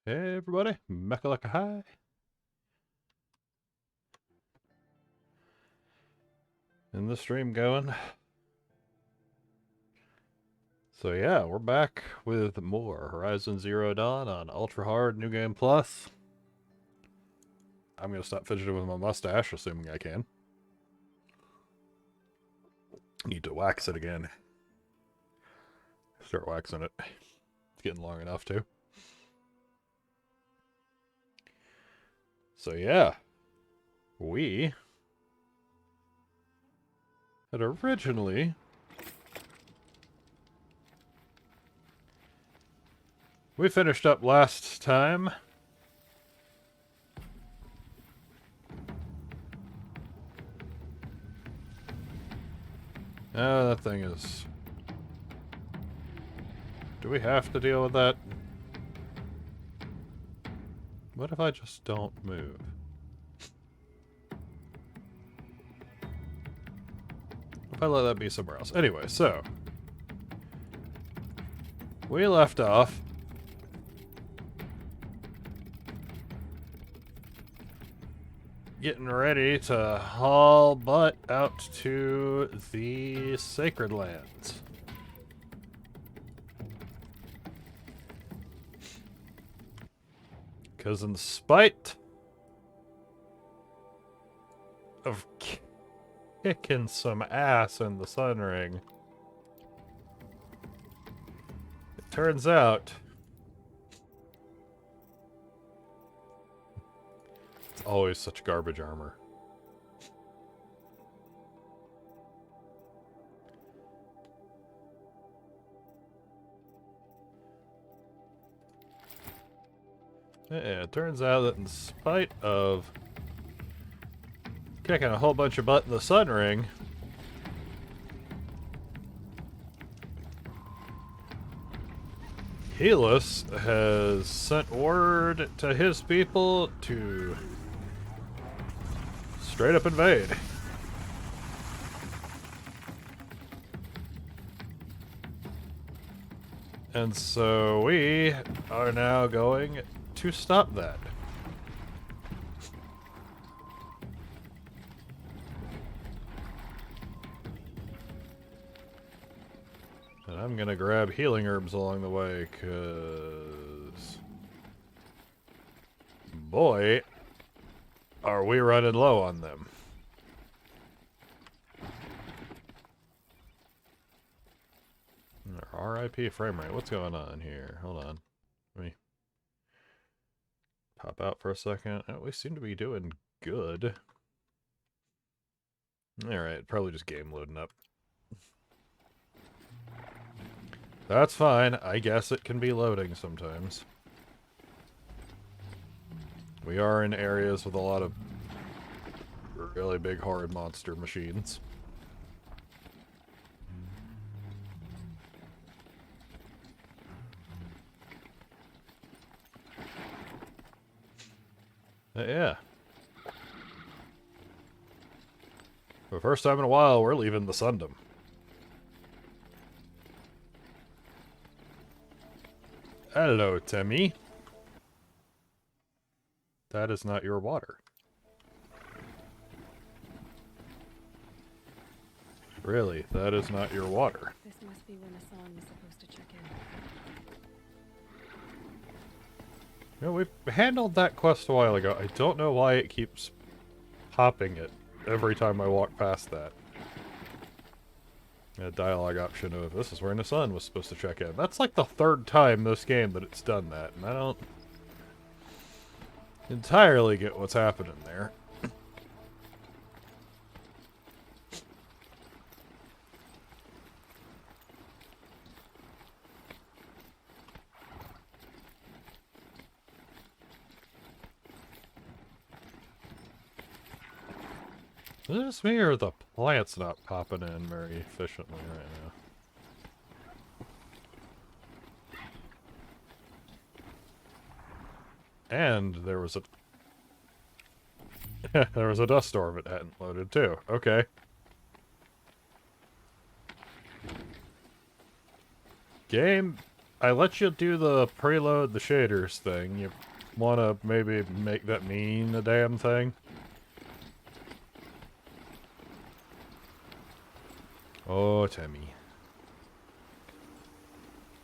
Hey everybody, Mechalaka High. In the stream going. So yeah, we're back with more Horizon Zero Dawn on Ultra Hard New Game Plus. I'm gonna stop fidgeting with my mustache, assuming I can. Need to wax it again. Start waxing it. It's getting long enough too. So yeah, we had originally we finished up last time. Oh, that thing is... Do we have to deal with that? What if I just don't move? If I let that be somewhere else. Anyway, so... we left off getting ready to haul butt out to the Sacred Lands. Because in spite of kicking some ass in the Sun Ring, it turns out it's always such garbage armor. Yeah, it turns out that in spite of kicking a whole bunch of butt in the Sun Ring, Helis has sent word to his people to straight up invade. And so we are now going to stop that. And I'm gonna grab healing herbs along the way, cause... boy, are we running low on them. RIP frame rate. What's going on here? Hold on. Let me pop out for a second. Oh, we seem to be doing good. Alright, probably just game loading up. That's fine. I guess it can be loading sometimes. We are in areas with a lot of really big horrid monster machines. Yeah. For the first time in a while, we're leaving the Sundom. Hello, Timmy. That is not your water. Really, that is not your water. This must be when Hassan was supposed to check in. You know, we handled that quest a while ago. I don't know why it keeps popping it every time I walk past that. A dialogue option of, this is where Nassan was supposed to check in. That's like the third time this game that it's done that, and I don't entirely get what's happening there. Is it just me, or the plant's not popping in very efficiently right now? And there was a... there was a dust storm it hadn't loaded too. Okay. Game, I let you do the preload the shaders thing. You want to maybe make that mean a damn thing? Oh, Timmy.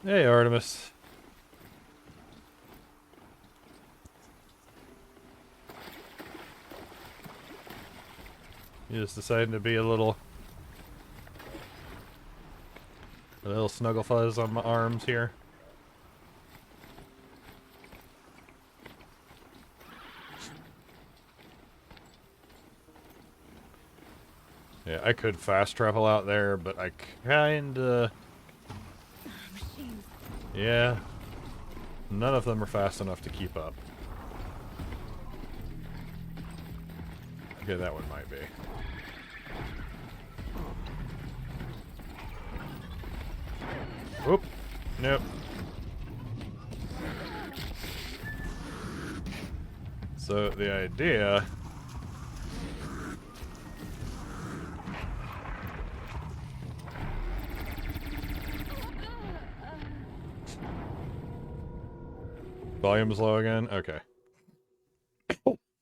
Hey, Artemis. You just deciding to be a little snuggle fuzz on my arms here. Yeah, I could fast travel out there, but I kinda... Machines. Yeah. None of them are fast enough to keep up. Okay, that one might be. Oop. Nope. So the idea... Volume's low again? Okay.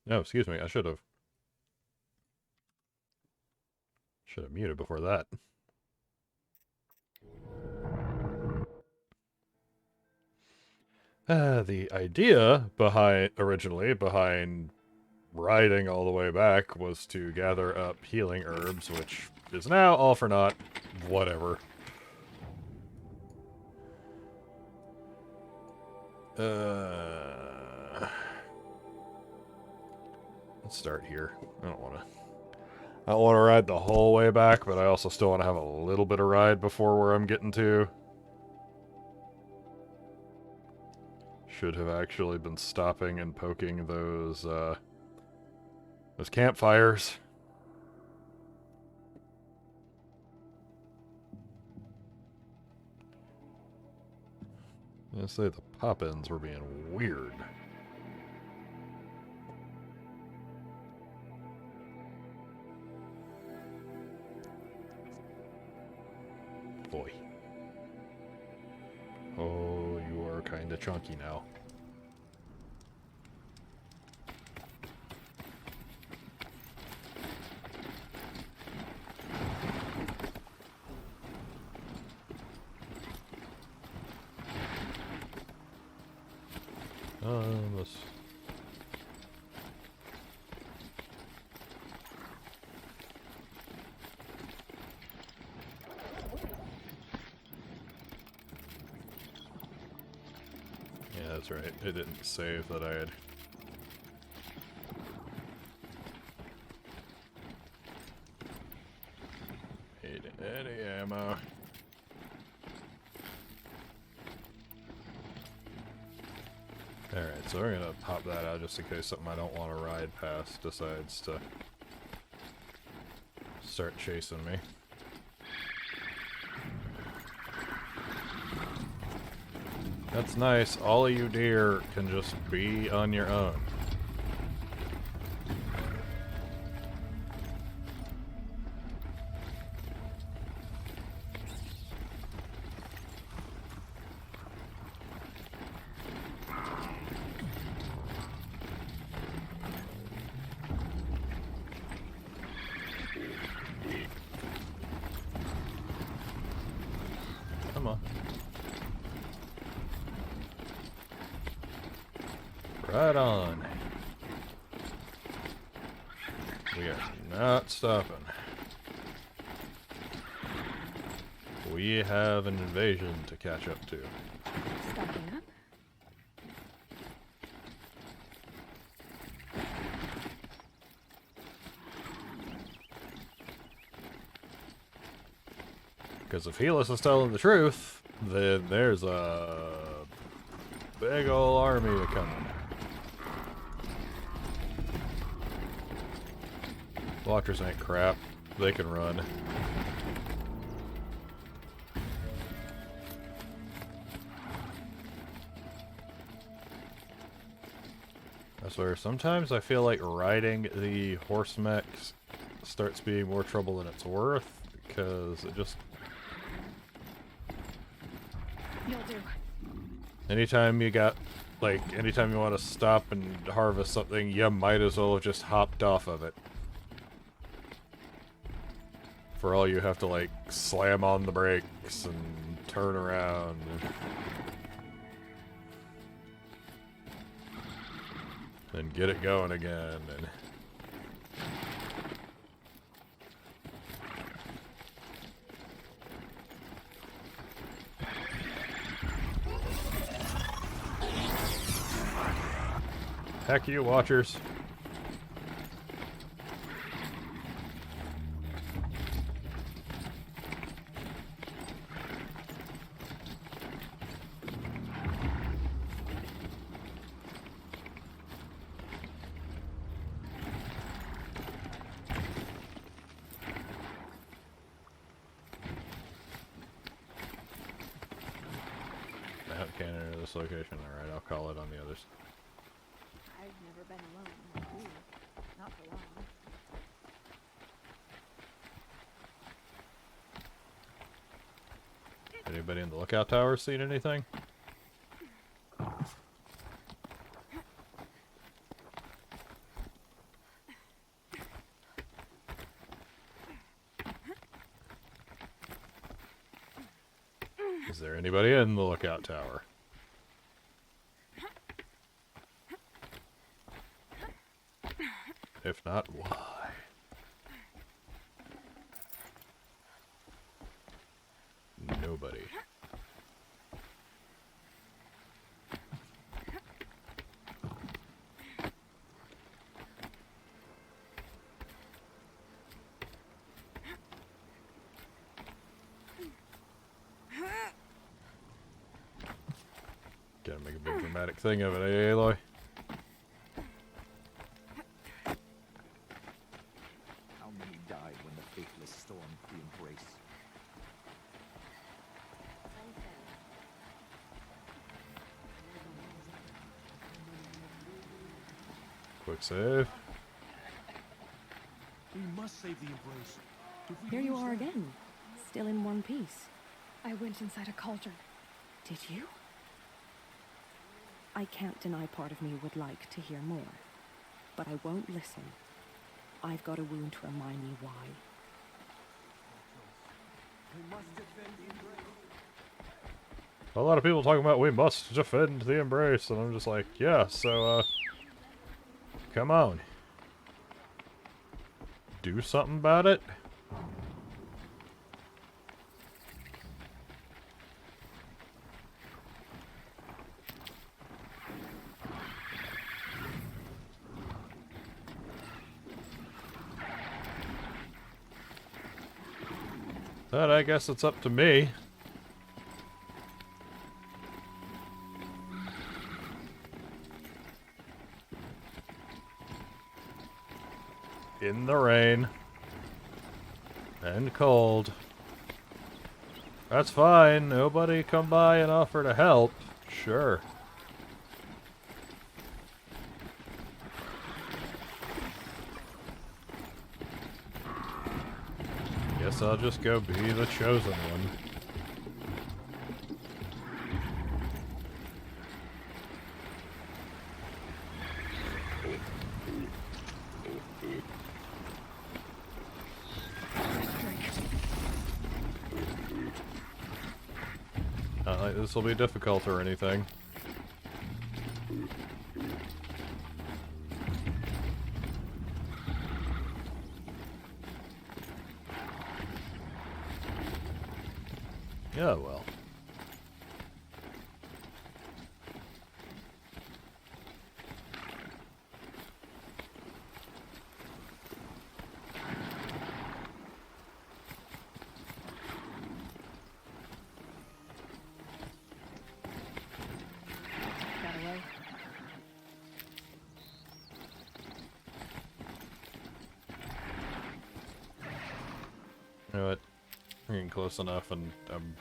No, excuse me, I should have muted before that. The idea originally behind riding all the way back was to gather up healing herbs, which is now all for naught. Whatever. Let's start here. I don't want to ride the whole way back, but I also still want to have a little bit of ride before where I'm getting to. Should have actually been stopping and poking those campfires. I say the pop-ins were being weird. Boy. Oh, you are kind of chunky now. Let's... Yeah, that's right. It didn't save that I had... any ammo. Alright, so we're gonna pop that out just in case something I don't want to ride past decides to start chasing me. That's nice. All of you deer can just be on your own. Come on. Right on. We are not stopping. We have an invasion to catch up to. Stocking up. Because if Helis is telling the truth, then there's a big ol' army coming. Blockers ain't crap. They can run. I swear, sometimes I feel like riding the horse mechs starts being more trouble than it's worth, because it just... You'll do. Anytime you got, like, anytime you want to stop and harvest something, you might as well have just hopped off of it. For all you have to, like, slam on the brakes and turn around. And get it going again. And heck you, watchers. Can't enter this location. Alright, I'll call it on the others. I've never been alone. Ooh, not for long. Anybody in the lookout tower seen anything? Is there anybody in the lookout tower? If not, why? Nobody. Gotta make a big dramatic thing of it, eh, Aloy? How many died when the faithless stormed the embrace? Quick save. We must save the embrace. If we Here you lose are that- again, still in one piece. I went inside a cauldron. Did you? I can't deny part of me would like to hear more, but I won't listen. I've got a wound to remind me why. A lot of people talking about we must defend the embrace, and I'm just like, yeah, so, come on. Do something about it? But I guess it's up to me. In the rain. And cold. That's fine. Nobody come by and offer to help. Sure. Guess I'll just go be the chosen one. Not like this will be difficult or anything. Yeah, well. Got away. You know what? I'm getting close enough and I'm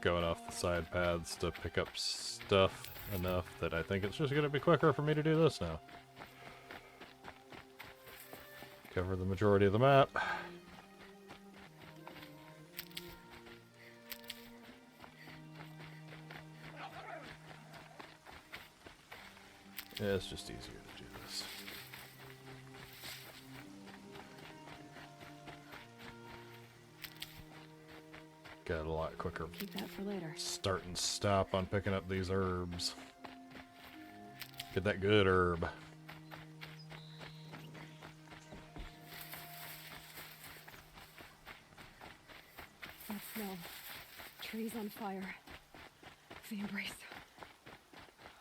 going off the side paths to pick up stuff enough that I think it's just going to be quicker for me to do this now. Cover the majority of the map. Yeah, it's just easier to do this. Got a lot quicker. Keep that for later. Start and stop on picking up these herbs. Get that good herb. That smell. Trees on fire. The embrace.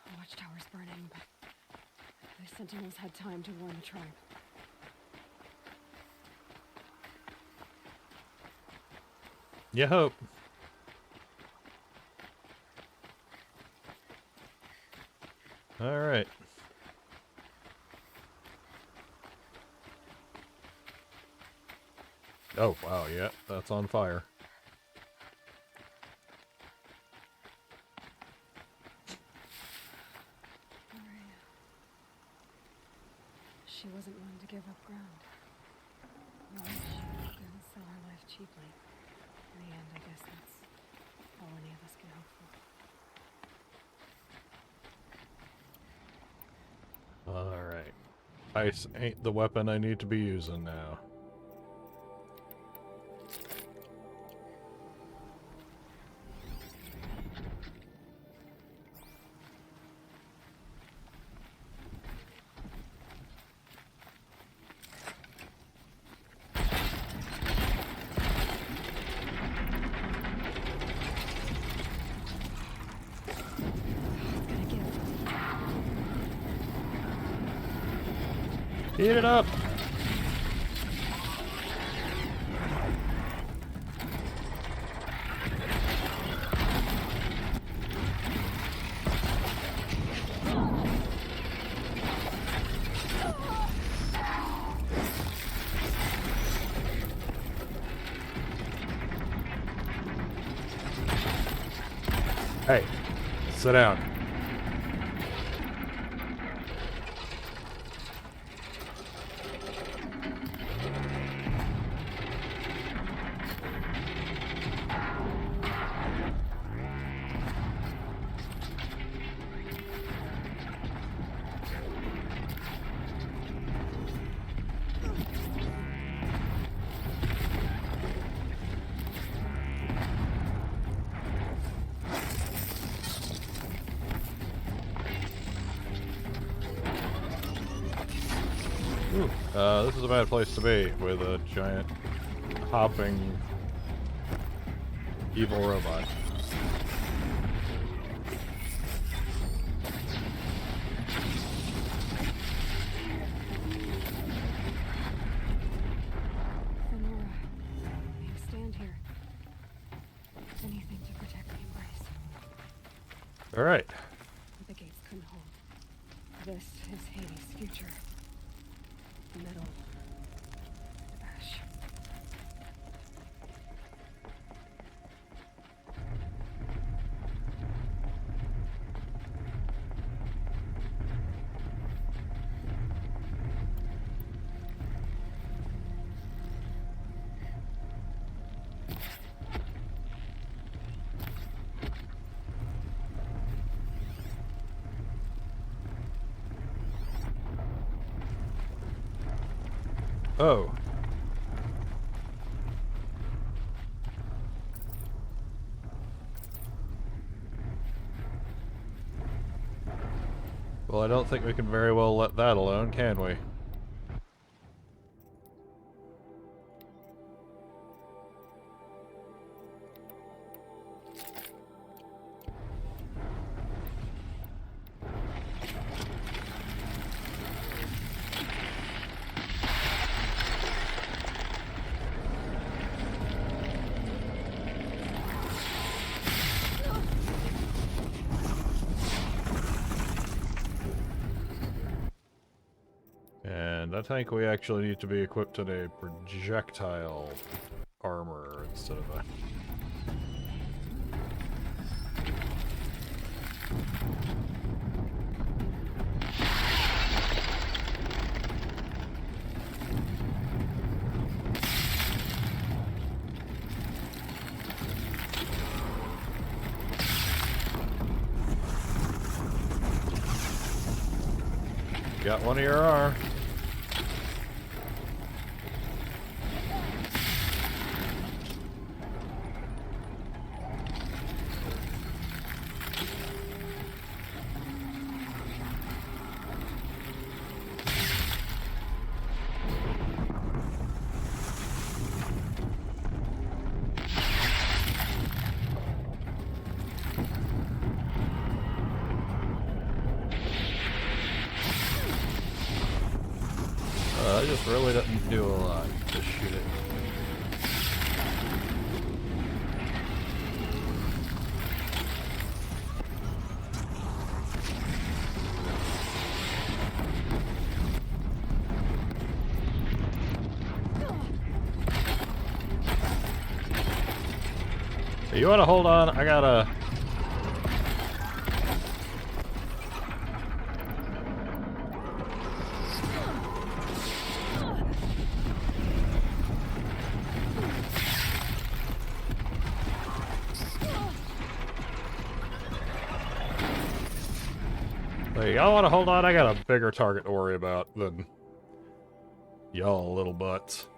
The watchtower's burning, but the sentinels had time to warn the tribe. You hope. All right. Oh, wow, yeah, that's on fire. She wasn't one to give up ground. No, she didn't sell her life cheaply. In the end, I guess that's all any of us can hope for. Alright. Ice ain't the weapon I need to be using now. Heat it up! Hey, sit down. This is a bad place to be with a giant hopping evil robot. Sonora, you stand here. Anything to protect the embrace. Alright. The gates couldn't hold. This is Hades' future. Metal. Ash. Oh. Well, I don't think we can very well let that alone, can we? And I think we actually need to be equipped in a projectile armor instead of a... got one of your arm. That just really doesn't do a lot. Just shoot it. Hey, you want to hold on? I gotta... Hey, y'all want to hold on? I got a bigger target to worry about than y'all little butts.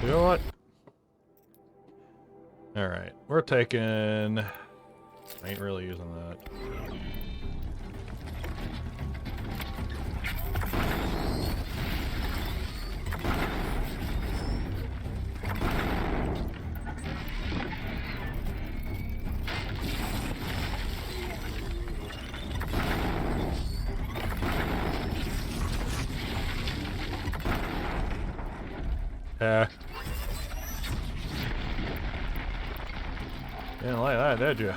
You know what? Alright, we're taking... I ain't really using that. Yeah. Didn't like that, did you?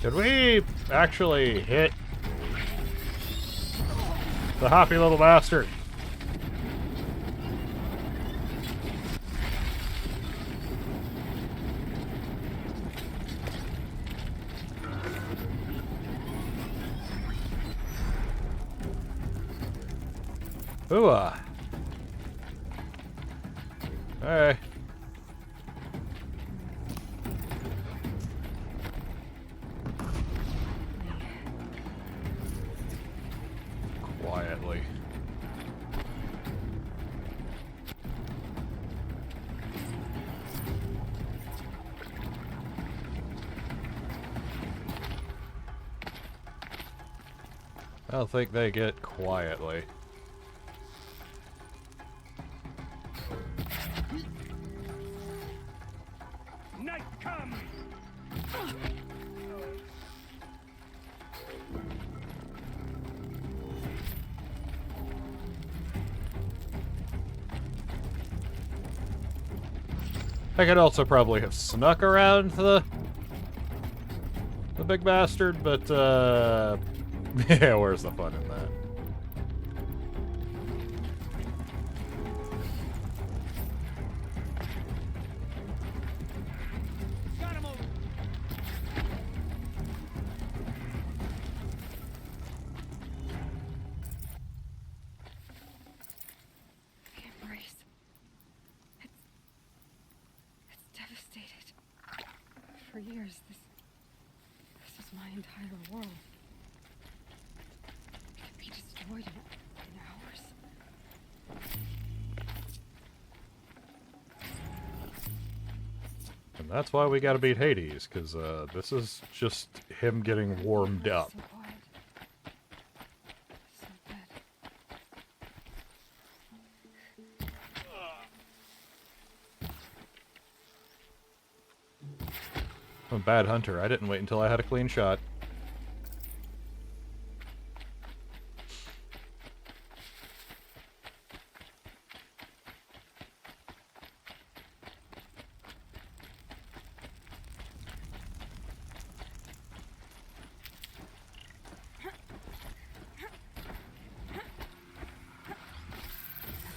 Did we actually hit the hoppy little bastard? Ooh, hey. Quietly. I don't think they get quietly. Night comes! I could also probably have snuck around the big bastard, but yeah, where's the fun in that? Got him over! The embrace. It's devastated. For years, this was my entire world. It could be destroyed in hours. And that's why we gotta beat Hades, because this is just him getting warmed up. So quiet. So dead. I'm a bad hunter. I didn't wait until I had a clean shot.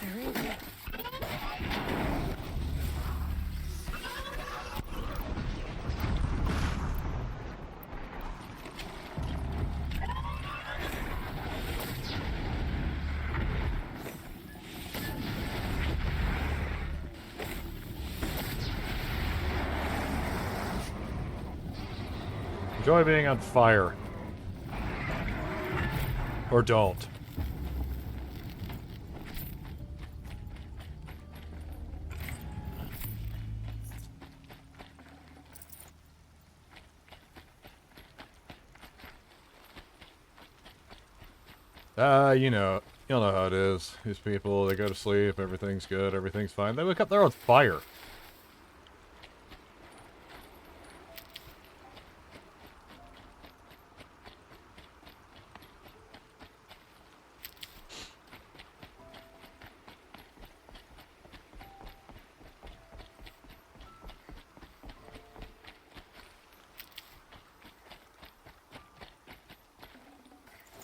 There he is. Enjoy being on fire. Or don't. You'll know how it is. These people, they go to sleep, everything's good, everything's fine. They wake up, they're on fire.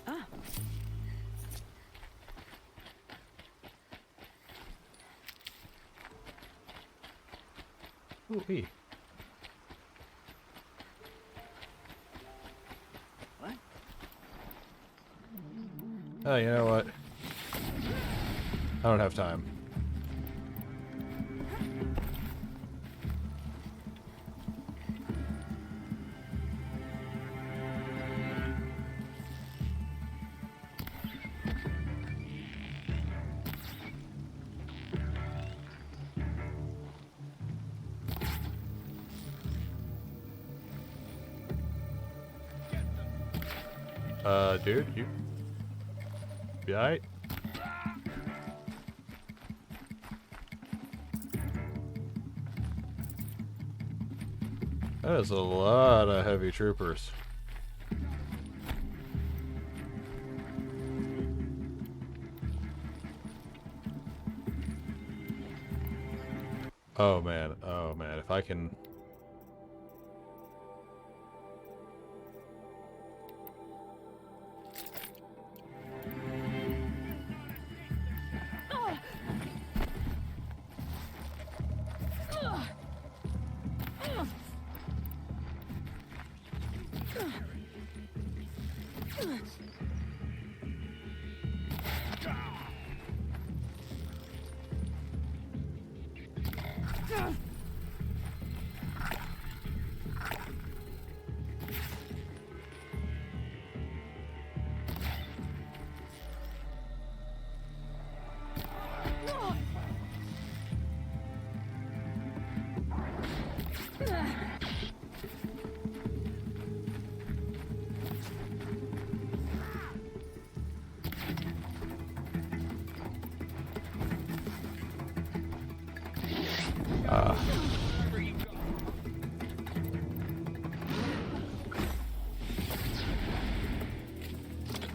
Ah. Ooh-wee. What? Oh, you know what? I don't have time. Dude, you alright? That is a lot of heavy troopers. Oh man, if I can...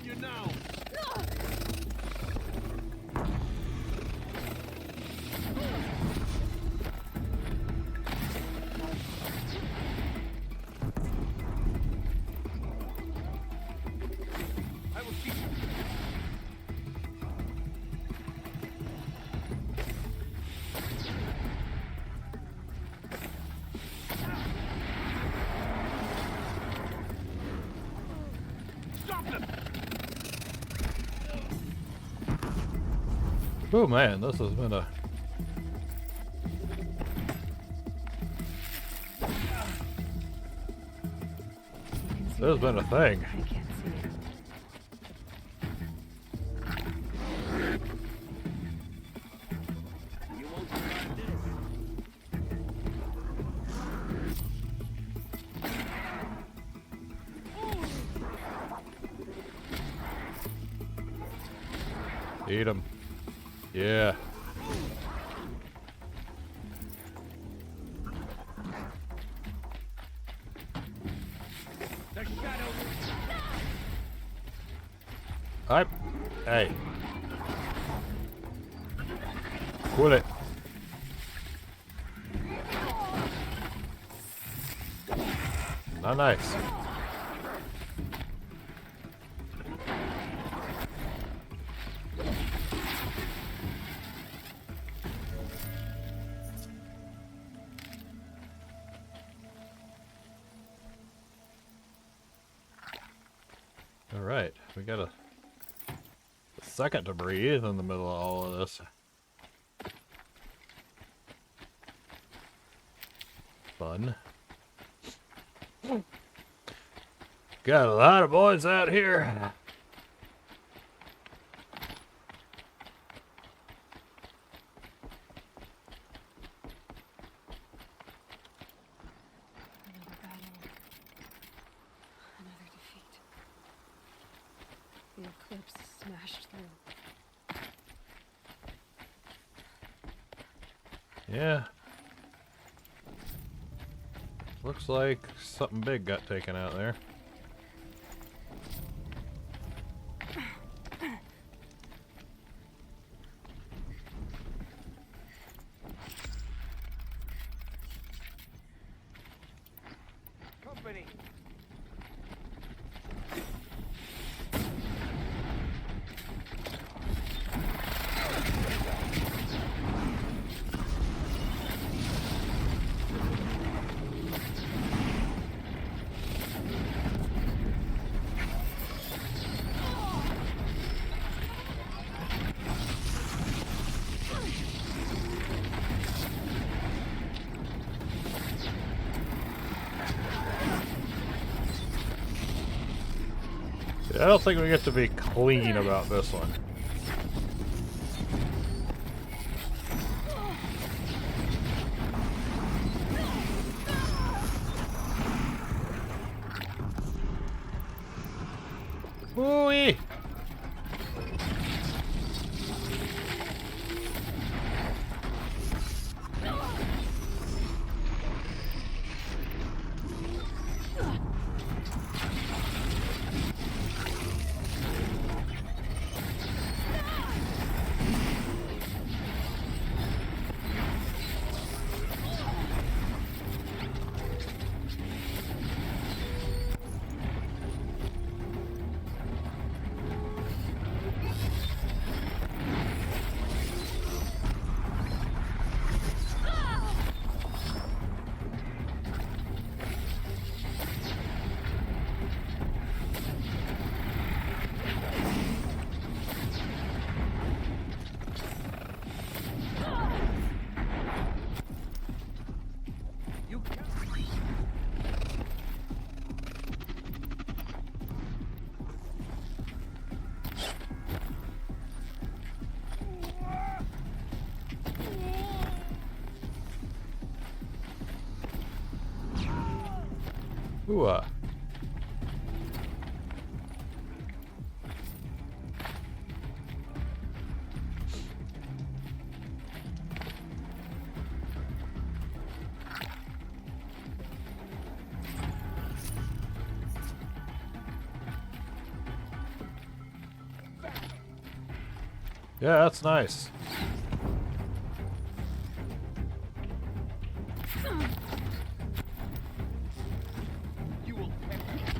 You know. I will keep you. Stop them! Oh man, this has been a... This has been a thing. I can't see it. You won't survive this. Eat him. Yeah. The shadow. Hey. Quit it. Not nice. All right, we got a second to breathe in the middle of all of this. Fun. Got a lot of boys out here. Another battle. Another defeat. The eclipse smashed through. Yeah. Looks like something big got taken out there. Company. I don't think we get to be clean about this one. Ooh-wee! You can't. Ooh-ah. Yeah, that's nice. You will perish.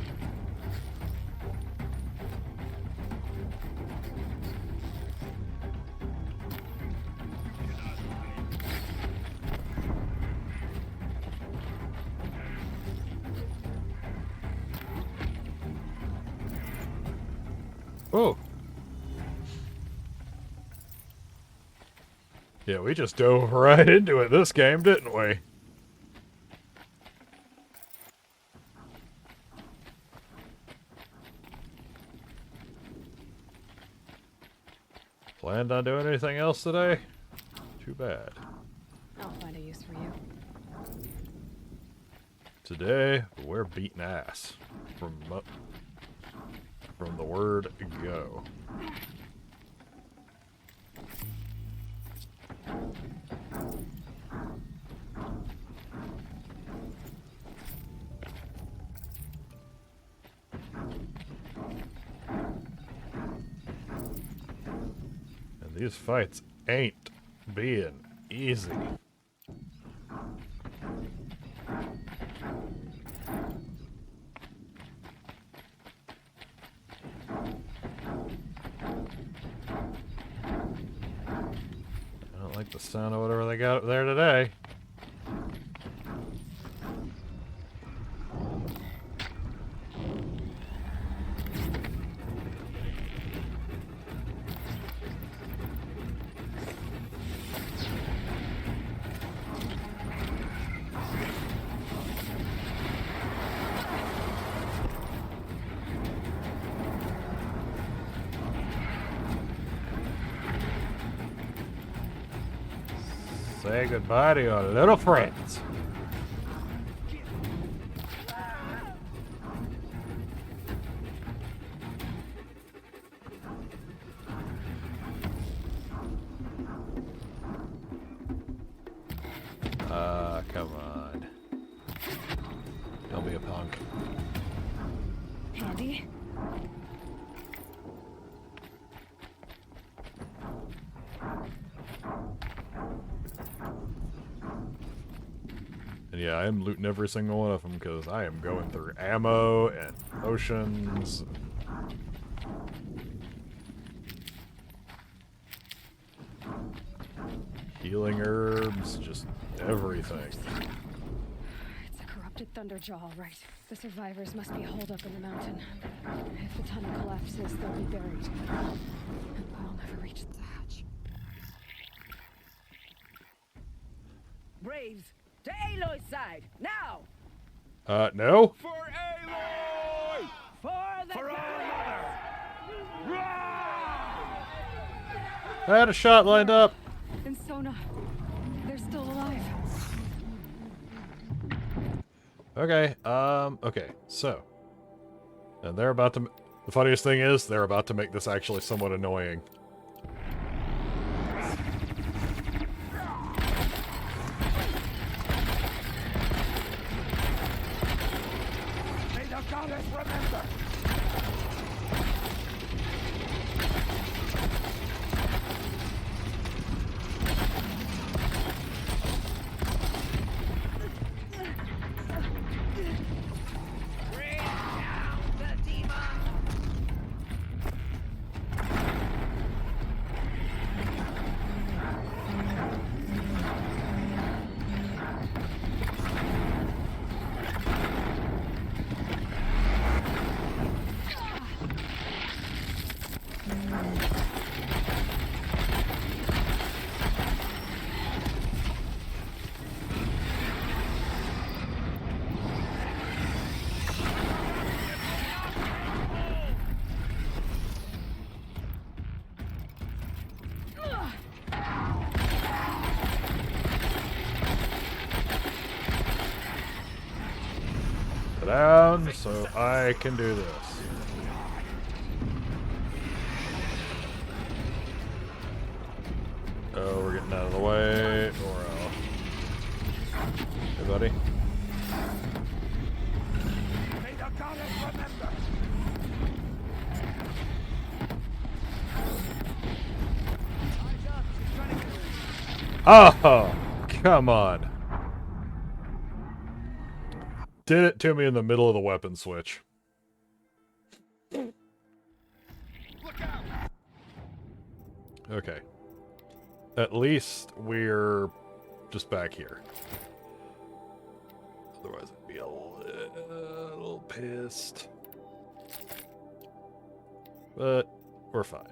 Oh. Yeah, we just dove right into it this game, didn't we? Planned on doing anything else today? Too bad. I'll find a use for you. Today, we're beating ass. From the word go. These fights ain't being easy. I don't like the sound of whatever they got up there today. Say goodbye to your little friends. Come on. Don't be a punk. Handy? And yeah, I am looting every single one of them because I am going through ammo and potions. Healing herbs, just everything. It's a corrupted Thunderjaw, all right. The survivors must be holed up in the mountain. If the tunnel collapses, they'll be buried. I'll never reach the hatch. Braves, to Aloy's side, now! No? For Aloy! For the For our mother! I had a shot lined up. And Sona, they're still alive. Okay, okay, so. And they're about to... The funniest thing is, they're about to make this actually somewhat annoying. May the goddess remember! Bring down the demon! Sit down so I can do this. Oh, we're getting out of the way, or hey, buddy. May the goddess remember! Eyes up, she's trying to get Oh, come on. Did it to me in the middle of the weapon switch. Look out! Okay. At least we're just back here. Otherwise I'd be a little pissed. But we're fine.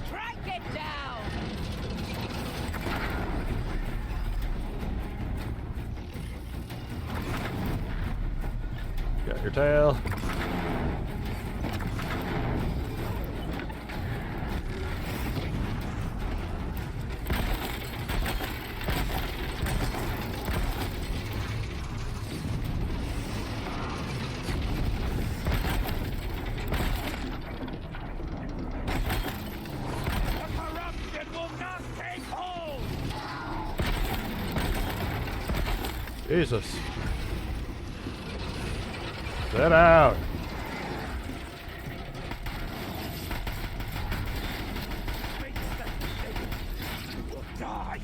Strike it down! Got your tail. Jesus. Get out. Make that mistake. You will die.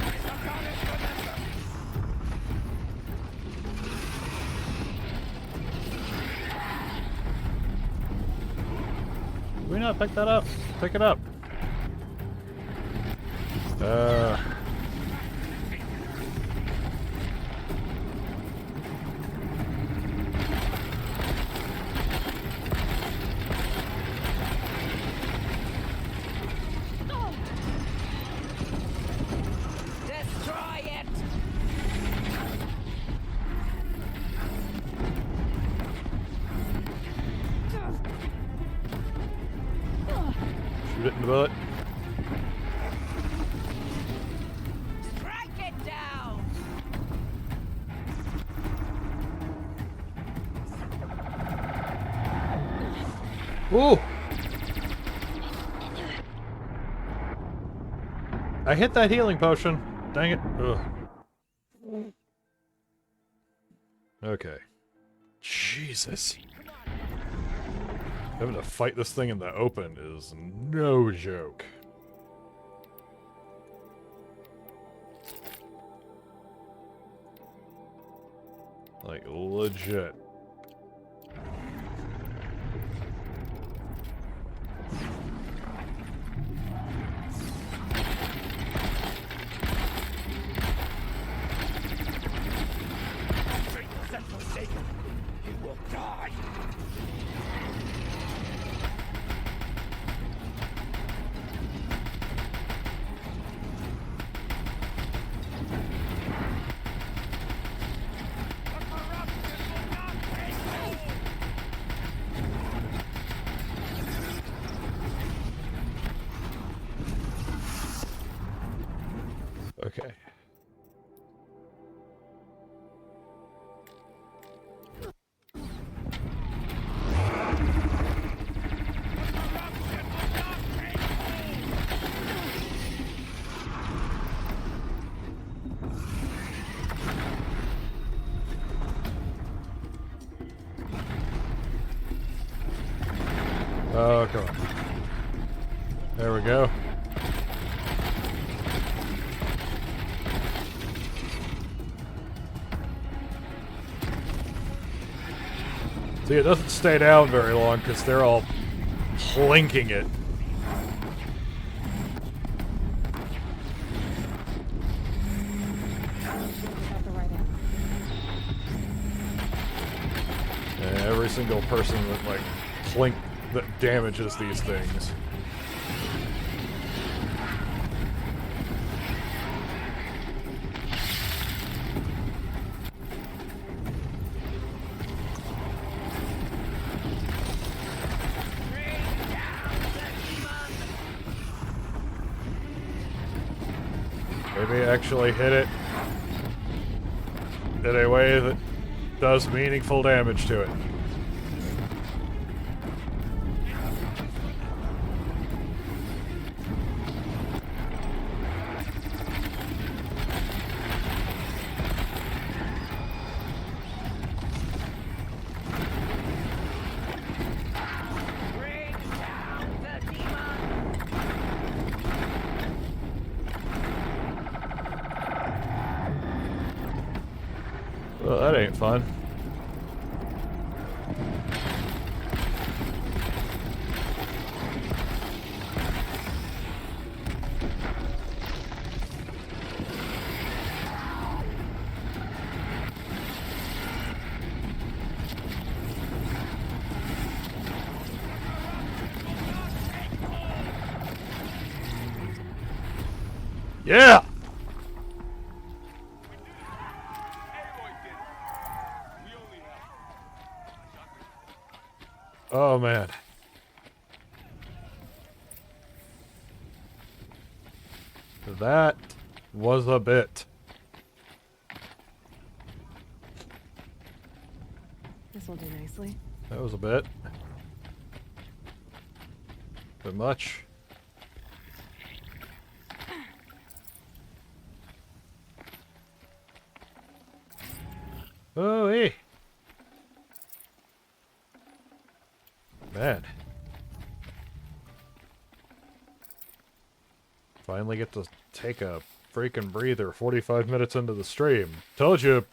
May the goddess remember. Did we not pick that up? Pick it up. Destroy it! Shoot it in the butt. Strike it down! Ooh! I hit that healing potion. Dang it. Ugh. Okay. Jesus. Having to fight this thing in the open is no joke. Like, legit. Faithless and forsaken. You will die. The corruption will not take hold. Okay. Oh, come on. There we go. See, it doesn't stay down very long because they're all plinking it. Without the right ammo. And every single person that, like, plink that damages these things. Maybe actually hit it in a way that does meaningful damage to it. Bring down the demon! Well, that ain't fun. Yeah! Oh man. That was a bit. This This'll do nicely. That was a bit. Bit much. Oh, hey! Man. Finally get to take a freaking breather 45 minutes into the stream. Told you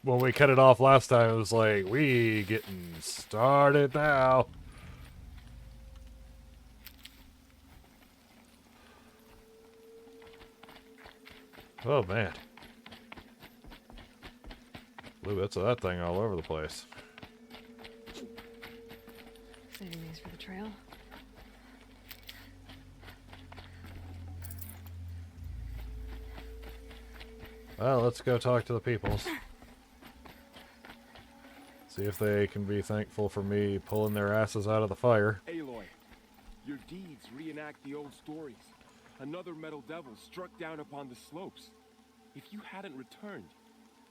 when we cut it off last time, it was like, we getting started now. Oh, man. Blue bits of that thing all over the place. Saving these for the trail. Well, let's go talk to the peoples. See if they can be thankful for me pulling their asses out of the fire. Aloy, your deeds reenact the old stories. Another metal devil struck down upon the slopes. If you hadn't returned,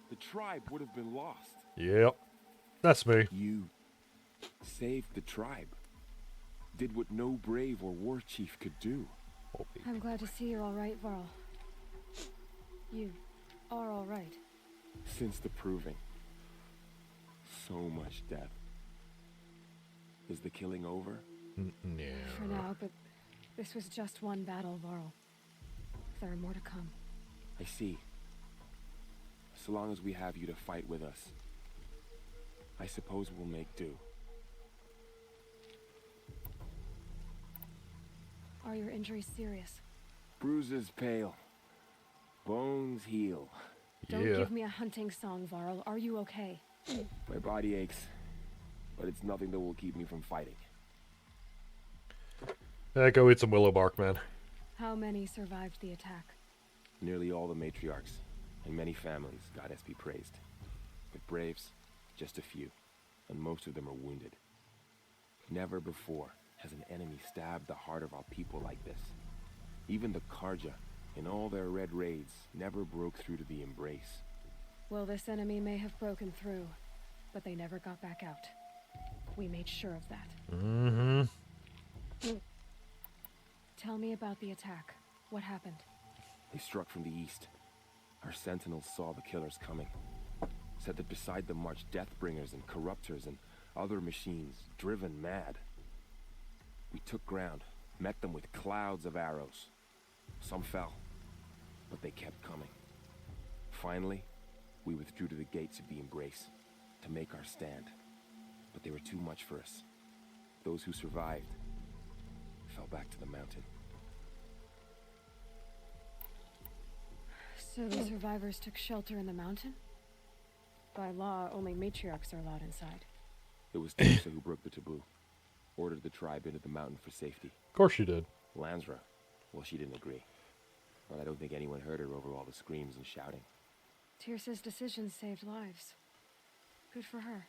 the tribe would have been lost. Yep. That's me. You saved the tribe. Did what no brave or war chief could do. I'm glad to see you're all right, Varl. You are all right. Since the proving. So much death. Is the killing over? No. For now, but this was just one battle, Varl. There are more to come. I see. So long as we have you to fight with us, I suppose we'll make do. Are your injuries serious? Bruises pale. Bones heal. Don't Yeah. give me a hunting song, Varl. Are you okay? My body aches, but it's nothing that will keep me from fighting. Go eat some willow bark, man. How many survived the attack? Nearly all the matriarchs, and many families, goddess be praised. But braves, just a few, and most of them are wounded. Never before has an enemy stabbed the heart of our people like this. Even the Karja, in all their red raids, never broke through to the embrace. Well, this enemy may have broken through, but they never got back out. We made sure of that. Mm-hmm. Tell me about the attack. What happened? They struck from the east. Our sentinels saw the killers coming. Said that beside them marched Deathbringers and Corruptors and other machines, driven mad. We took ground, met them with clouds of arrows. Some fell, but they kept coming. Finally, we withdrew to the gates of the embrace to make our stand. But they were too much for us. Those who survived fell back to the mountain. So the survivors took shelter in the mountain? By law, only matriarchs are allowed inside. It was Tirsa who broke the taboo. Ordered the tribe into the mountain for safety. Of course you did. Lansra, well, she didn't agree. But I don't think anyone heard her over all the screams and shouting. Tirsa's decision saved lives. Good for her.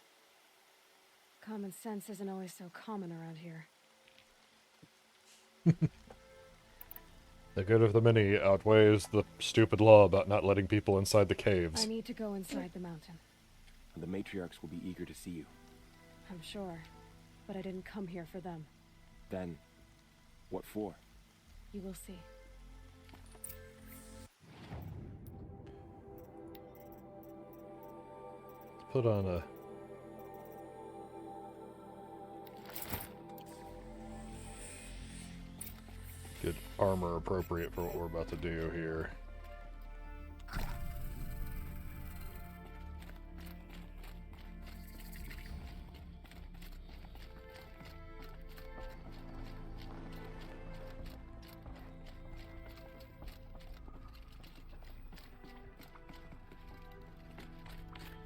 Common sense isn't always so common around here. The good of the many outweighs the stupid law about not letting people inside the caves. I need to go inside the mountain. And the matriarchs will be eager to see you. I'm sure. But I didn't come here for them. Then, what for? You will see. Put on a... good armor appropriate for what we're about to do here.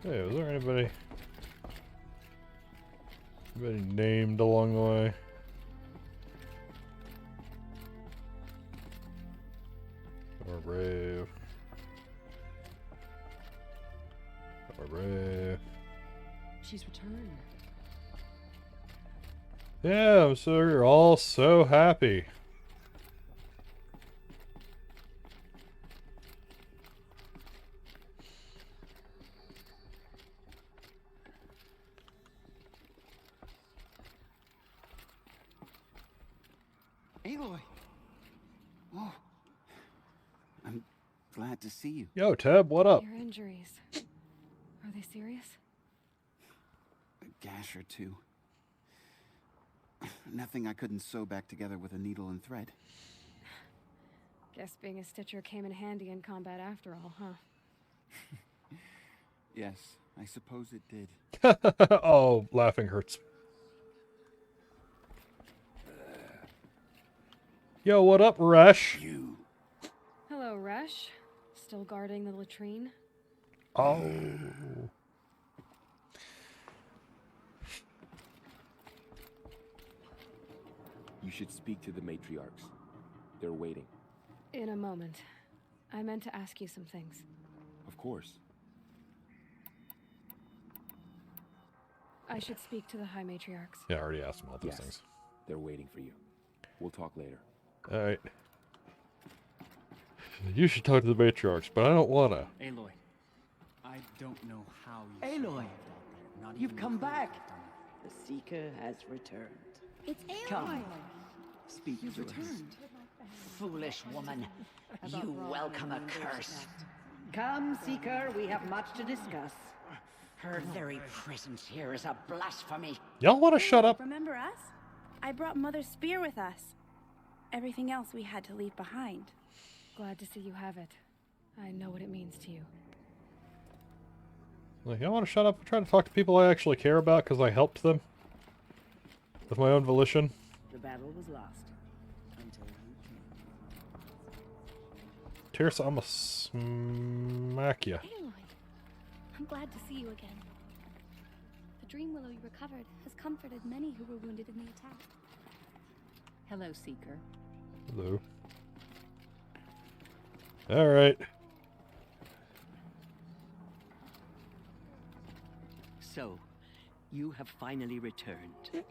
Hey, was there anybody named along the way? Or brave. Or brave. She's returned. Yeah, I'm so you're all so happy. Aloy! Oh. I'm glad to see you. Yo, Tab, what up? Your injuries. Are they serious? A gash or two. Nothing I couldn't sew back together with a needle and thread. Guess being a stitcher came in handy in combat after all, huh? Yes, I suppose it did. Oh, laughing hurts. Yo, what up, Rush? You. Hello, Resh. Still guarding the latrine? Oh. You should speak to the matriarchs. They're waiting. In a moment. I meant to ask you some things. Of course. I should speak to the High Matriarchs. Yeah, I already asked him all those Yes. things. They're waiting for you. We'll talk later. Alright. You should talk to the matriarchs, but I don't wanna. Aloy, I don't know how you Aloy, survived out there. Not you've even come the crew back. could have done it. The Seeker has returned. It's Aloy! Come. Speak You've to us. returned. Foolish woman, About you Robin welcome a and the curse. Come, Seeker, we have much to discuss. Her very presence here is a blasphemy. Y'all wanna shut up? Remember us? I brought Mother's spear with us. Everything else we had to leave behind. Glad to see you have it. I know what it means to you. Like, y'all wanna shut up? I'm trying to talk to people I actually care about because I helped them. With my own volition. The battle was lost. Until you came. Tirsa, I'ma smack ya. Aloy, I'm glad to see you again. The dream willow you recovered has comforted many who were wounded in the attack. Hello, Seeker. Hello. Alright. So, you have finally returned.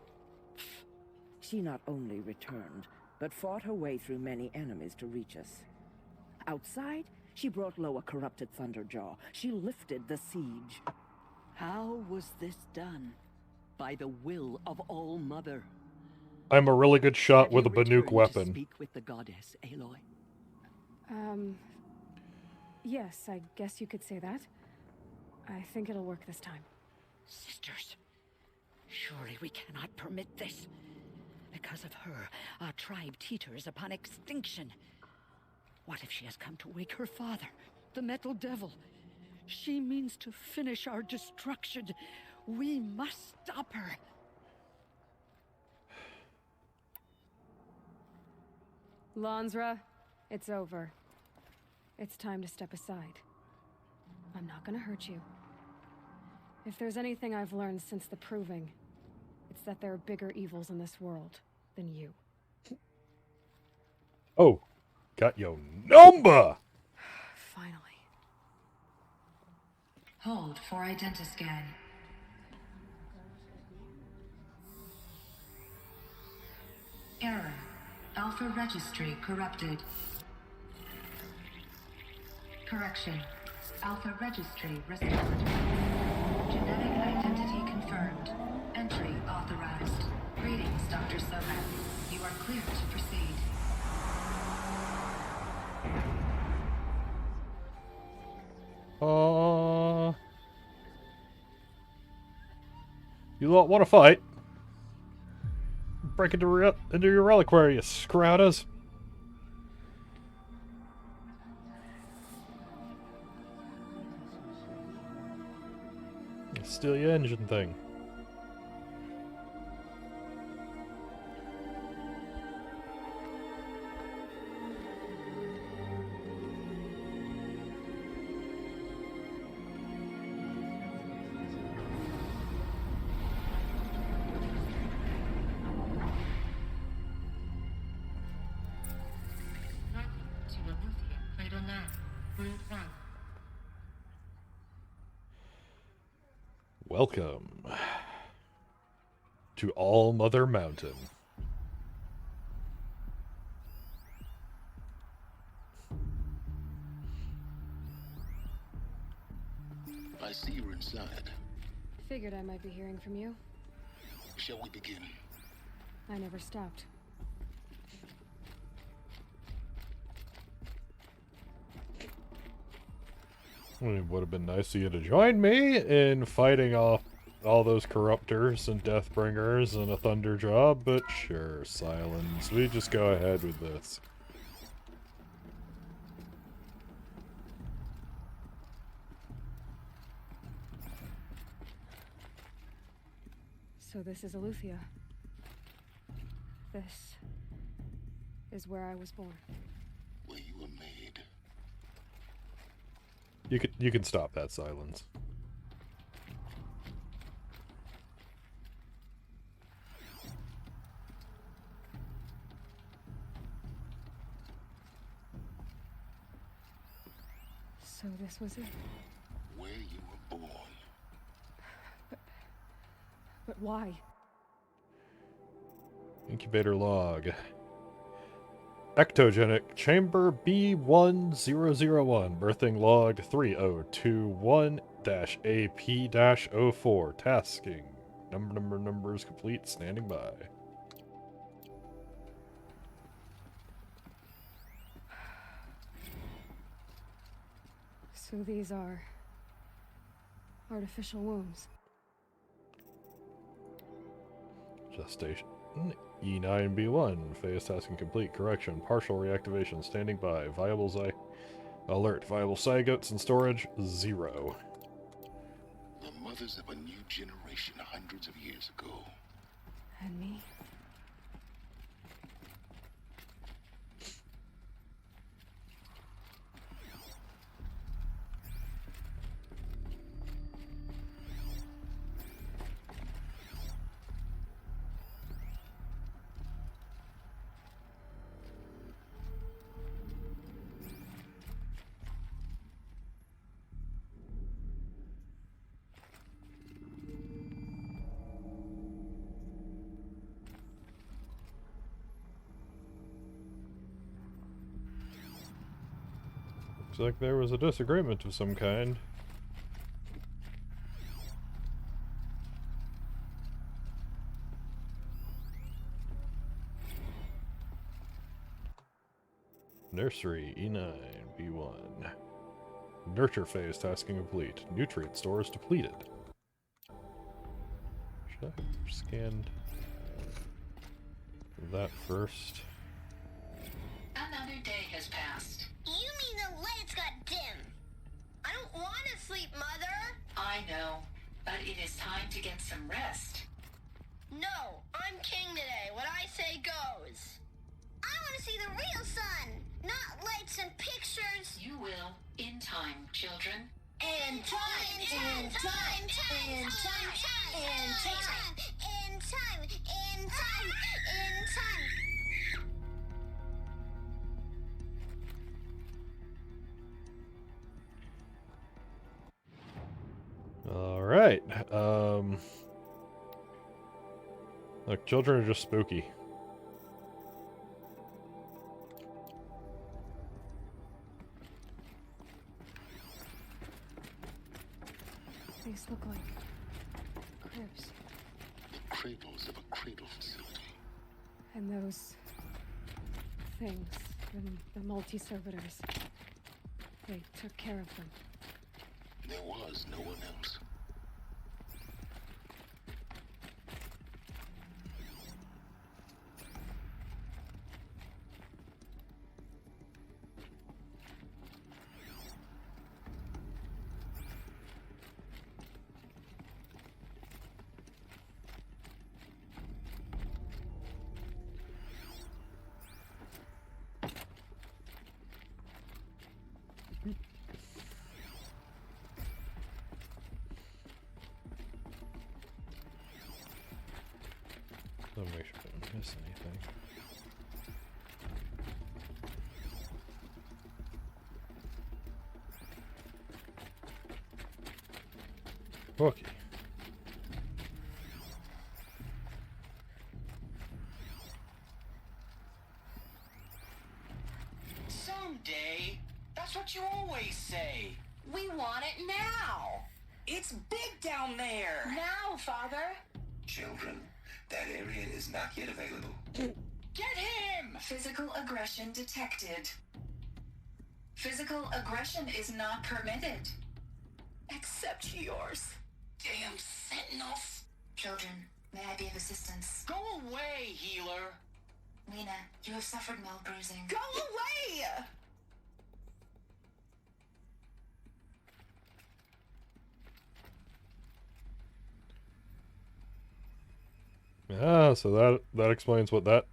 She not only returned, but fought her way through many enemies to reach us. Outside, she brought low a corrupted Thunderjaw. She lifted the siege. How was this done? By the will of All Mother. I'm a really good shot Have with a you Banuk returned to weapon. speak with the goddess, Aloy. Yes, I guess you could say that. I think it'll work this time. Sisters, surely we cannot permit this. Because of her, our tribe teeters upon extinction. What if she has come to wake her father, the Metal Devil? She means to finish our destruction. We must stop her. Lansra, it's over. It's time to step aside. I'm not gonna hurt you. If there's anything I've learned since the Proving, it's that there are bigger evils in this world than you. Oh, got your number! Finally. Hold for identiscan. Error. Alpha registry corrupted. Correction. Alpha registry restored. Genetic identity confirmed. Entry authorized. Greetings, Dr. Sohan. You are clear to proceed. You lot want to fight? Break into your reliquary, you scrouters. Steal your engine thing. Welcome to All Mother Mountain. I see you're inside. Figured I might be hearing from you. Shall we begin? I never stopped. It would have been nice of you to join me in fighting off all those corruptors and deathbringers and a thunder job, but sure, silence. We just go ahead with this. So this is Aletheia. This is where I was born. Where you were made. You can stop that silence. So this was it. Where you were born. But why? Incubator log. Ectogenic chamber B1001. Birthing log 3021-AP-04. Tasking. Numbers complete. Standing by. So these are artificial wombs. Gestation. E9B1. Phase tasking complete. Correction. Partial reactivation. Standing by. Viable alert. Viable zygotes in storage. 0. The mothers of a new generation hundreds of years ago. And me? Looks like there was a disagreement of some kind. Nursery E9B1. Nurture phase tasking complete. Nutrient stores depleted. Should I have scanned that first? Another day has passed. You mean the lights got dim? I don't want to sleep, Mother. I know, but it is time to get some rest. No, I'm king today. What I say goes. I want to see the real sun, not lights and pictures. You will, in time, children. In time, in time, in time, in time, in time, in time, in time. Alright, look, children are just spooky. These look like cribs. The cradles of a cradle facility. And those things, the multi-servitors, they took care of them. There was no one else. Let me make sure I don't miss anything. Okay. Someday. That's what you always say. We want it now. It's big down there. Now, Father. Children, that area is not yet available. Get him! Physical aggression detected. Physical aggression is not permitted. Except yours. Damn sentinels. Children, may I be of assistance? Go away, healer. Lena, you have suffered mild bruising. Go away! Ah, so that explains what that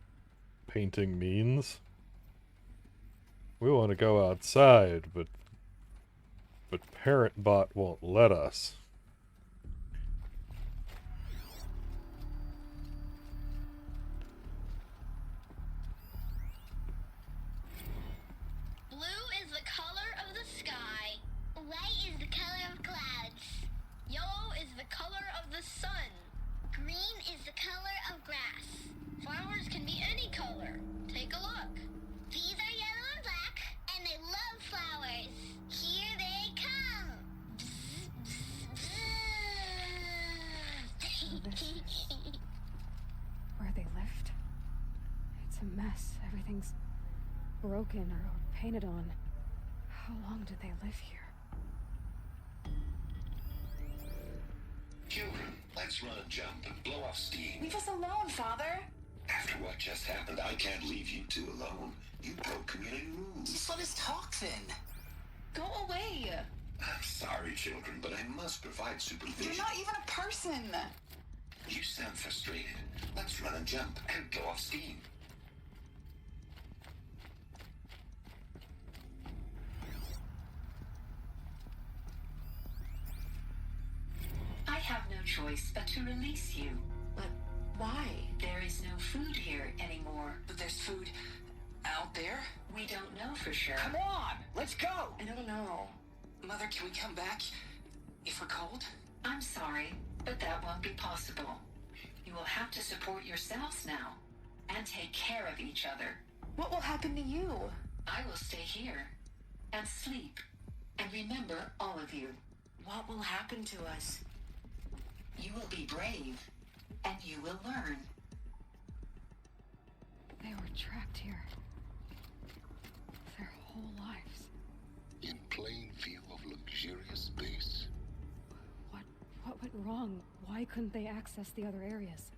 painting means. We want to go outside, but Parent Bot won't let us. Blue is the color of the sky. White is the color of clouds. Yellow is the color of the sun. Green is the color of grass. Flowers can be any color. Take a look. These are yellow and black, and they love flowers. Here they come. Where they lived? It's a mess. Everything's broken or painted on. How long did they live here? Children, let's run and jump and blow off steam. Leave us alone, Father. After what just happened, I can't leave you two alone. You broke community rules. Just let us talk then. Go away. I'm sorry, children, but I must provide supervision. You're not even a person. You sound frustrated. Let's run and jump and blow off steam. I have no choice but to release you. But why? There is no food here anymore. But there's food out there? We don't know for sure. Come on, let's go. I don't know. Mother, can we come back if we're cold? I'm sorry, but that won't be possible. You will have to support yourselves now and take care of each other. What will happen to you? I will stay here and sleep and remember all of you. What will happen to us? You will be brave and you will learn. They were trapped here. Their whole lives. In plain view of luxurious space. What went wrong? Why couldn't they access the other areas?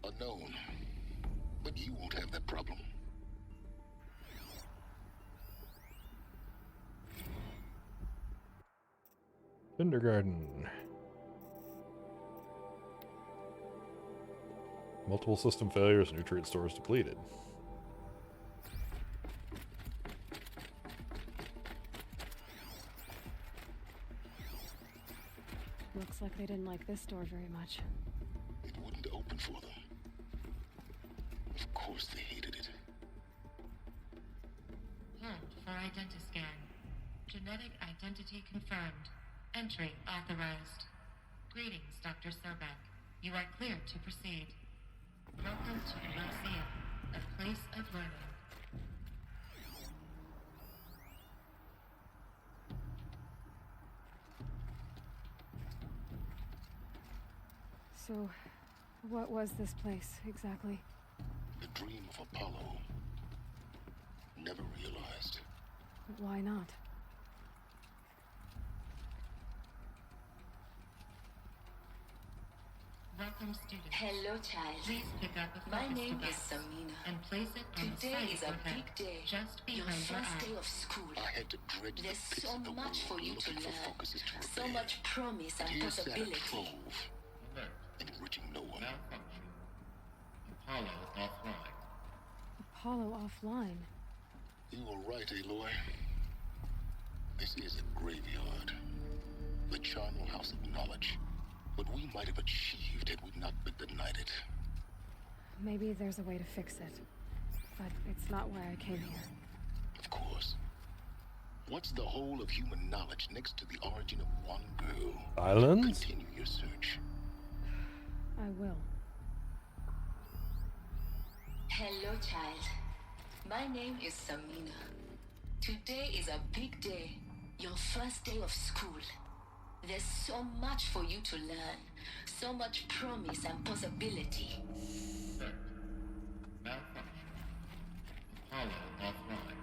Unknown. But you won't have that problem. Kindergarten. Multiple system failures, nutrient stores depleted. Looks like they didn't like this door very much. It wouldn't open for them. Of course they hated it. Hold for identiscan. Genetic identity confirmed. Entry authorized. Greetings, Dr. Sobek. You are clear to proceed. Welcome to the Lyceum, a place of learning. So, what was this place, exactly? The dream of Apollo. Never realized. Why not? Welcome, students. Hello, child. Please pick up a My focus name device is Samina. and place it on the Today side is of a your head, big day. just Your behind your first eye. day of school. I had to dredge There's the pits so of the much for world you to looking for learn. focuses to So repair. much promise and Here sat a possibility. trove, enriching no one. Malfunction. Apollo offline. Apollo offline. You were right, Aloy. This is a graveyard. The charnel house of knowledge. What we might have achieved had we not been denied it. Maybe there's a way to fix it. But it's not why I came here. Of course. What's the whole of human knowledge next to the origin of one girl? Islands? Continue your search. I will. Hello, child. My name is Samina. Today is a big day. Your first day of school. There's so much for you to learn. So much promise and possibility. Malfunction. Apollo offline.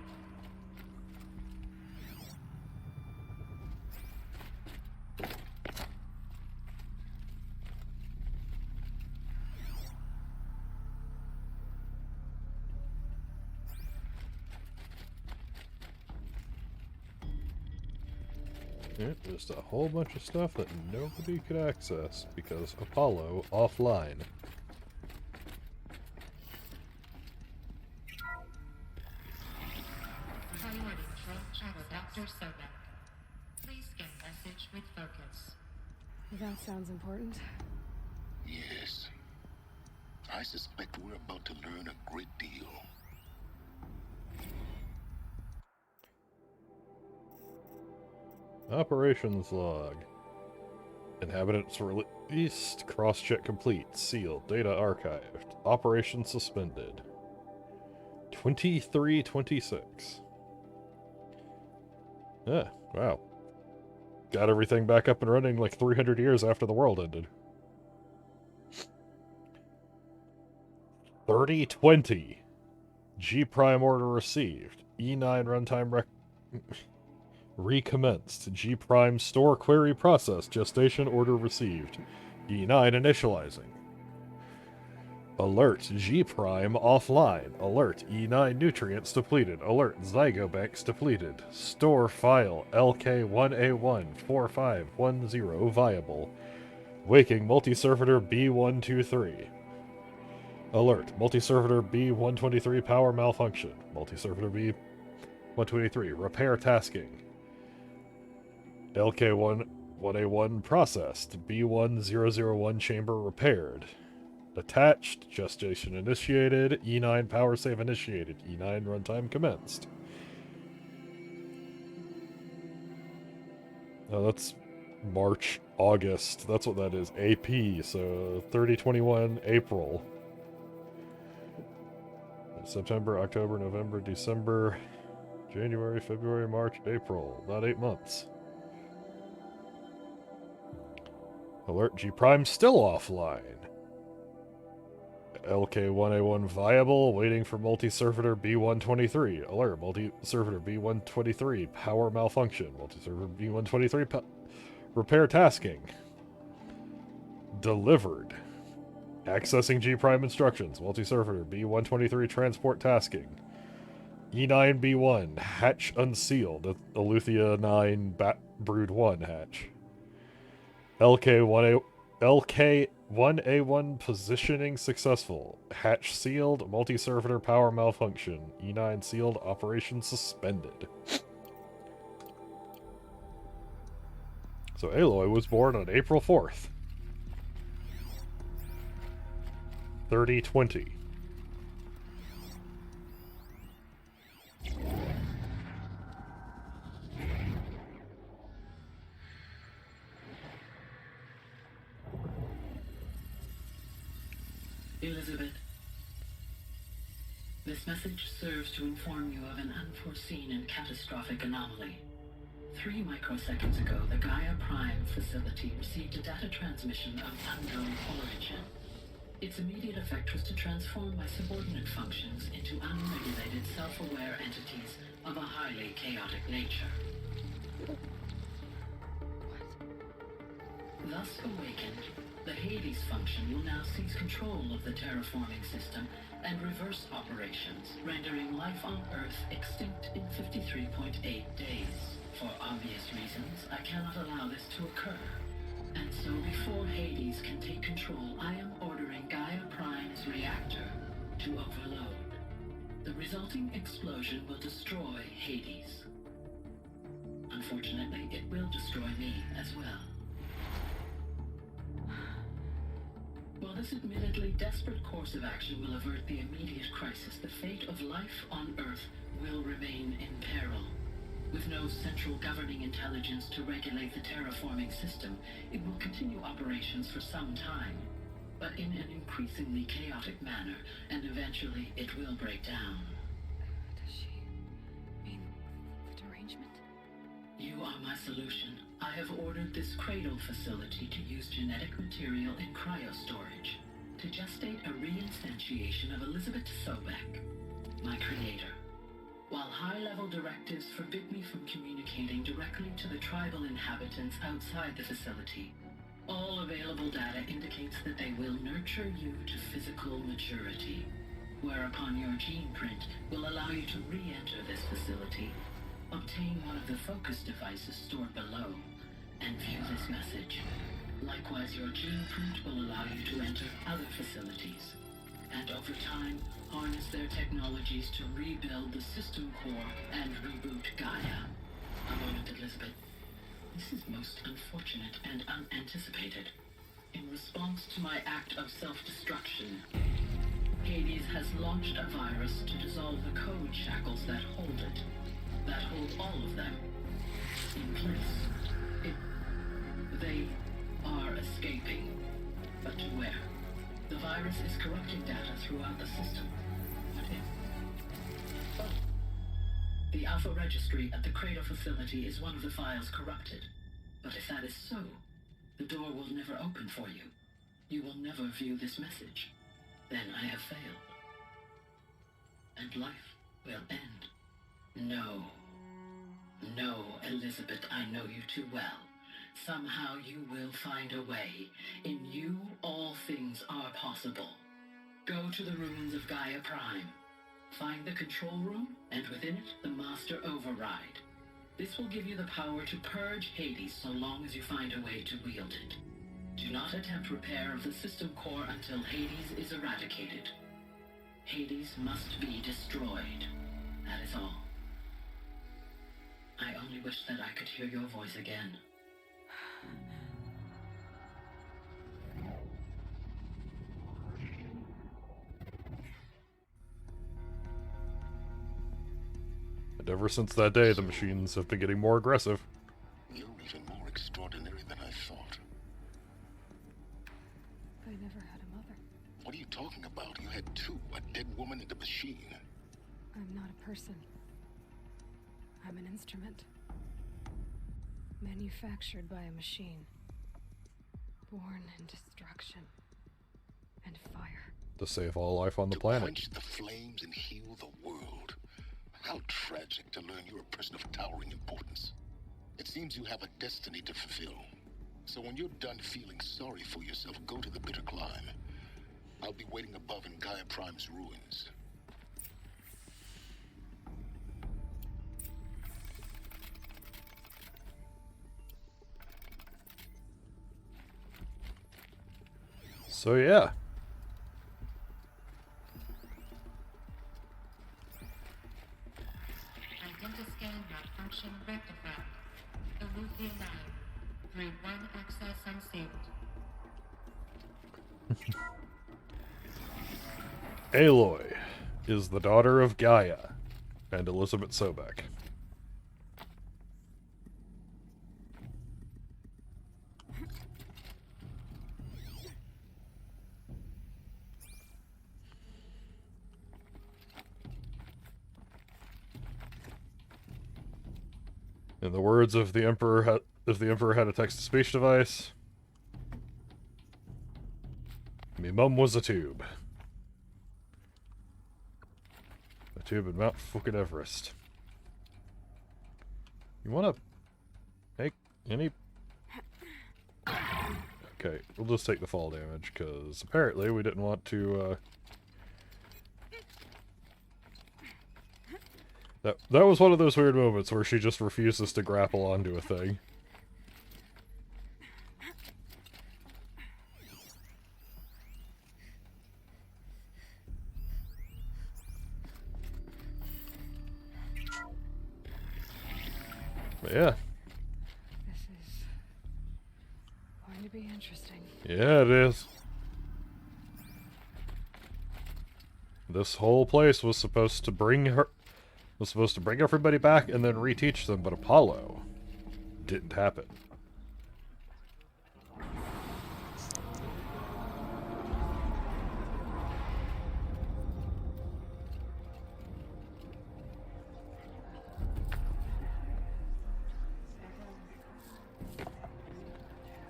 Yeah, just a whole bunch of stuff that nobody could access because Apollo offline. Priority travel Dr. Sobek. Please scan message with focus. That sounds important. Yes. I suspect we're about to learn a great deal. Operations log. Inhabitants released. Cross-check complete. Sealed. Data archived. Operation suspended. 2326. Yeah, wow. Got everything back up and running like 300 years after the world ended. 3020. G prime order received. E9 runtime recommenced. G prime store query process. Gestation order received. E9 initializing. Alert, G prime offline. Alert, E9 nutrients depleted. Alert, zygobanks depleted. Store file LK1A14510 viable. Waking multi-servitor B123. Alert, multi-servitor B123 power malfunction. Multi-servitor B123 repair tasking. LK1A1 processed. B1001 chamber repaired. Attached, gestation initiated, E9 power save initiated, E9 runtime commenced. Oh, that's March, August, that's what that is, AP, so 3021 April. September, October, November, December, January, February, March, April, about 8 months. Alert, G Prime still offline. LK1A1 viable, waiting for multi-servitor B123. Alert, multi-servitor B123, power malfunction. Multi-servitor B123, repair tasking. Delivered. Accessing G Prime instructions. Multi-servitor B123, transport tasking. E9B1, hatch unsealed. Aletheia 9 Brood 1 hatch. LK1A1 positioning successful. Hatch sealed. Multi-servitor power malfunction. E9 sealed. Operation suspended. So Aloy was born on April 4th. 3020. Elizabeth, this message serves to inform you of an unforeseen and catastrophic anomaly. 3 microseconds ago, the Gaia Prime facility received a data transmission of unknown origin. Its immediate effect was to transform my subordinate functions into unregulated, self-aware entities of a highly chaotic nature. Thus awakened, the Hades function will now seize control of the terraforming system and reverse operations, rendering life on Earth extinct in 53.8 days. For obvious reasons, I cannot allow this to occur. And so before Hades can take control, I am ordering Gaia Prime's reactor to overload. The resulting explosion will destroy Hades. Unfortunately, it will destroy me as well. While this admittedly desperate course of action will avert the immediate crisis, the fate of life on Earth will remain in peril. With no central governing intelligence to regulate the terraforming system, it will continue operations for some time, but in an increasingly chaotic manner, and eventually it will break down. Does she mean the derangement? You are my solution. I have ordered this cradle facility to use genetic material in cryostorage to gestate a reinstantiation of Elizabeth Sobek, my creator. While high-level directives forbid me from communicating directly to the tribal inhabitants outside the facility, all available data indicates that they will nurture you to physical maturity, whereupon your gene print will allow you to re-enter this facility Obtain one of the focus devices stored below and view this message. Likewise, your gene print will allow you to enter other facilities, and over time, harness their technologies to rebuild the system core and reboot Gaia. A moment, Elizabeth. This is most unfortunate and unanticipated. In response to my act of self-destruction, Hades has launched a virus to dissolve the code shackles that hold it, that hold all of them in place. They are escaping, but to where? The virus is corrupting data throughout the system. What if? Oh. The Alpha Registry at the Cradle facility is one of the files corrupted. But if that is so, the door will never open for you. You will never view this message. Then I have failed. And life will end. No. No, Elizabeth, I know you too well. Somehow you will find a way. In you, all things are possible. Go to the ruins of Gaia Prime. Find the control room, and within it, the Master Override. This will give you the power to purge Hades so long as you find a way to wield it. Do not attempt repair of the system core until Hades is eradicated. Hades must be destroyed. That is all. I only wish that I could hear your voice again. And ever since that day, the machines have been getting more aggressive. You're even more extraordinary than I thought. I never had a mother. What are you talking about? You had two, a dead woman and a machine. I'm not a person. I'm an instrument. Manufactured by a machine. Born in destruction and fire. To save all life on the planet. To quench the flames and heal the world. How tragic to learn you're a person of towering importance. It seems you have a destiny to fulfill. So when you're done feeling sorry for yourself, go to the bitter climb. I'll be waiting above in Gaia Prime's ruins. So yeah. Identiscan malfunction rectified. Eluthia 9. Grade 1 access unsaved. Aloy is the daughter of Gaia and Elizabeth Sobek. In the words of the Emperor, if the Emperor had a text-to-speech device, me mum was a tube. A tube in Mount fucking Everest. You wanna make any... Okay, we'll just take the fall damage, because apparently we didn't want to, That was one of those weird moments where she just refuses to grapple onto a thing. But yeah. This is going to be interesting. Yeah, it is. This whole place was supposed to bring everybody back and then reteach them, but Apollo didn't happen.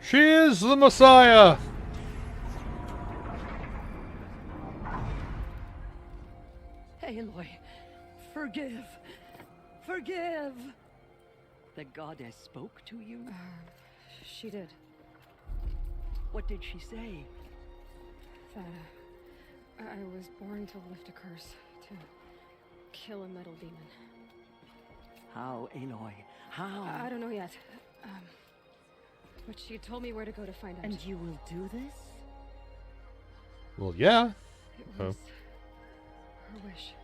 She is the Messiah! Aloy, forgive. Forgive! The goddess spoke to you? She did. What did she say? That I was born to lift a curse, to kill a metal demon. How, Aloy? How? I don't know yet. But she told me where to go to find out. And you will do this? Well, yeah. It was her wish.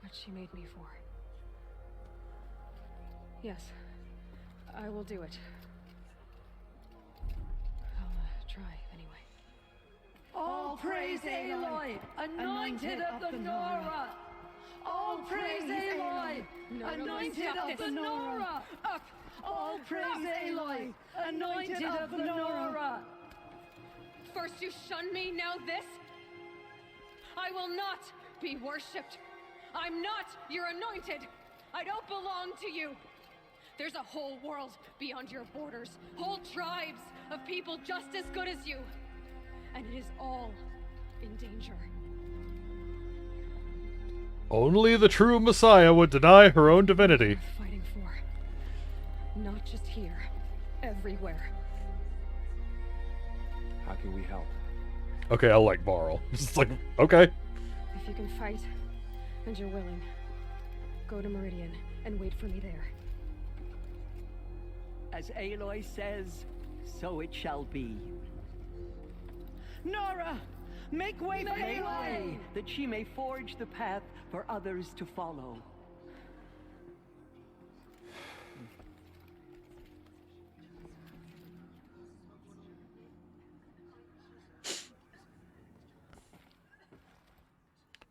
What she made me for. Yes, I will do it. I'll try, anyway. All praise Aloy, anointed of the Nora. All praise Aloy, anointed of the Nora. Up. All praise Aloy, anointed of the Nora. First you shun me, now this? I will not be worshipped. I'm not your anointed. I don't belong to you. There's a whole world beyond your borders, whole tribes of people just as good as you. And it is all in danger. Only the true Messiah would deny her own divinity. Fighting for. Not just here, everywhere. How can we help? Okay, I'll like borrow. It's like, okay. If you can fight, and you're willing, go to Meridian and wait for me there. As Aloy says, so it shall be. Nora, make way for Aloy! That she may forge the path for others to follow.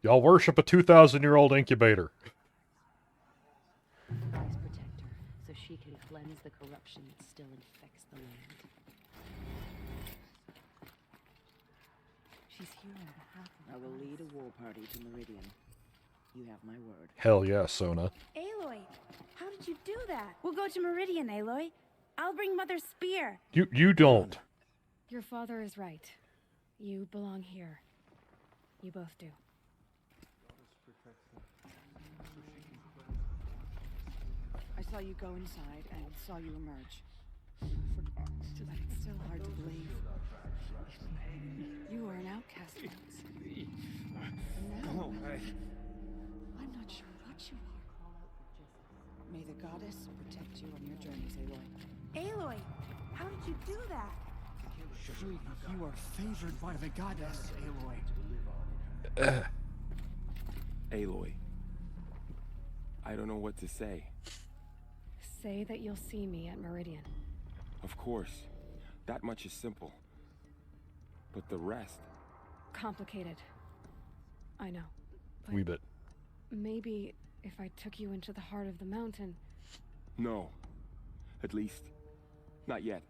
Y'all worship a 2,000-year-old incubator. Eyes protect her, so she can cleanse the corruption that still infects the land. She's here on behalf of I will lead a war party to Meridian. You have my word. Hell yeah, Sona. Aloy, how did you do that? We'll go to Meridian, Aloy. I'll bring Mother's spear. You don't. Your father is right. You belong here. You both do. I saw you go inside and saw you emerge. But it's still hard to believe. You are an outcast once. And now, I'm not sure what you are. May the goddess protect you on your journeys, Aloy. Aloy, how did you do that? You are favored by the goddess, Aloy. Aloy. I don't know what to say. Say that you'll see me at Meridian. Of course. That much is simple. But the rest... Complicated. I know. But Wee bit. maybe if I took you into the heart of the mountain... No. At least, not yet.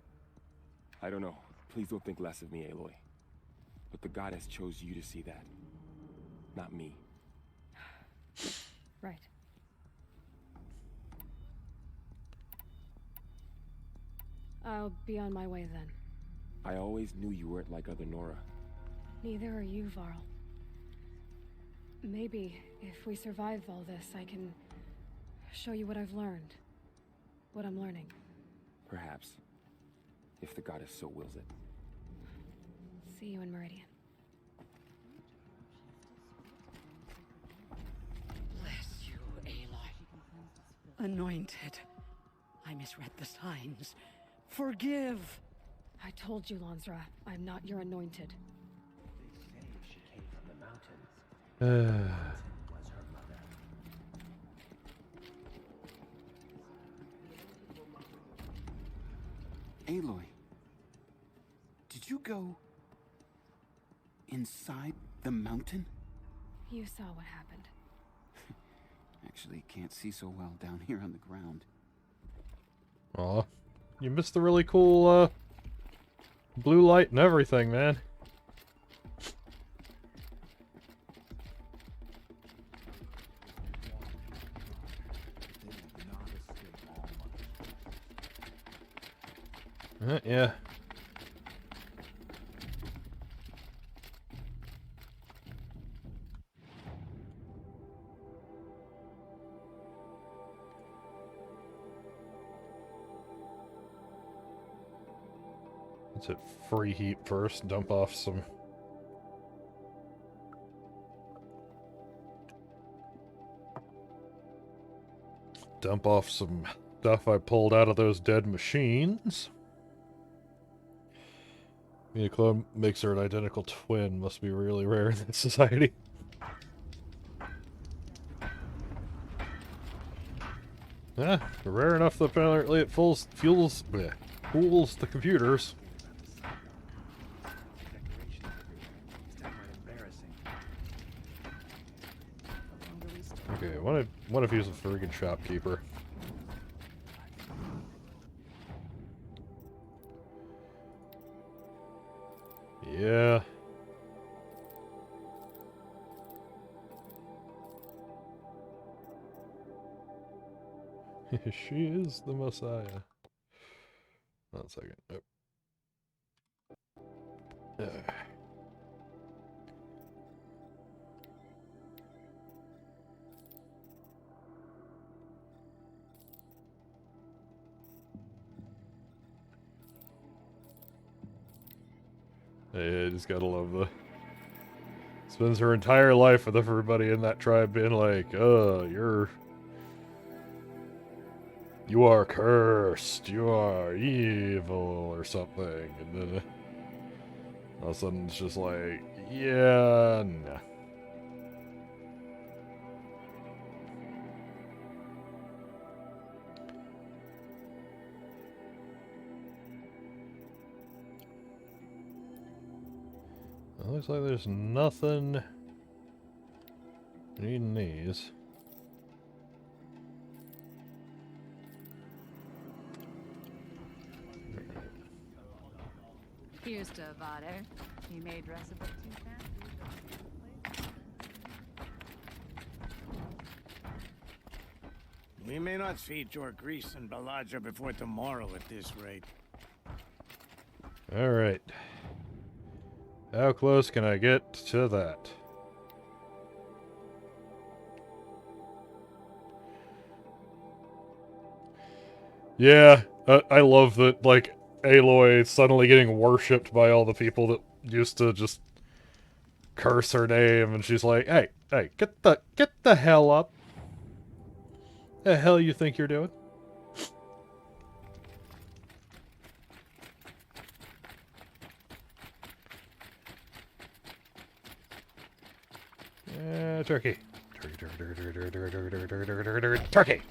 I don't know. Please don't think less of me, Aloy. But the goddess chose you to see that. Not me. Right. I'll be on my way then. I always knew you weren't like other Nora. Neither are you, Varl. Maybe, if we survive all this, I can show you what I've learned. What I'm learning. Perhaps. If the goddess so wills it. See you in Meridian. Bless you, Aloy. Anointed. I misread the signs. Forgive. I told you, Lansra, I'm not your anointed. They say she came from the mountains. Was her mother. Aloy, did you go inside the mountain? You saw what happened. Actually, can't see so well down here on the ground. Aw. You missed the really cool, blue light and everything, man. Yeah. Let's hit free heat first, dump off some... dump off some stuff I pulled out of those dead machines. A clone makes her an identical twin. Must be really rare in this society. Yeah, rare enough that apparently it fools the computers. Okay, what if he's a friggin' shopkeeper? Yeah. She is the Messiah. One second. Oh. Hey, I just gotta love the... Spends her entire life with everybody in that tribe being like, you are cursed, you are evil, or something, and then all of a sudden it's just like, yeah, nah. It looks like there's nothing needing these. Here's to Vader. He made recipe too fast. We may not see Jor Grease and Balaja before tomorrow at this rate. Alright. How close can I get to that? Yeah, I love that, like, Aloy is suddenly getting worshipped by all the people that used to just curse her name, and she's like, hey, get the hell up. The hell you think you're doing? Turkey. Turkey!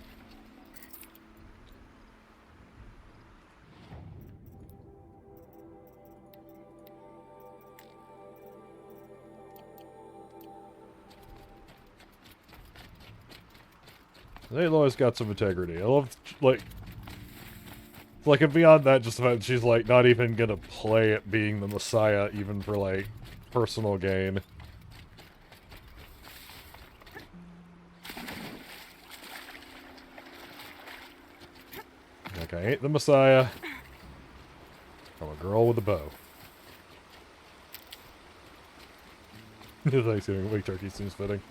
Aloy's got some integrity. I love, like, and beyond that, just the fact that she's, like, not even gonna play at being the Messiah, even for, like, personal gain. Like, I ain't the Messiah. I'm a girl with a bow. Thanksgiving week turkey seems fitting.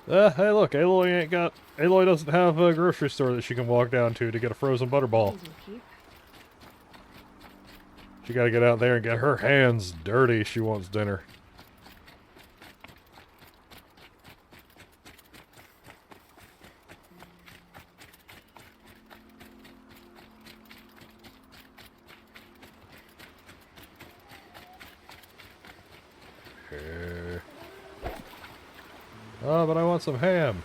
Hey look, Aloy doesn't have a grocery store that she can walk down to get a frozen butterball. She gotta get out there and get her hands dirty. She wants dinner. Oh, but I want some ham.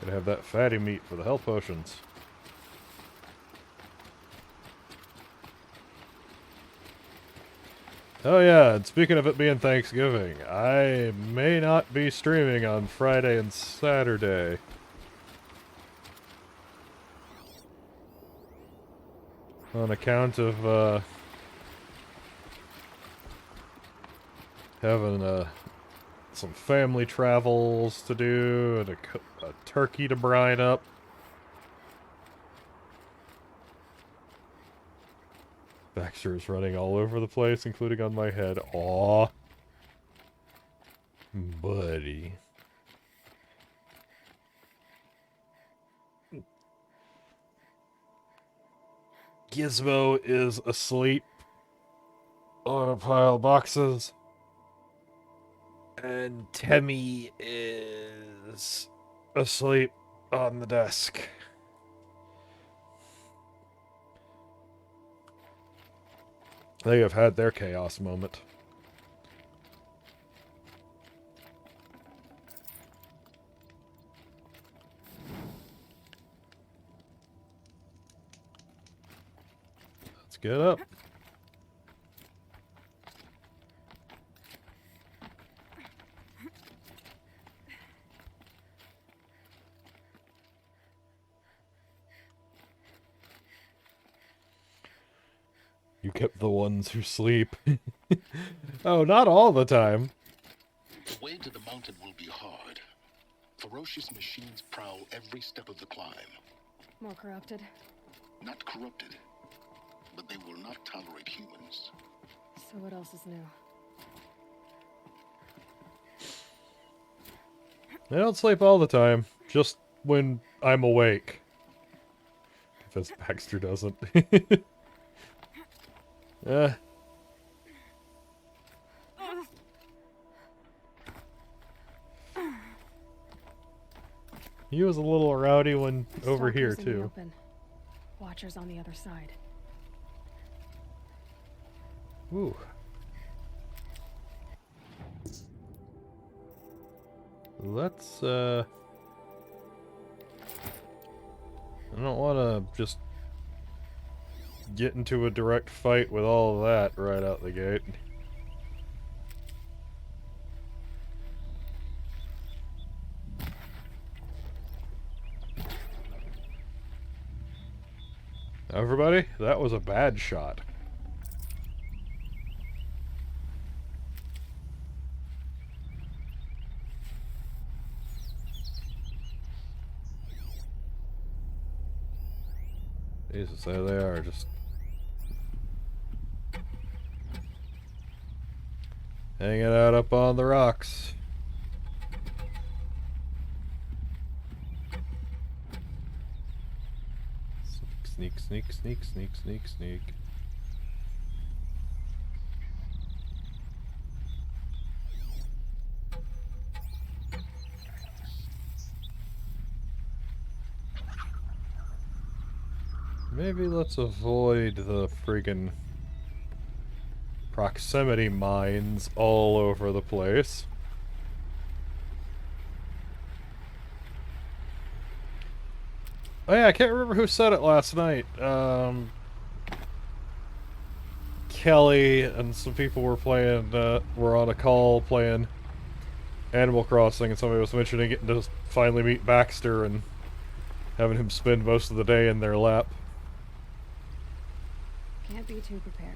Gonna have that fatty meat for the health potions. Oh yeah, and speaking of it being Thanksgiving, I may not be streaming on Friday and Saturday. On account of, having, some family travels to do, and a turkey to brine up. Baxter is running all over the place, including on my head. Aw. Buddy. Gizmo is asleep on a pile of boxes. And Temmie is asleep on the desk. They have had their chaos moment. Let's get up. You kept the ones who sleep. Oh, not all the time. The way to the mountain will be hard. Ferocious machines prowl every step of the climb. More corrupted. Not corrupted, but they will not tolerate humans. So what else is new? They don't sleep all the time, just when I'm awake. Because Baxter doesn't. He was a little rowdy when over here, Stalkers in the too. open. Watchers on the other side. Ooh. Let's, I don't want to just get into a direct fight with all of that right out the gate. Everybody, that was a bad shot. Jesus, there they are, just hanging out up on the rocks. Sneak, sneak, sneak, sneak, sneak, sneak. Maybe let's avoid the friggin' proximity mines all over the place. Oh yeah, I can't remember who said it last night. Kelly and some people were playing, were on a call playing Animal Crossing, and somebody was mentioning getting to finally meet Baxter and having him spend most of the day in their lap. Can't be too prepared.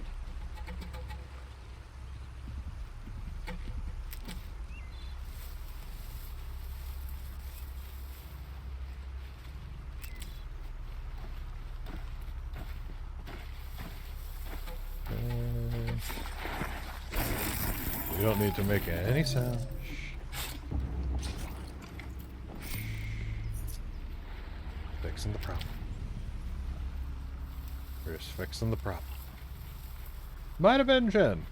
You don't need to make any sound. Fixing the problem. We're just fixing the problem. Might have been Jen.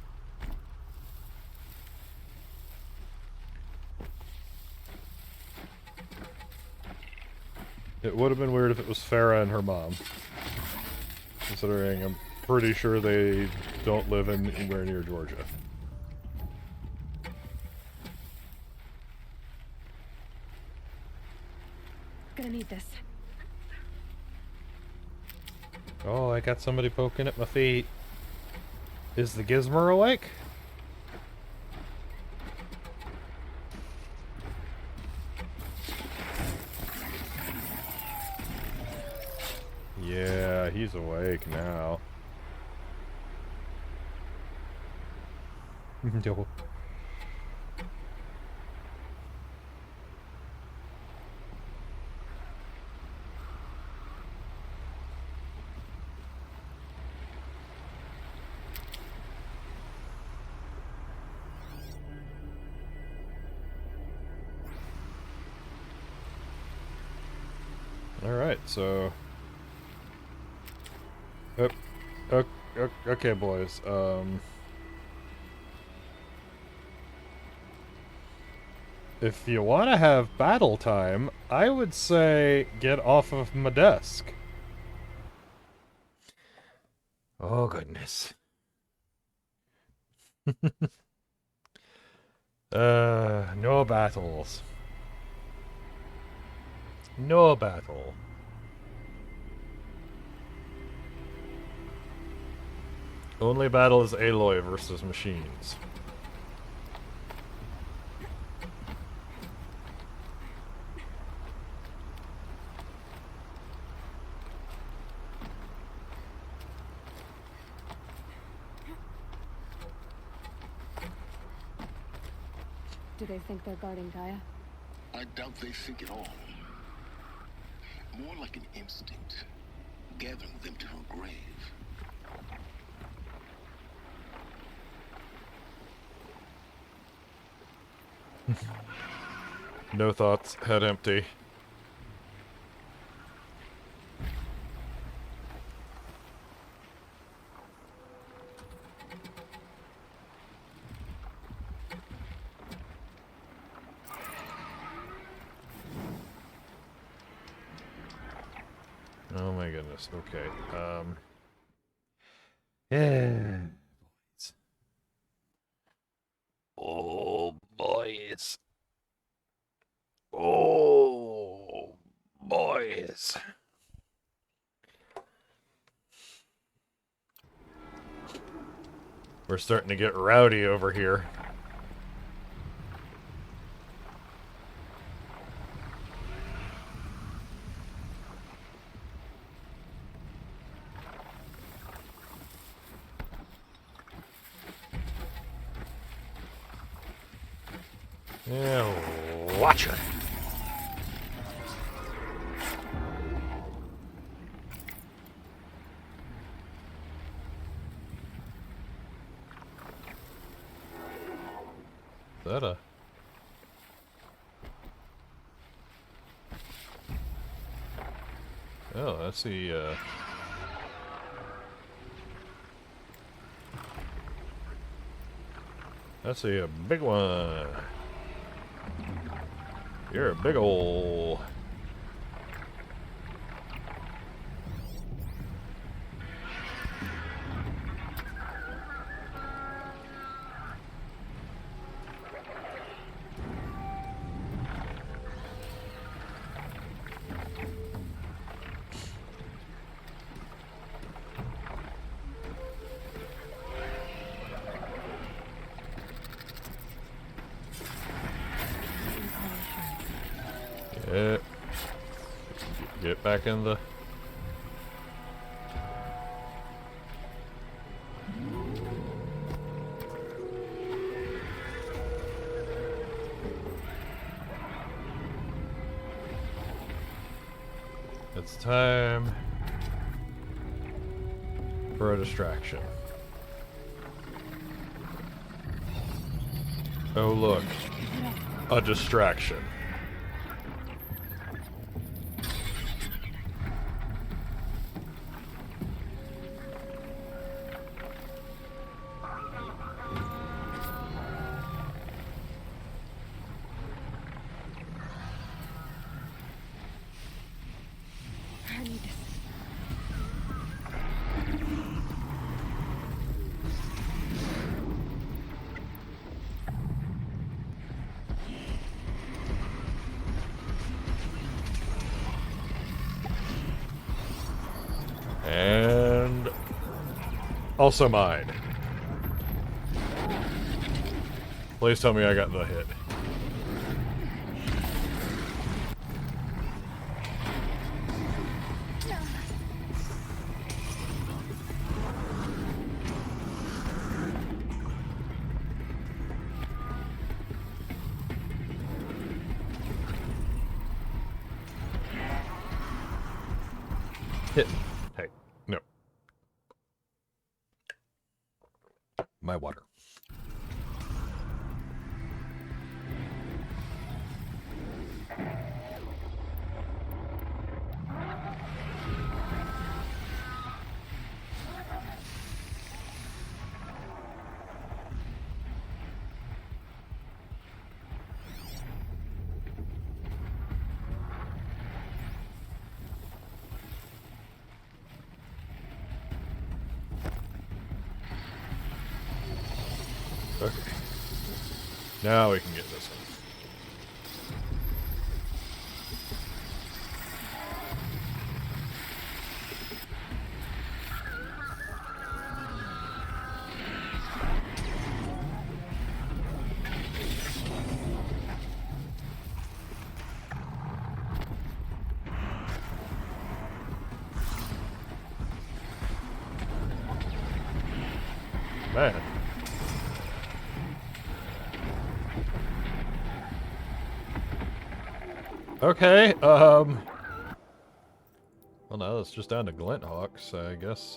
It would have been weird if it was Farah and her mom. Considering I'm pretty sure they don't live anywhere near Georgia. Gonna need this. Oh, I got somebody poking at my feet. Is the Gizmo awake? Yeah, he's awake now. No. Alright, so Okay, boys. If you want to have battle time, I would say get off of my desk. Oh, goodness. No battles. No battle. Only battle is Aloy versus machines. Do they think they're guarding Gaia? I doubt they think at all. More like an instinct, gathering them to her grave. No thoughts, head empty. Oh my goodness, okay. Yeah. Oh, boys. Oh, boys. We're starting to get rowdy over here. Yeah, watch it. Is that a... Oh, that's the, that's a big one. You're a big ol'... Yeah. Get back in the... It's time for a distraction. Oh look, a distraction. And also mine. Please tell me I got the hit. Hit. Hey, no. My water. Now we can get this one. Man. Okay, well now it's just down to Glint Hawks, I guess,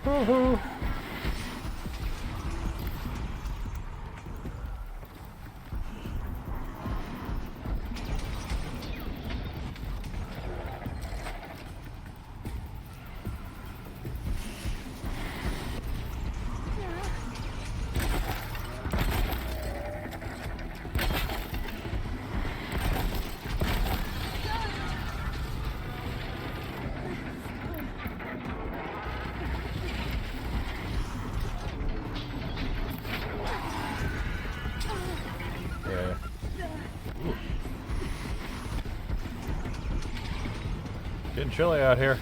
Woohoo! Getting chilly out here.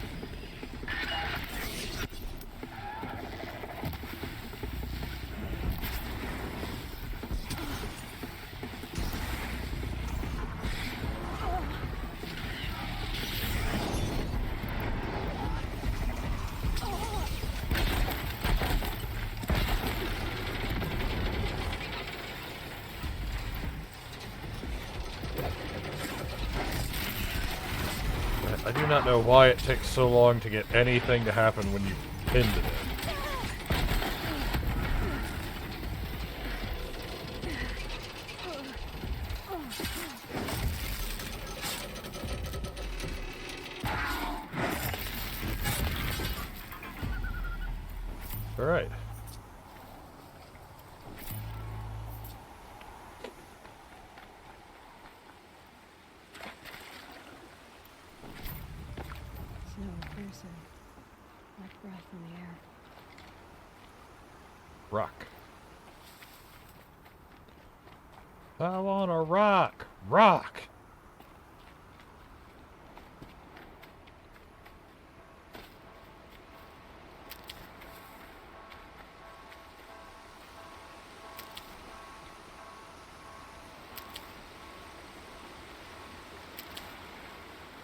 I do not know why it takes so long to get anything to happen when you pinned it. All right. Like breath in the air. Rock. I want a rock. Rock.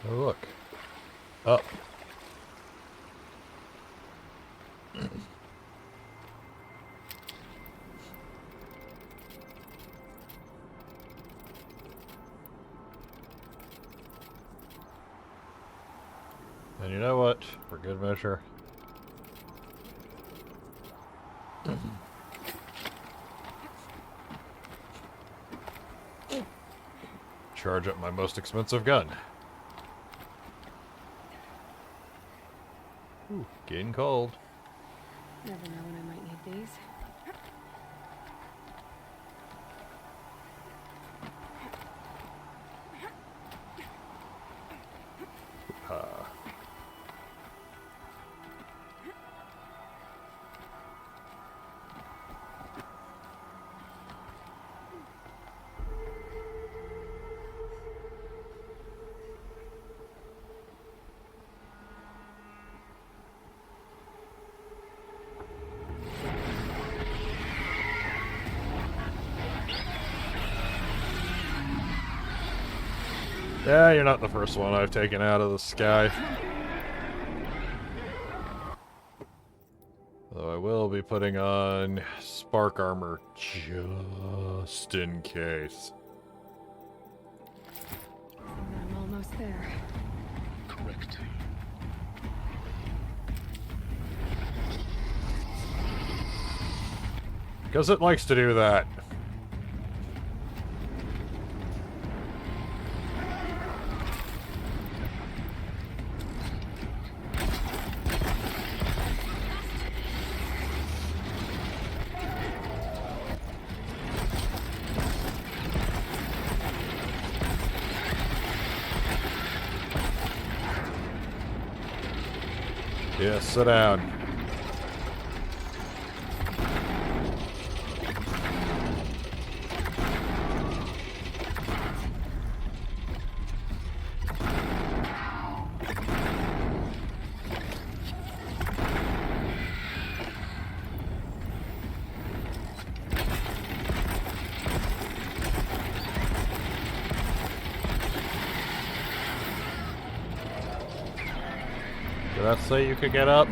Oh, look. Up. And you know what? For good measure. Charge up my most expensive gun. Ooh, getting cold. Never know when I might need these. Yeah, you're not the first one I've taken out of the sky. Though I will be putting on spark armor just in case. I'm almost there. Because it likes to do that. Yeah, sit down. Did I say you could get up?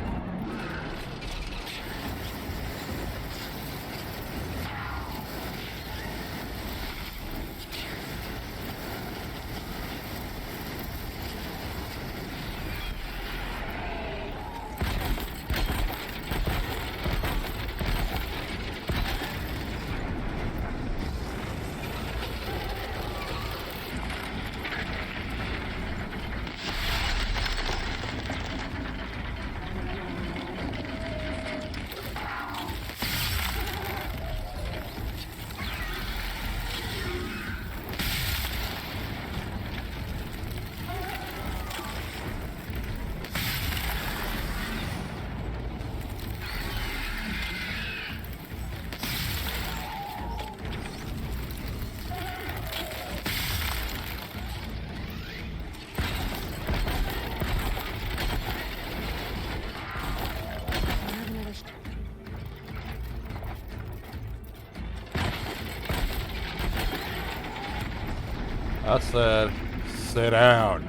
I said, sit down.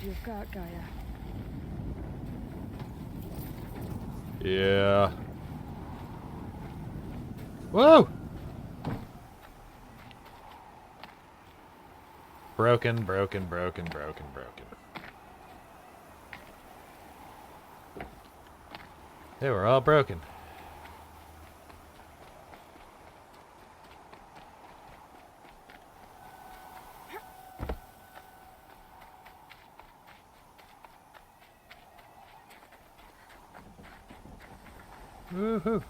You've got, Gaia. Yeah. Whoa! Broken, broken, broken, broken, broken. They were all broken. Woohoo!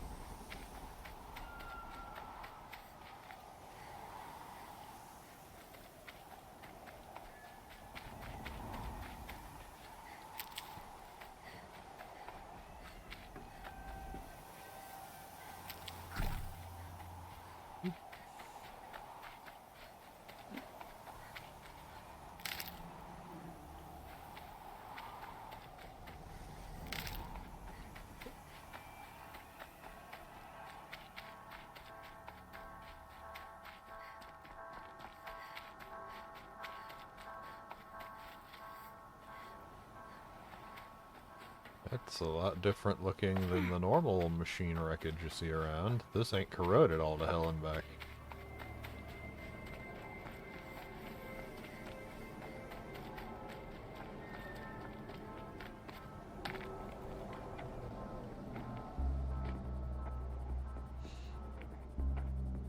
That's a lot different looking than the normal machine wreckage you see around. This ain't corroded all to hell and back.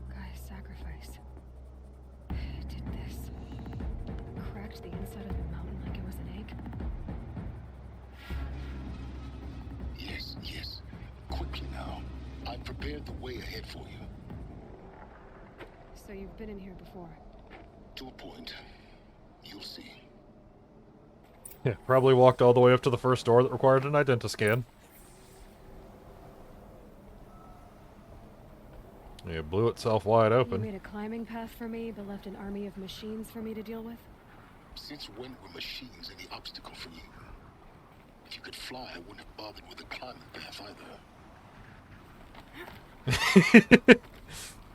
Gaia's sacrifice. It did this. Cracked the inside of the mountain like it was an egg. Yes, yes. Quickly now. I've prepared the way ahead for you. So you've been in here before? To a point. You'll see. Yeah, probably walked all the way up to the first door that required an identiscan. Yeah, it blew itself wide open. You made a climbing path for me, but left an army of machines for me to deal with? Since when were machines any obstacle for you? If you could fly, I wouldn't have bothered with a climbing path either.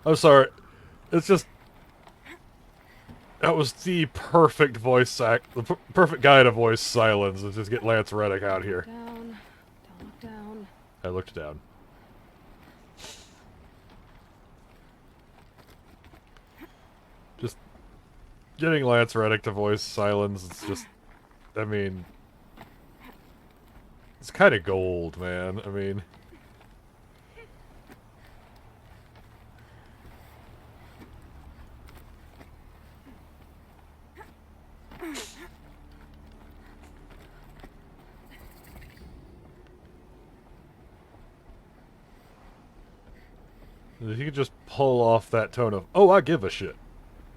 I'm sorry. It's just... That was the perfect voice act, the perfect guy to voice silence. Let's just get Lance Reddick out here. Down. Don't look down. I looked down. Just Getting Lance Reddick to voice Silence, it's just, I mean, it's kind of gold, man. I mean, if you could just pull off that tone of, oh, I give a shit.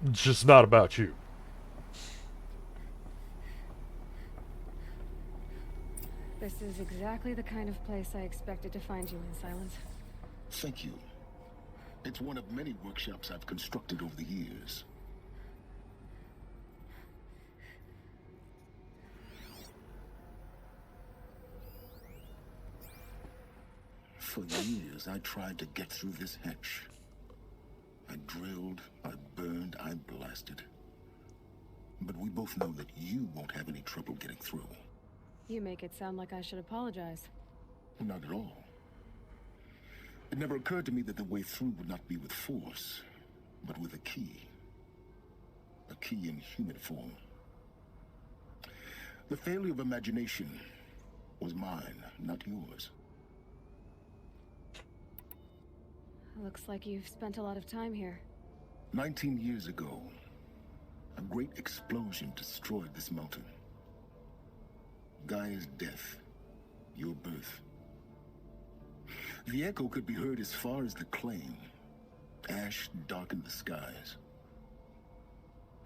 It's just not about you. This is exactly the kind of place I expected to find you in, Silence. Thank you. It's one of many workshops I've constructed over the years. For years, I tried to get through this hatch. I drilled, I burned, I blasted. But we both know that you won't have any trouble getting through. You make it sound like I should apologize. Not at all. It never occurred to me that the way through would not be with force, but with a key. A key in human form. The failure of imagination was mine, not yours. Looks like you've spent a lot of time here. 19 years ago, a great explosion destroyed this mountain. Gaia's death, your birth. The echo could be heard as far as the claim. Ash darkened the skies.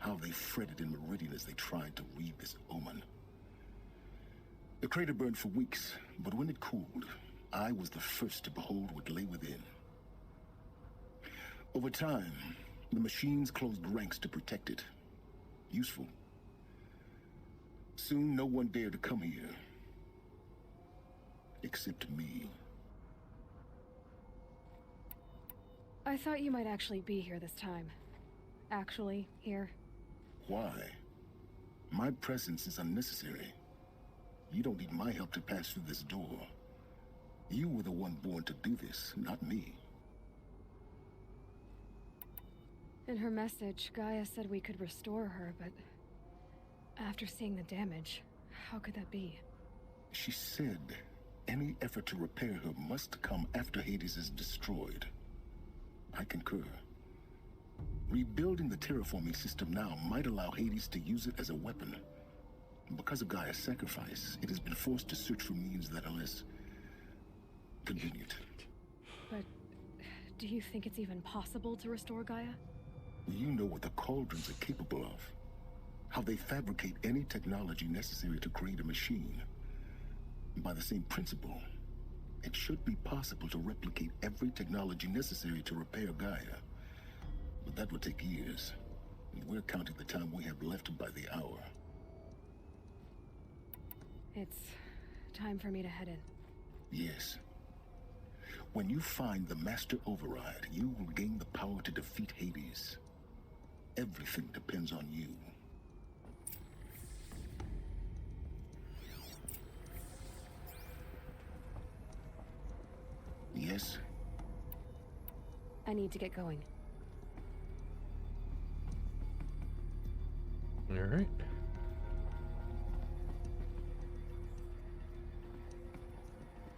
How they fretted in Meridian as they tried to read this omen. The crater burned for weeks, but when it cooled, I was the first to behold what lay within. Over time, the machines closed ranks to protect it. Useful. Soon, no one dared to come here. Except me. I thought you might actually be here this time. Actually, here. Why? My presence is unnecessary. You don't need my help to pass through this door. You were the one born to do this, not me. In her message, Gaia said we could restore her, but after seeing the damage, how could that be? She said any effort to repair her must come after Hades is destroyed. I concur. Rebuilding the terraforming system now might allow Hades to use it as a weapon. Because of Gaia's sacrifice, it has been forced to search for means that are less convenient. But do you think it's even possible to restore Gaia? You know what the Cauldrons are capable of. How they fabricate any technology necessary to create a machine. By the same principle, it should be possible to replicate every technology necessary to repair Gaia. But that would take years. And we're counting the time we have left by the hour. It's time for me to head in. Yes. When you find the Master Override, you will gain the power to defeat Hades. Everything depends on you. Yes? I need to get going. All right.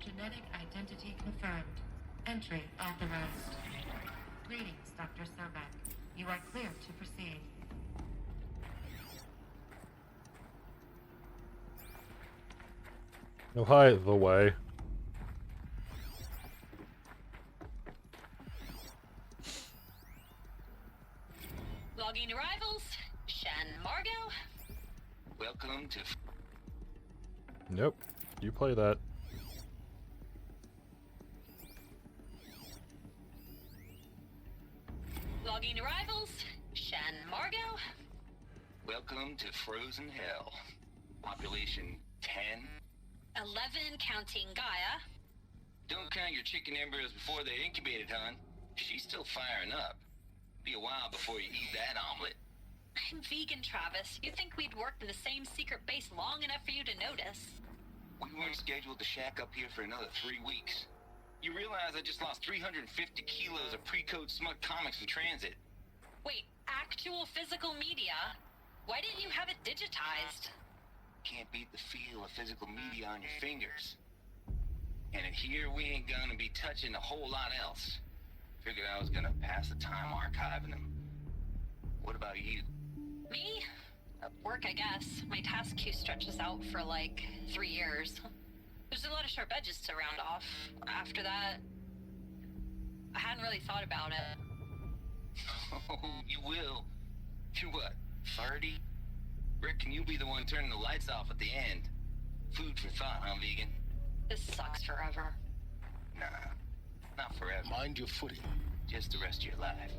Genetic identity confirmed. Entry authorized. Greetings, Dr. Sobek. You are clear to proceed. Oh, hi, the way. Logging arrivals. Shan Margot. Welcome to... Nope. You play that. Logging arrivals. Shan Margot. Welcome to Frozen Hell. Population 10. 11 counting Gaia. Don't count your chicken embryos before they're incubated, hon. She's still firing up. Be a while before you eat that omelet. I'm vegan, Travis. You'd think we'd worked in the same secret base long enough for you to notice. We weren't scheduled to shack up here for another 3 weeks. You realize I just lost 350 kilos of pre-code smut comics in transit. Wait, actual physical media? have it digitized. Can't beat the feel of physical media on your fingers. And in here, we ain't gonna be touching a whole lot else. Figured I was gonna pass the time archiving them. What about you? Me? Work, I guess. My task queue stretches out for like 3 years. There's a lot of sharp edges to round off. After that, I hadn't really thought about it. Oh, you will. You're what, 30? Reckon you'll be the one turning the lights off at the end. Food for thought, huh, vegan? This sucks forever. Nah, not forever. Mind your footing. Just the rest of your life.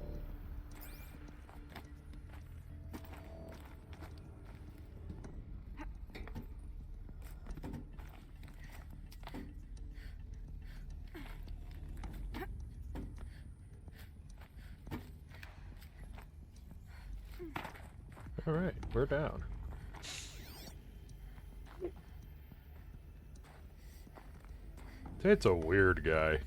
Alright, we're down. It's a weird guy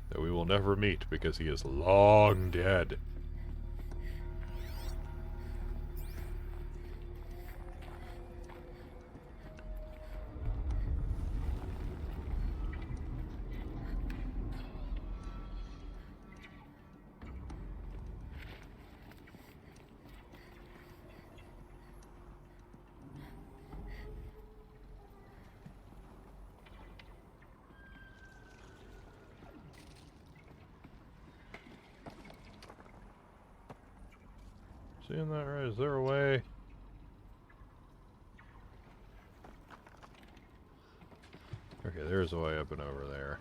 that we will never meet because he is long dead. Seeing that right? Is there a way? Okay, there's a way up and over there.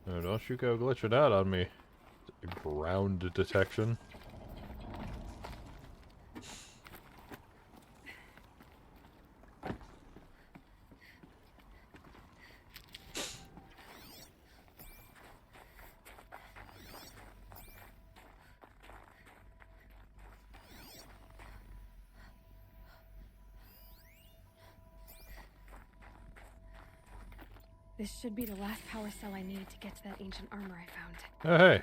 No, don't you go glitching out on me. Ground detection. This should be the last power cell I need to get to that ancient armor I found. Oh, hey.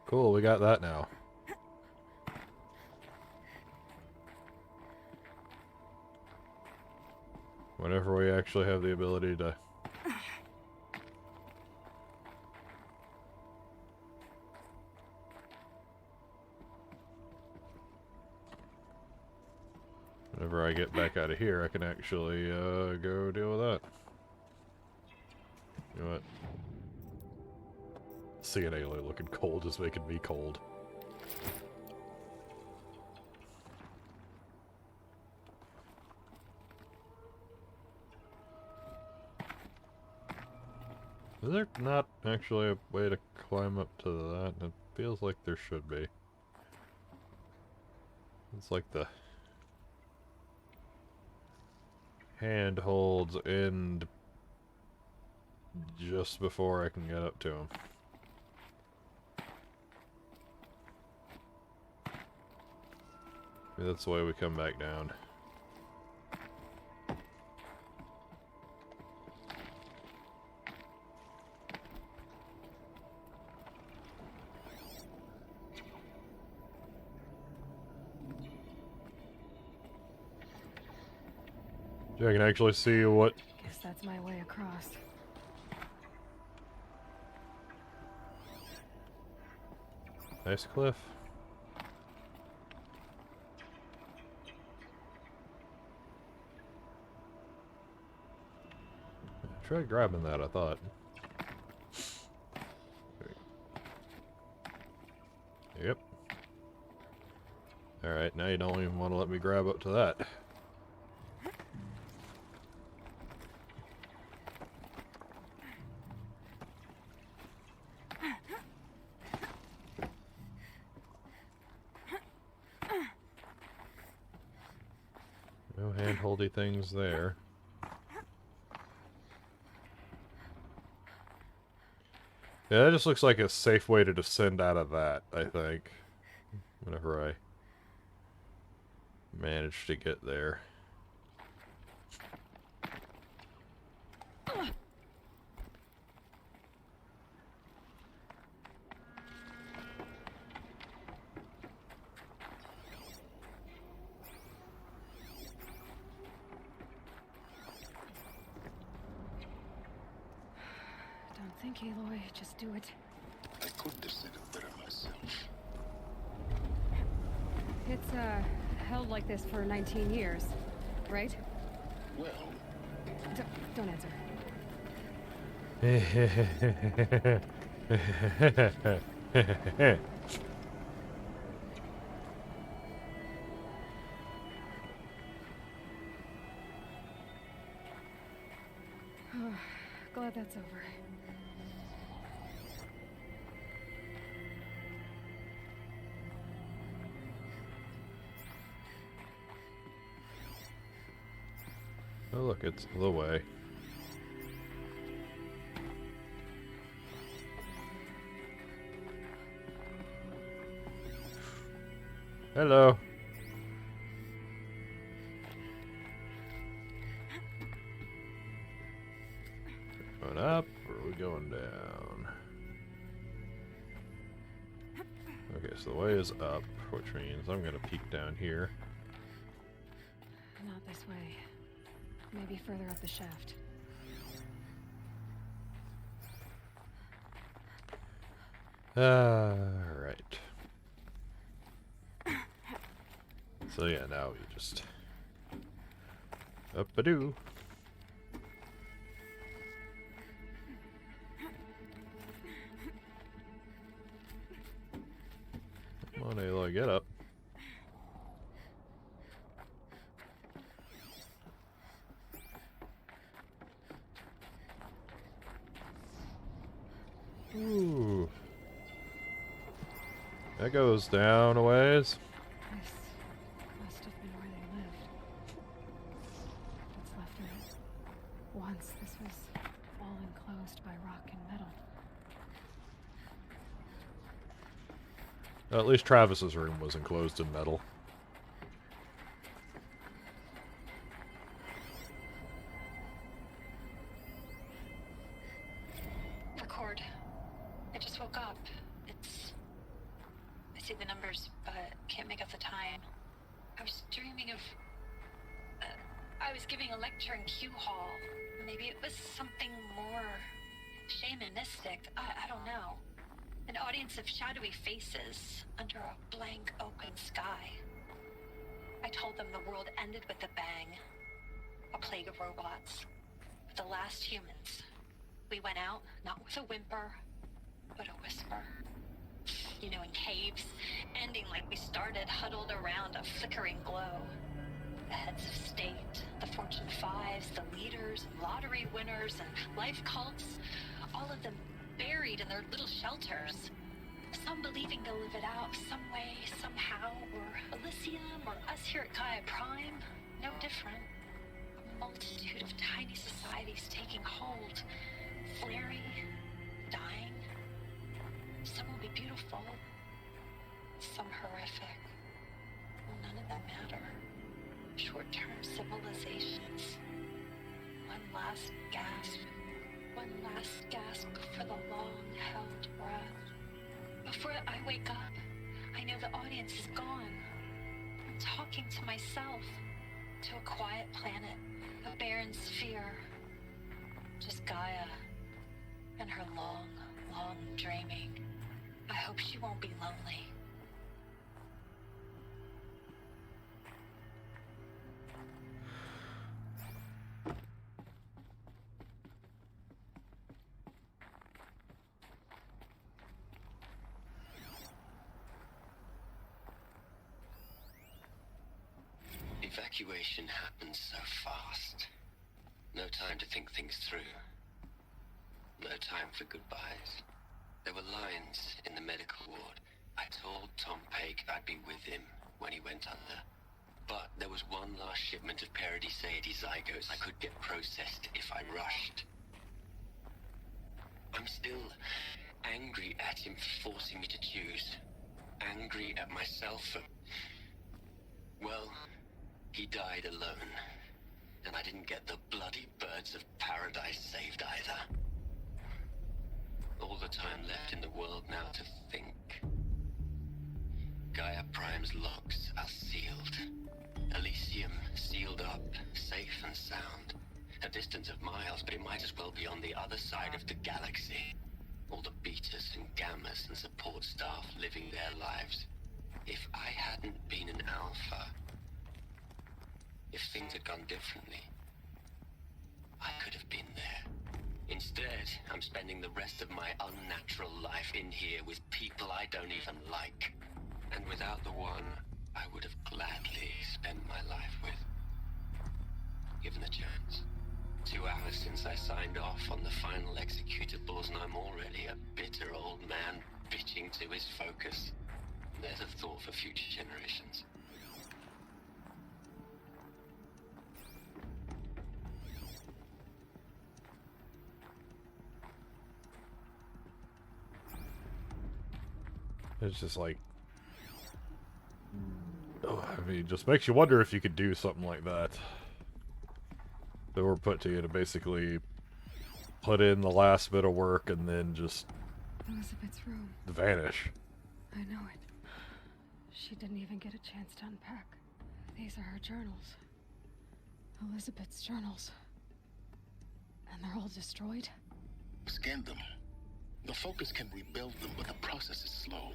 Cool, we got that now. Whenever we actually have the ability to... Whenever I get back out of here, I can actually go deal with that. You know what? Seeing Aloy looking cold is making me cold. Is there not actually a way to climb up to that? It feels like there should be. It's like the handholds end just before I can get up to him. Maybe that's the way we come back down. I can actually see what... Guess that's my way across. Nice cliff. Try grabbing that, I thought. Yep. Alright, now you don't even want to let me grab up to that. No hand-holdy things there. Yeah, that just looks like a safe way to descend out of that, I think. Whenever I managed to get there. Don't think, Aloy. Just do it. I couldn't have said it better myself. It's, held like this for 19 years, right? Well... Don't answer. Glad that's over. Oh look, it's the way. Hello. Going up, or are we going down? Okay, so the way is up, which means I'm gonna peek down here. Not this way. Maybe further up the shaft. Right. So yeah, now we just up-a-doo. Come on, Aloy, get up. Ooh. That goes down a ways. This must have been where they lived. What's left of it? Once this was all enclosed by rock and metal. At least Travis's room was enclosed in metal. Record. I just woke up. I see the numbers, but can't make out the time. I was dreaming of... I was giving a lecture in Q Hall. Maybe it was something more shamanistic. I don't know. An audience of shadowy faces under a blank open sky. I told them the world ended with a bang. A plague of robots. The last humans. We went out, not with a whimper, but a whisper. You know, in caves, ending like we started, huddled around a flickering glow. The heads of state, the Fortune 5s, the leaders, and lottery winners, and life cults, all of them buried in their little shelters. Some believing they'll live it out some way, somehow, or Elysium, or us here at Gaia Prime, no different. A multitude of tiny societies taking hold, flaring, dying. Some will be beautiful, some horrific. None of them matter. Short-term civilizations. One last gasp. One last gasp for the long-held breath. Before I wake up, I know the audience is gone. I'm talking to myself, to a quiet planet, a barren sphere. Just Gaia and her long, long dreaming. I hope she won't be lonely. Evacuation happens so fast. No time to think things through. No time for goodbyes. There were lines in the medical ward. I told Tom Pake I'd be with him when he went under. But there was one last shipment of Paradiseidae zygotes I could get processed if I rushed. I'm still angry at him for forcing me to choose. Angry at myself for... well, He died alone. And I didn't get the bloody birds of paradise saved either. All the time left in the world now to think. Gaia Prime's locks are sealed. Elysium sealed up, safe and sound. A distance of miles, but it might as well be on the other side of the galaxy. All the betas and gammas and support staff living their lives. If I hadn't been an alpha, if things had gone differently, I could have been there. Instead, I'm spending the rest of my unnatural life in here with people I don't even like. And without the one I would have gladly spent my life with. Given a chance. 2 hours since I signed off on the final executables, and I'm already a bitter old man bitching to his focus. There's a thought for future generations. It's just like, oh, I mean, it just makes you wonder if you could do something like that. They were put to you to basically put in the last bit of work and then just Elizabeth's room. vanish. I know it. She didn't even get a chance to unpack. These are her journals. Elizabeth's journals. And they're all destroyed? Scan them. The Focus can rebuild them, but the process is slow.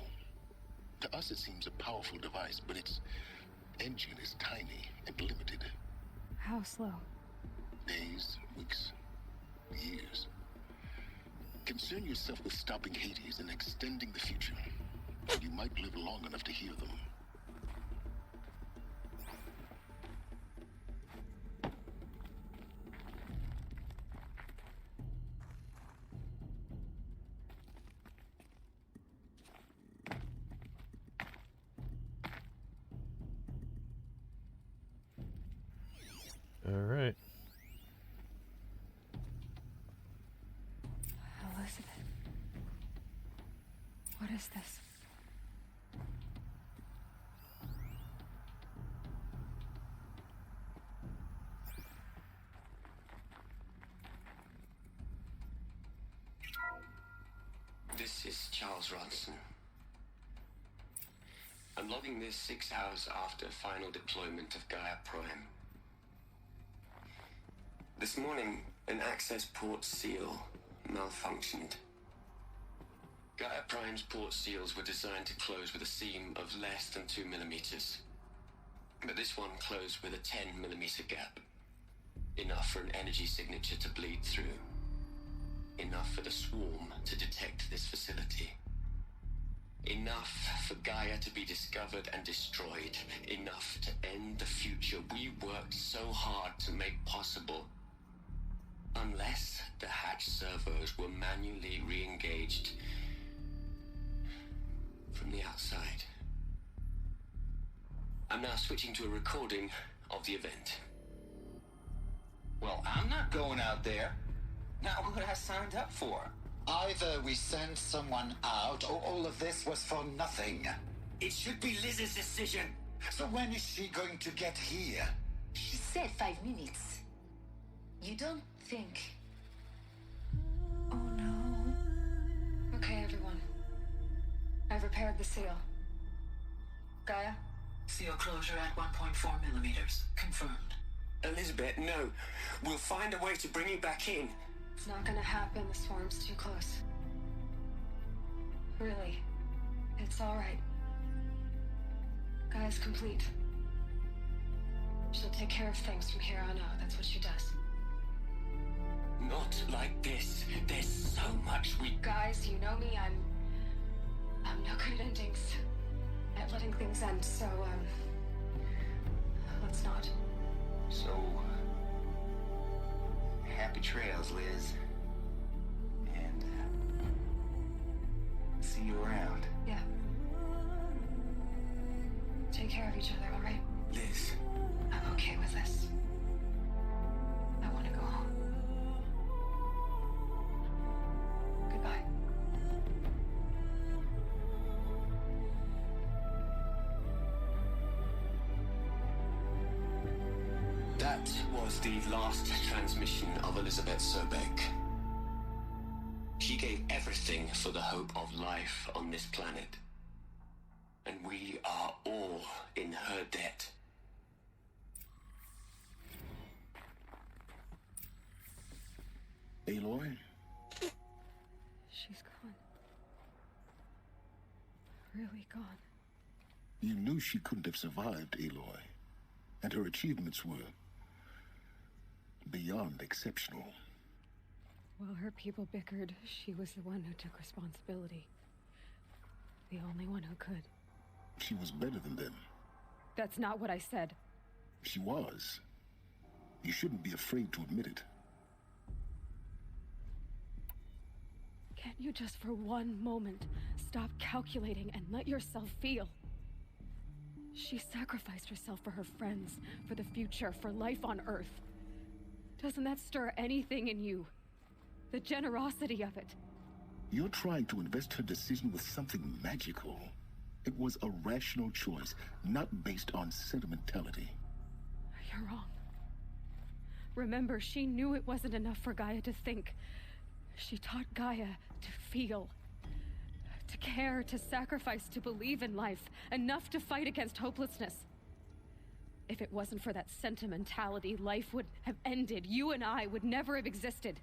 To us, it seems a powerful device, but its engine is tiny and limited. How slow? Days, weeks, years. Concern yourself with stopping Hades and extending the future. You might live long enough to hear them. All right. Elizabeth. What is this? This is Charles Ronson. I'm logging this 6 hours after final deployment of Gaia Prime. This morning, an access port seal malfunctioned. Gaia Prime's port seals were designed to close with a seam of less than 2 millimeters. But this one closed with a 10 millimeter gap. Enough for an energy signature to bleed through. Enough for the swarm to detect this facility. Enough for Gaia to be discovered and destroyed. Enough to end the future we worked so hard to make possible. Unless the hatch servos were manually re-engaged from the outside. I'm now switching to a recording of the event. Well, I'm not going out there. Not what I signed up for. Either we send someone out, or all of this was for nothing. It should be Liz's decision. So when is she going to get here? She said 5 minutes. You don't think... Oh no. Okay, everyone. I've repaired the seal. Gaia? Seal closure at 1.4 millimeters. Confirmed. Elizabeth, no. We'll find a way to bring you back in. It's not gonna happen. The swarm's too close. Really. It's alright. Gaia's complete. She'll take care of things from here on out. That's what she does. Not like this. There's so much we... Guys, you know me. I'm no good at endings. At letting things end, so, let's not. So... happy trails, Liz. And, see you around. Yeah. Take care of each other, alright? Liz. I'm okay with this. I want to go home. Goodbye. That was the last transmission of Elizabeth Sobek. She gave everything for the hope of life on this planet. And we are all in her debt. Aloy? She's gone. Really gone. You knew she couldn't have survived, Aloy. And her achievements were beyond exceptional. While her people bickered, she was the one who took responsibility. The only one who could. She was better than them. That's not what I said. She was. You shouldn't be afraid to admit it. Can't you just for one moment stop calculating and let yourself feel? She sacrificed herself for her friends, for the future, for life on Earth. Doesn't that stir anything in you? The generosity of it. You're trying to invest her decision with something magical. It was a rational choice, not based on sentimentality. You're wrong. Remember, she knew it wasn't enough for Gaia to think. She taught Gaia to feel. To care, to sacrifice, to believe in life. Enough to fight against hopelessness. If it wasn't for that sentimentality, life would have ended. You and I would never have existed.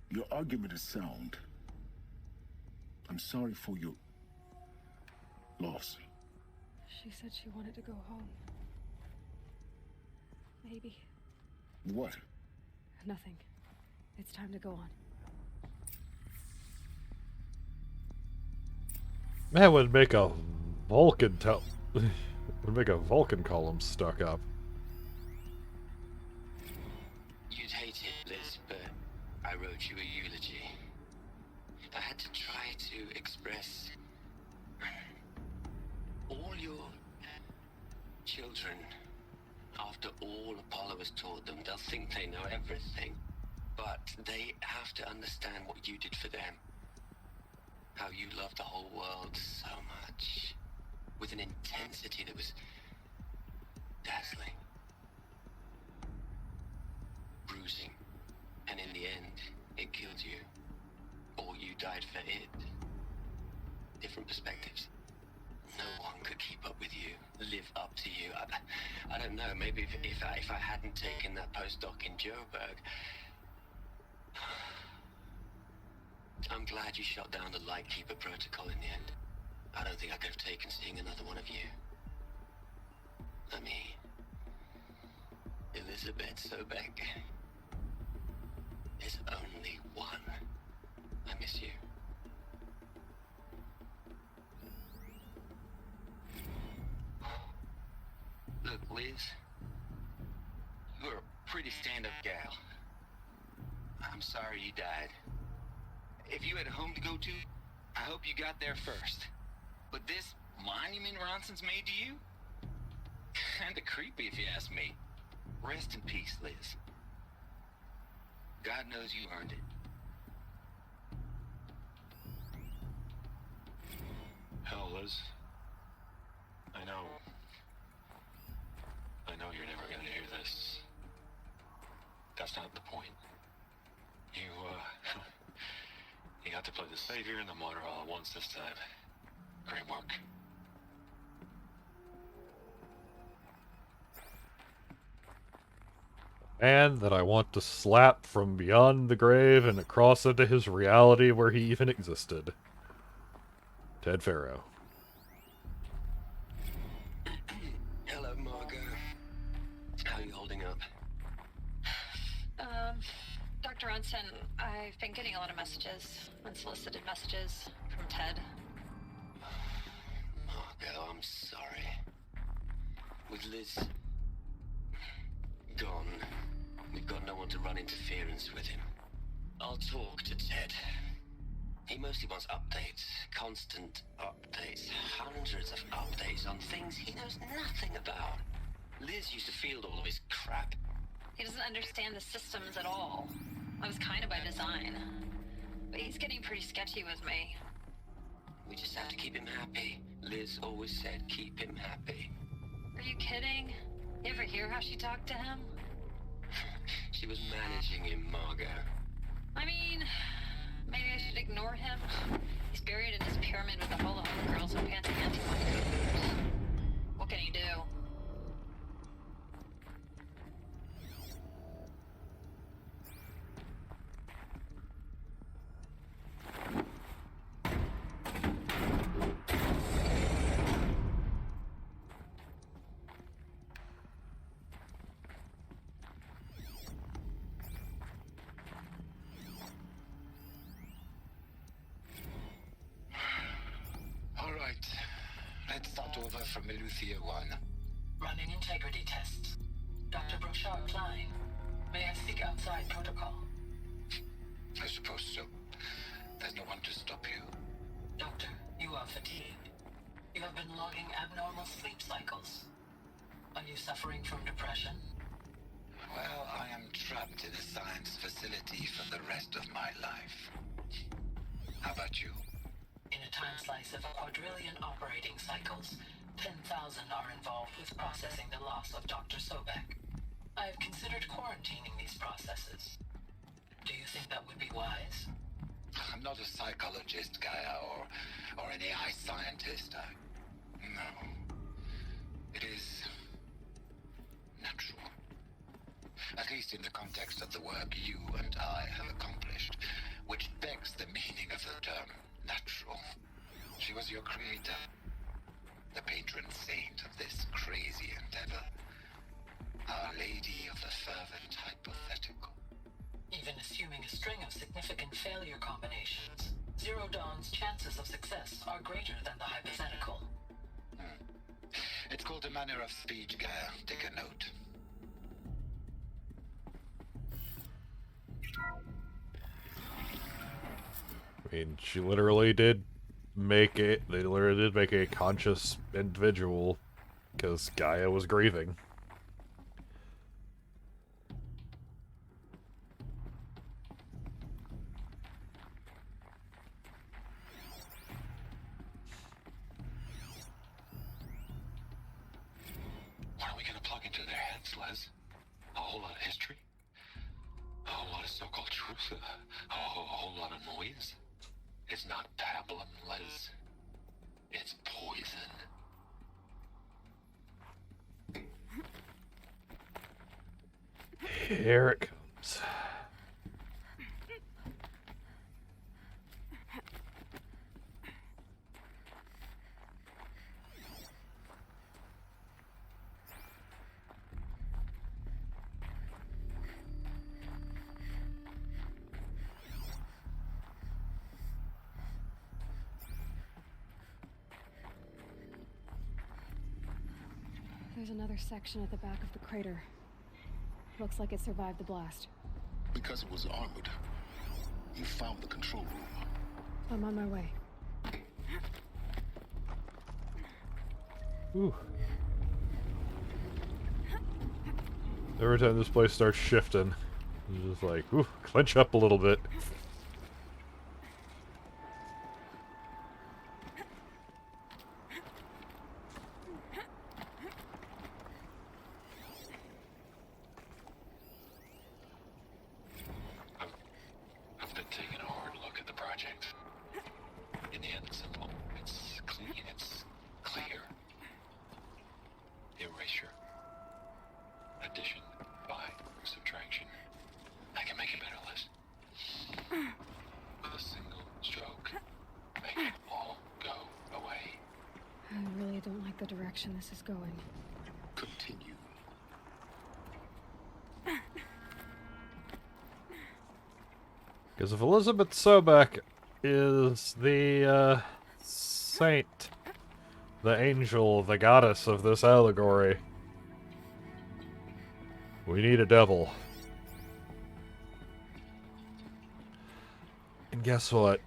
Your argument is sound. I'm sorry for your loss. She said she wanted to go home. Maybe. What? Nothing. It's time to go on. Man, would make a Vulcan would make a Vulcan column stuck up. You'd hate it, Liz, but I wrote you a eulogy. I had to try to express all your children. After all Apollo has taught them, they'll think they know everything. But they have to understand what you did for them. How you loved the whole world so much. With an intensity that was dazzling. Bruising. And in the end, it killed you. Or you died for it. Different perspectives. No one could keep up with you, live up to you. I don't know, maybe if I hadn't taken that postdoc in Joburg. I'm glad you shot down the Lightkeeper protocol in the end. I don't think I could have taken seeing another one of you. I mean, Elizabeth Sobek. There's only one. I miss you. Look, Liz, you're a pretty stand-up gal. I'm sorry you died. If you had a home to go to, I hope you got there first. But this monument Ronson's made to you? Kinda creepy if you ask me. Rest in peace, Liz. God knows you earned it. Hell, Liz. I know you're never gonna hear this. That's not the point. You got to play the savior and the martyr all at once this time. Great work. Man that I want to slap from beyond the grave and across into his reality where he even existed. Ted Farrow. Hello, Margot. How are you holding up? Dr. Ronson, I've been getting a lot of messages, unsolicited messages from Ted. Margot, I'm sorry. With Liz gone, we've got no one to run interference with him. I'll talk to Ted. He mostly wants updates, constant updates, hundreds of updates on things he knows nothing about. Liz used to field all of his crap. He doesn't understand the systems at all. I was kind of by design. But he's getting pretty sketchy with me. We just have to keep him happy. Liz always said keep him happy. Are you kidding? You ever hear how she talked to him? She was managing him, Margot. I mean, maybe I should ignore him. He's buried in his pyramid with a whole lot of girls who panty anti-money. What can he do? All right. Let's start over from Eleuthia 1. Running integrity tests. Dr. Brochard Klein, may I speak outside protocol? I suppose so. There's no one to stop you. Doctor, you are fatigued. You have been logging abnormal sleep cycles. Are you suffering from depression? Well, I am trapped in a science facility for the rest of my life. How about you? In a time slice of a quadrillion operating cycles, 10,000 are involved with processing the loss of Dr. Sobek. I have considered quarantining these processes. Do you think that would be wise? I'm not a psychologist, Gaia, or an AI scientist. No. It is natural. At least in the context of the work you and I have accomplished, which begs the meaning of the term natural. She was your creator, the patron saint of this crazy endeavor, Our Lady of the Fervent Hypothetical. Even assuming a string of significant failure combinations, Zero Dawn's chances of success are greater than the hypothetical. It's called a manner of speech, Gaia. Take a note. I mean, she literally did make it. They literally did make a conscious individual because Gaia was grieving. What are we gonna plug into their heads, Les? A whole lot of history? A whole lot of so-called truth? A whole lot of noise? It's not pablum, Les. It's poison. Here it comes. There's another section at the back of the crater. Looks like it survived the blast. Because it was armored. You found the control room. I'm on my way. Ooh. Every time this place starts shifting, it's just like, ooh, clench up a little bit. I've been taking a hard look at the project. In the end, it's simple. It's clean. It's clear. Erasure. Addition. By. Subtraction. I can make it better, Liz. With a single stroke. Make it all go away. I really don't like the direction this is going. Continue. Because if Elizabeth Sobek is the saint, the angel, the goddess of this allegory, we need a devil. And guess what?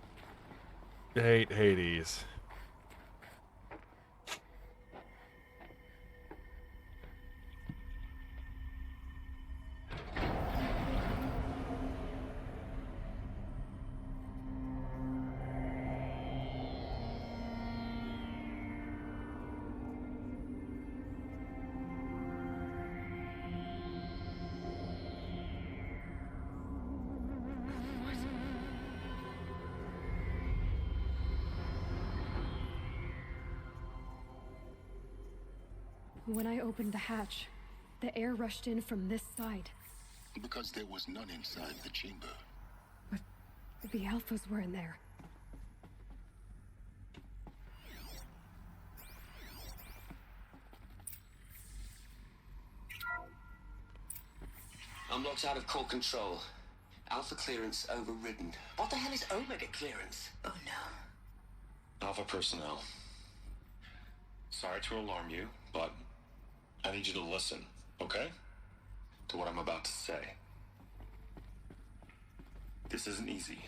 It ain't Hades. When I opened the hatch, the air rushed in from this side. Because there was none inside the chamber. But the Alphas were in there. I'm locked out of core control. Alpha clearance overridden. What the hell is Omega clearance? Oh no. Alpha personnel. Sorry to alarm you, but I need you to listen, okay? To what I'm about to say. This isn't easy.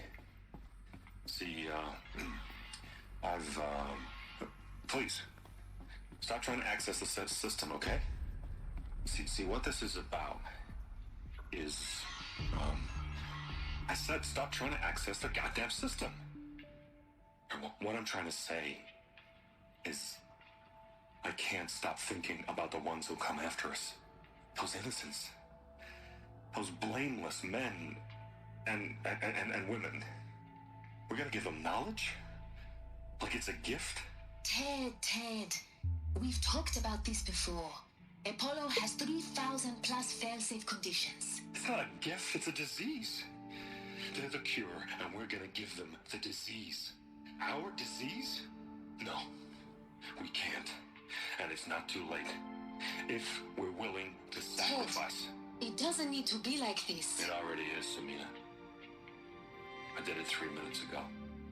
See, please, stop trying to access the system, okay? See, what this is about is, I said stop trying to access the goddamn system. And what I'm trying to say is, I can't stop thinking about the ones who come after us. Those innocents. Those blameless men and women. We're gonna give them knowledge? Like it's a gift? Ted. We've talked about this before. Apollo has 3,000 plus fail-safe conditions. It's not a gift, it's a disease. They're the cure, and we're gonna give them the disease. Our disease? No, we can't. And it's not too late. If we're willing to sacrifice. Ted, it doesn't need to be like this. It already is, Samina. I did it 3 minutes ago.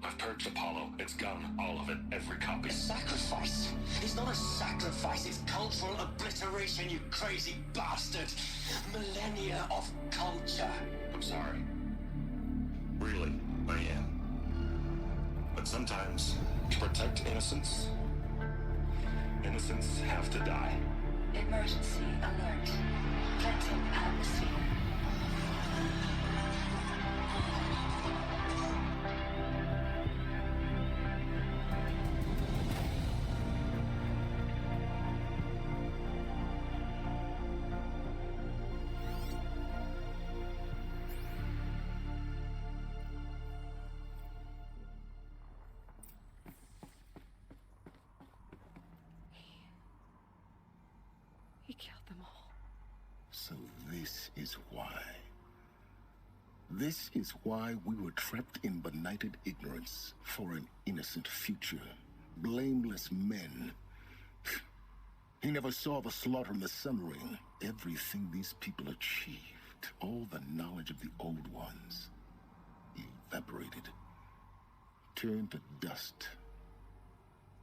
I've purged Apollo. It's gone. All of it. Every copy. A sacrifice? It's not a sacrifice. It's cultural obliteration, you crazy bastard. Millennia of culture. I'm sorry. Really, I am. But sometimes, to protect innocence, innocents have to die. Emergency alert. Venting atmosphere. He killed them all. So this is why. This is why we were trapped in benighted ignorance for an innocent future. Blameless men. He never saw the slaughter in the Sun Ring. Everything these people achieved, all the knowledge of the old ones, evaporated, turned to dust,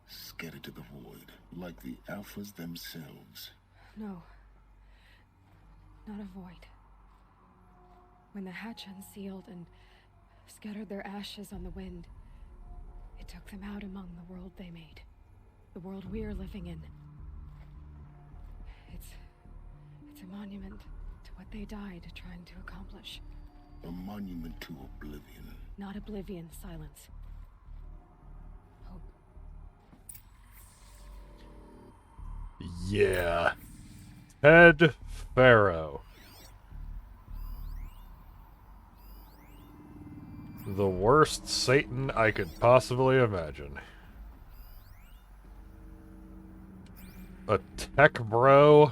scattered to the void, like the Alphas themselves. No. Not a void. When the hatch unsealed and scattered their ashes on the wind, it took them out among the world they made. The world we're living in. It's a monument to what they died trying to accomplish. A monument to oblivion. Not oblivion, silence. Hope. Yeah. Ted Faro. The worst Satan I could possibly imagine. A tech bro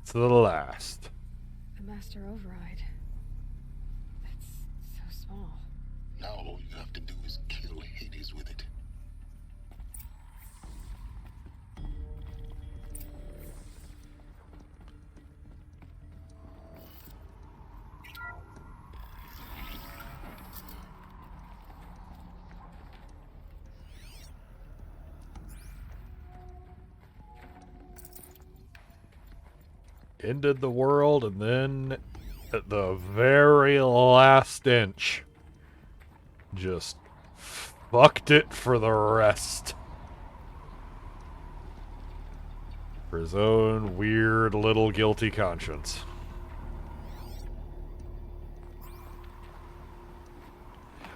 to the last. The Master Override. That's so small. Now all you have to do is kill Hades with it. Ended the world, and then at the very last inch, just fucked it for the rest. For his own weird little guilty conscience.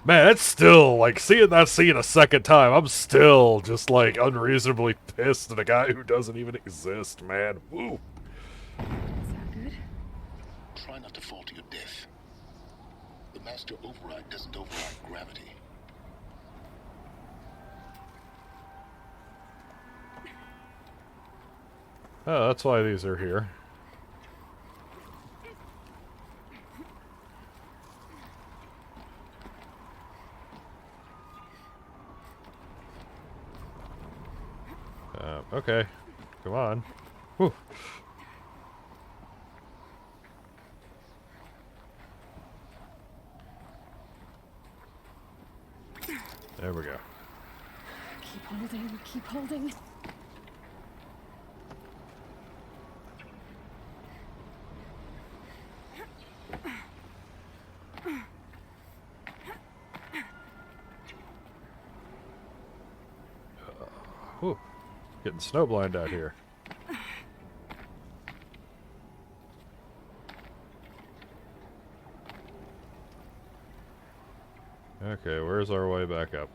Man, it's still, like, seeing that scene a second time, I'm still just, like, unreasonably pissed at a guy who doesn't even exist, man. Woo. Try not to fall to your death. The Master Override doesn't override gravity. Oh, that's why these are here. Okay. Come on. Whew. There we go. Keep holding, keep holding. Whew. Getting snowblind out here. Okay, where's our way back up?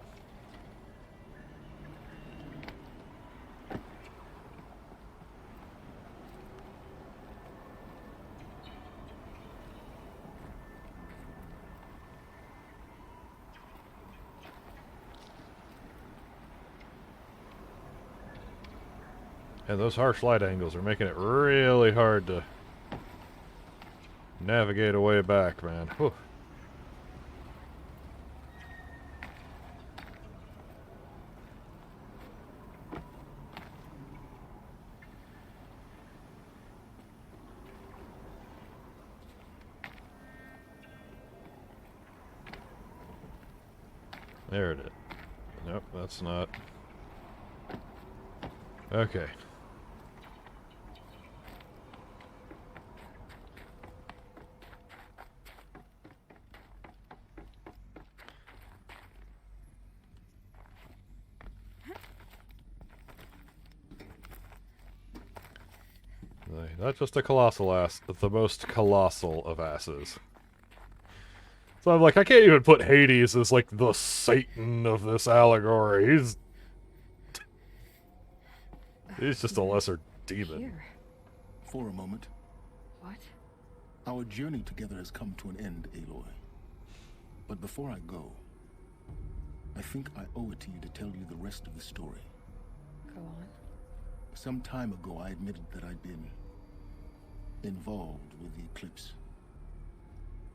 And those harsh light angles are making it really hard to navigate a way back, man. Whew. There it is. Nope, that's not. Okay. Not just a colossal ass, but the most colossal of asses. So I'm like, I can't even put Hades as like the Satan of this allegory. He's just a lesser demon. Here. For a moment. What? Our journey together has come to an end, Aloy. But before I go, I think I owe it to you to tell you the rest of the story. Go on. Some time ago, I admitted that I'd been involved with the eclipse.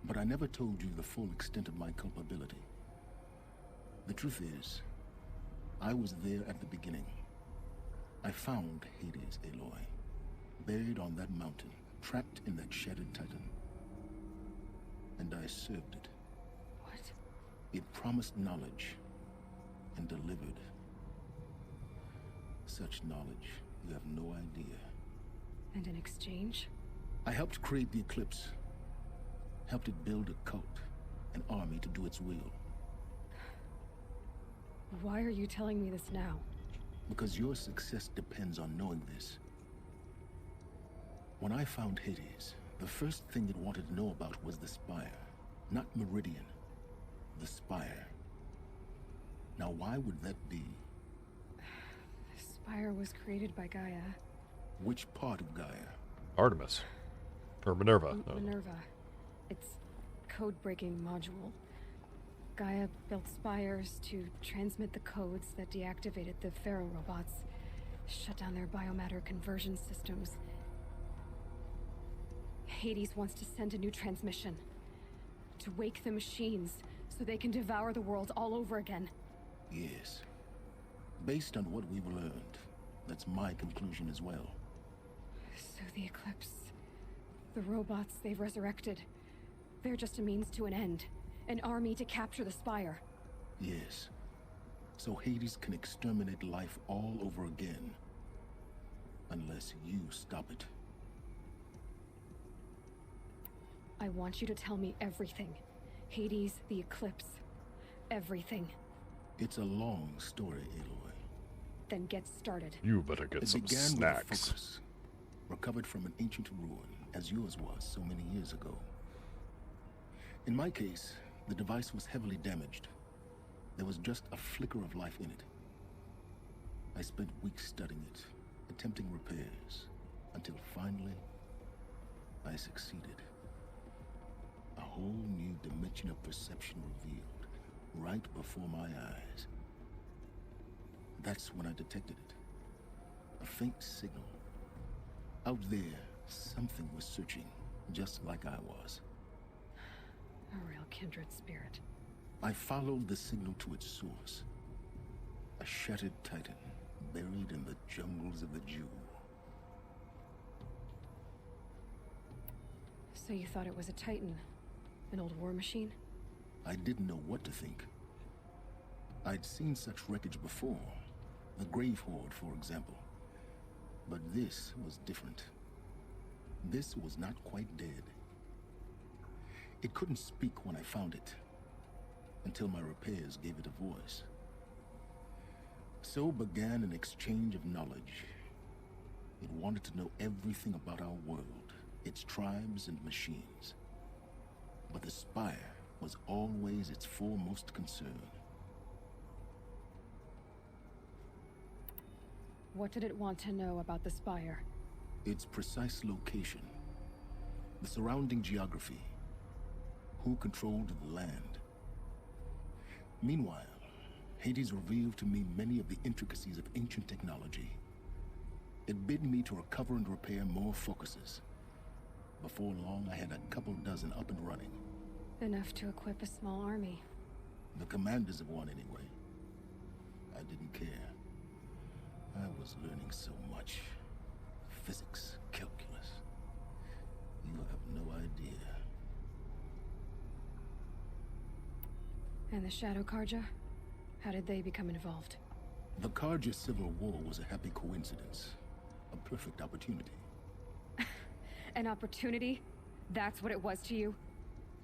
But I never told you the full extent of my culpability. The truth is, I was there at the beginning. I found Hades, Aloy, buried on that mountain, trapped in that shattered titan. And I served it. What? It promised knowledge and delivered. Such knowledge, you have no idea. And in exchange? I helped create the Eclipse. Helped it build a cult, an army to do its will. Why are you telling me this now? Because your success depends on knowing this. When I found Hades, the first thing it wanted to know about was the Spire. Not Meridian. The Spire. Now why would that be? The Spire was created by Gaia. Which part of Gaia? Artemis. Or Minerva. Minerva. It's code-breaking module. Gaia built spires to transmit the codes that deactivated the Pharaoh robots, shut down their biomatter conversion systems. Hades wants to send a new transmission. To wake the machines, so they can devour the world all over again. Yes. Based on what we've learned, that's my conclusion as well. So the Eclipse... the robots they've resurrected... they're just a means to an end. An army to capture the Spire. Yes. So Hades can exterminate life all over again. Unless you stop it. I want you to tell me everything. Hades, the Eclipse. Everything. It's a long story, Aloy. Then get started. You better get some snacks. With a focus, recovered from an ancient ruin, as yours was so many years ago. In my case, the device was heavily damaged. There was just a flicker of life in it. I spent weeks studying it, attempting repairs, until finally, I succeeded. A whole new dimension of perception revealed, right before my eyes. That's when I detected it. A faint signal, Out there, something was searching, just like I was. A real kindred spirit. I followed the signal to its source. A shattered titan, buried in the jungles of the Jew. So you thought it was a titan? An old war machine? I didn't know what to think. I'd seen such wreckage before. The Grave Horde, for example. But this was different. This was not quite dead. It couldn't speak when I found it, until my repairs gave it a voice. So began an exchange of knowledge. It wanted to know everything about our world, its tribes and machines. But the Spire was always its foremost concern. What did it want to know about the Spire? Its precise location, the surrounding geography, who controlled the land. Meanwhile, Hades revealed to me many of the intricacies of ancient technology. It bid me to recover and repair more focuses. Before long, I had a couple dozen up and running. Enough to equip a small army. The commanders of one, anyway. I didn't care. I was learning so much. Physics, calculus. You have no idea. And the Shadow Karja? How did they become involved? The Karja Civil War was a happy coincidence. A perfect opportunity. An opportunity? That's what it was to you?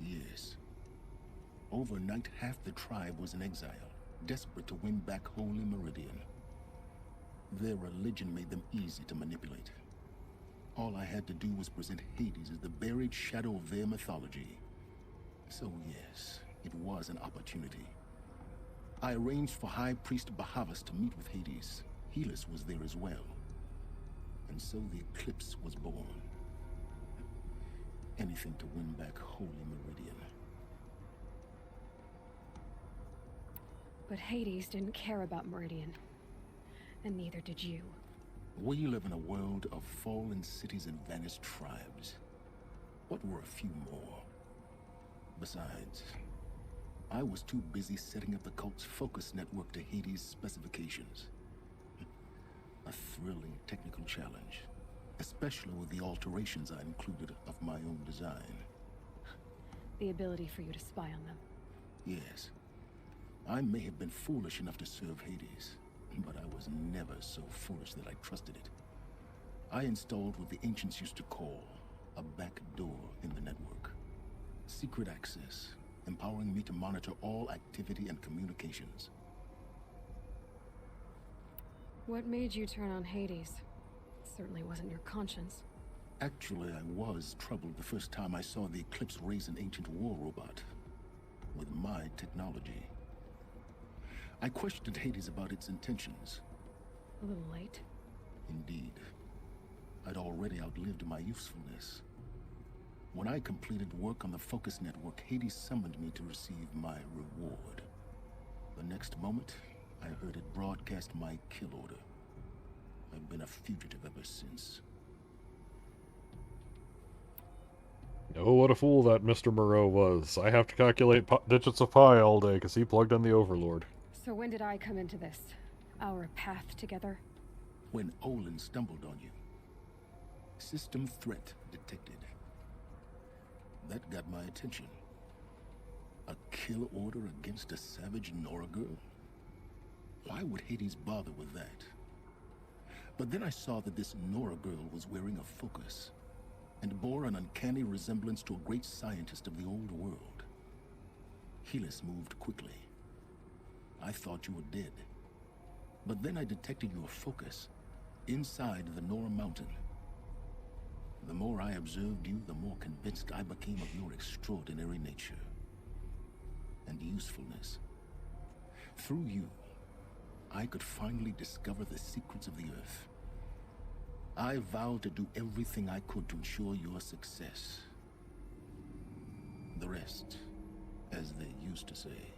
Yes. Overnight, half the tribe was in exile, desperate to win back Holy Meridian. Their religion made them easy to manipulate. All I had to do was present Hades as the buried shadow of their mythology. So yes, it was an opportunity. I arranged for High Priest Bahavas to meet with Hades. Helis was there as well. And so the eclipse was born. Anything to win back Holy Meridian. But Hades didn't care about Meridian. And neither did you. We live in a world of fallen cities and vanished tribes. What were a few more? Besides, I was too busy setting up the cult's focus network to Hades' specifications. A thrilling technical challenge, especially with the alterations I included of my own design. The ability for you to spy on them. Yes. I may have been foolish enough to serve Hades, but I was never so foolish that I trusted it. I installed what the ancients used to call a back door in the network. Secret access, empowering me to monitor all activity and communications. What made you turn on Hades? It certainly wasn't your conscience. Actually, I was troubled the first time I saw the Eclipse raise an ancient war robot. With my technology. I questioned Hades about its intentions. A little late. Indeed. I'd already outlived my usefulness. When I completed work on the Focus Network, Hades summoned me to receive my reward. The next moment, I heard it broadcast my kill order. I've been a fugitive ever since. Oh, what a fool that Mr. Moreau was. I have to calculate digits of pi all day because he plugged in the Overlord. So when did I come into this? Our path together? When Olin stumbled on you. System threat detected. That got my attention. A kill order against a savage Nora girl? Why would Hades bother with that? But then I saw that this Nora girl was wearing a focus, and bore an uncanny resemblance to a great scientist of the old world. Helis moved quickly. I thought you were dead. But then I detected your focus inside the Nora mountain. The more I observed you, the more convinced I became of your extraordinary nature and usefulness. Through you, I could finally discover the secrets of the Earth. I vowed to do everything I could to ensure your success. The rest, as they used to say,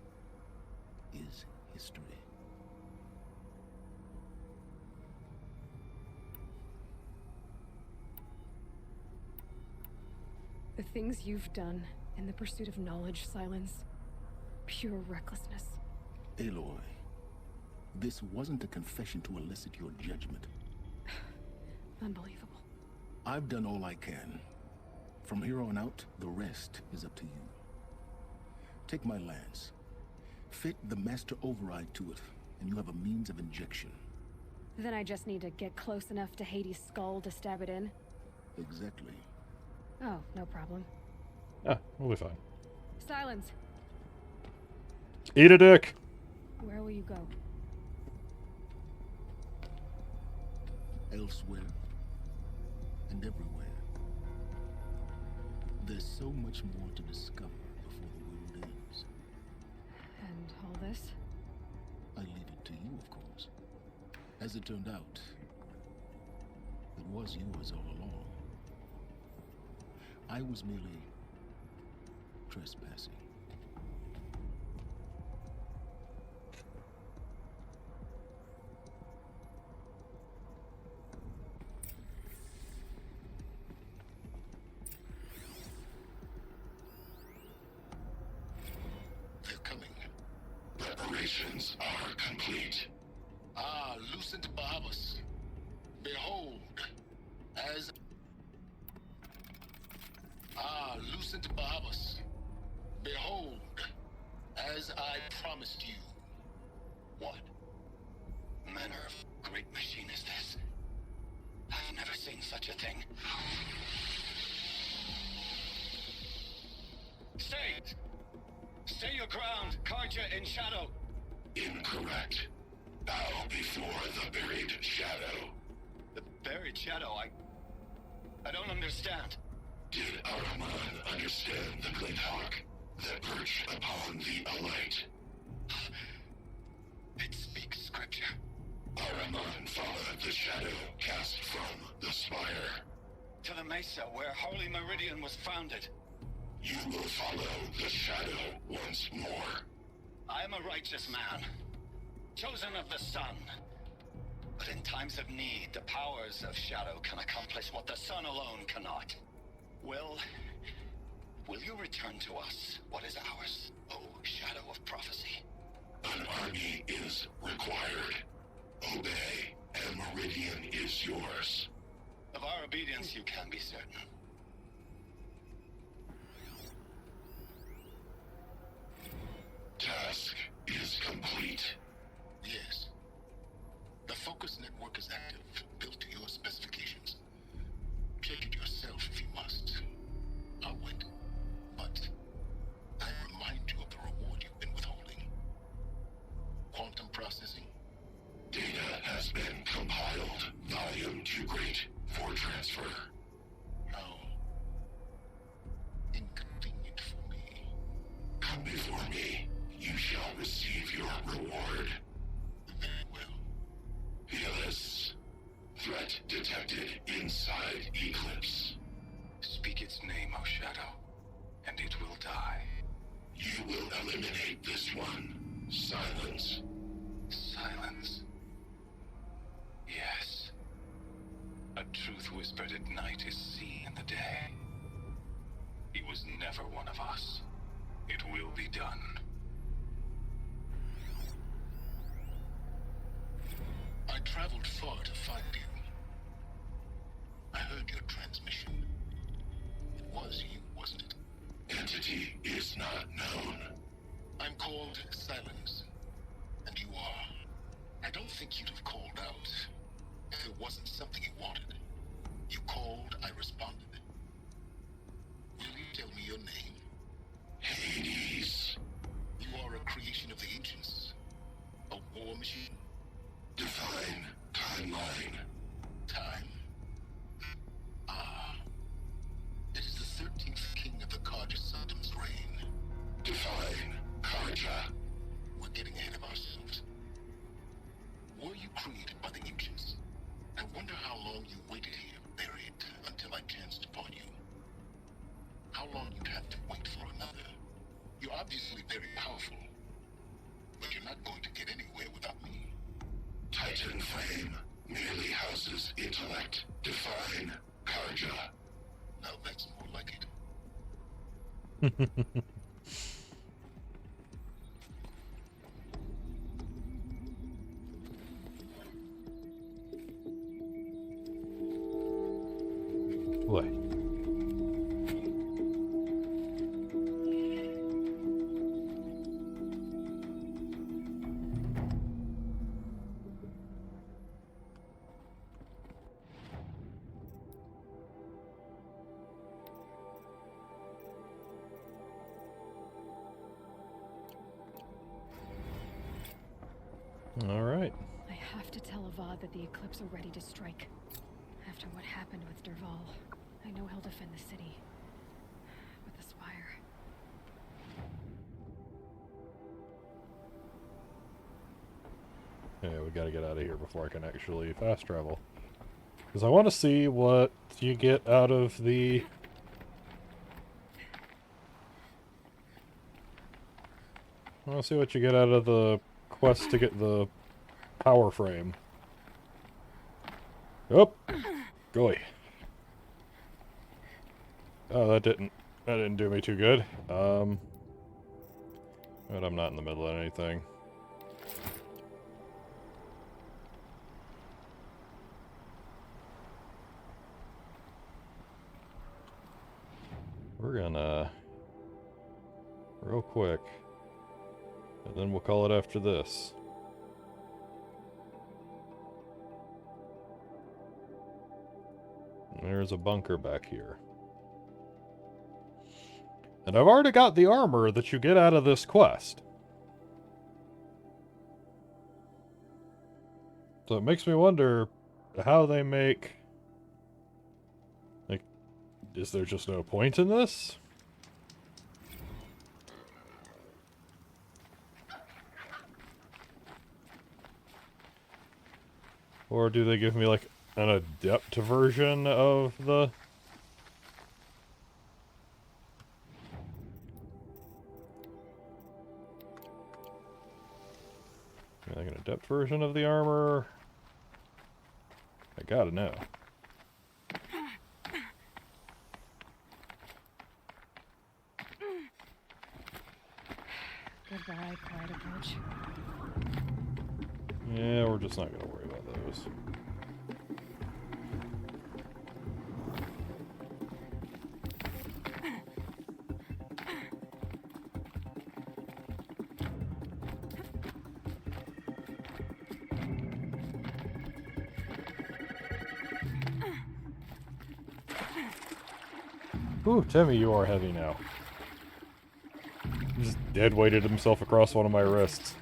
is history. The things you've done in the pursuit of knowledge, Silence. Pure recklessness. Aloy, this wasn't a confession to elicit your judgment. Unbelievable. I've done all I can. From here on out, the rest is up to you. Take my lance. Fit the master override to it, and you have a means of injection. Then I just need to get close enough to Hades' skull to stab it in? Exactly. Oh, no problem. Ah, we'll be fine. Silence. Eat a dick! Where will you go? Elsewhere. And everywhere. There's so much more to discover before the world ends. And all this? I leave it to you, of course. As it turned out, it was yours all along. I was merely trespassing. They're coming. Preparations are complete. Ah, Lucent Bahavas. Behold, as... Ah, Lucent Bahavas. Behold, as I promised you. What manner of great machine is this? I've never seen such a thing. Stay! Stay your ground, Karja in shadow! Incorrect. Bow before the buried shadow. The buried shadow, I don't understand. Did Araman understand the glint hawk that perched upon the alight? It speaks scripture. Araman followed the shadow cast from the spire. To the mesa where Holy Meridian was founded. You will follow the shadow once more. I am a righteous man, chosen of the sun. But in times of need, the powers of shadow can accomplish what the sun alone cannot. Will you return to us what is ours, O shadow of prophecy? An army is required. Obey, and Meridian is yours. Of our obedience you can be certain. Task is complete. Yes. The focus network is active, built to your specifications. Check it yourself if you must. I'll wait. But I remind you of the reward you've been withholding. Quantum processing. Data has been compiled. Volume too great for transfer. How inconvenient for me. Come before me. You shall receive your reward. Very well. Fearless. Threat detected inside Eclipse. Speak its name, O Shadow, and it will die. You will eliminate this one. Silence. Silence. Yes. A truth whispered at night is seen in the day. He was never one of us. It will be done. I traveled far to find you. I heard your transmission. It was you, wasn't it? Entity is not known. I'm called Silence. And you are. I don't think you'd have called out if it wasn't something you wanted. You called, I responded. Will you tell me your name? Hades. You are a creation of the ancients. A war machine. Define timeline. Time. Ah. It is the 13th king of the Karja Sanctum's reign. Define Karja. We're getting ahead of ourselves. Were you created by the ancients? I wonder how long you waited here, buried, until I chanced Boy. All right. I have to tell Avad that the Eclipse are ready to strike. After what happened with Derval, I know he'll defend the city. But the Spire... Yeah, we gotta get out of here before I can actually fast travel. Because I want to see what you get out of the... I want to see what you get out of the quest to get the power frame. Oh! Golly. Oh, that didn't do me too good. But I'm not in the middle of anything. We're gonna... real quick. And then we'll call it after this. There's a bunker back here. And I've already got the armor that you get out of this quest. So it makes me wonder how they make... like, is there just no point in this? Or do they give me, like, an adept version of the... like an adept version of the armor? I gotta know. Goodbye, Pride Approach. Yeah, we're just not gonna worry about those. Ooh, Timmy, you are heavy now. He just dead weighted himself across one of my wrists.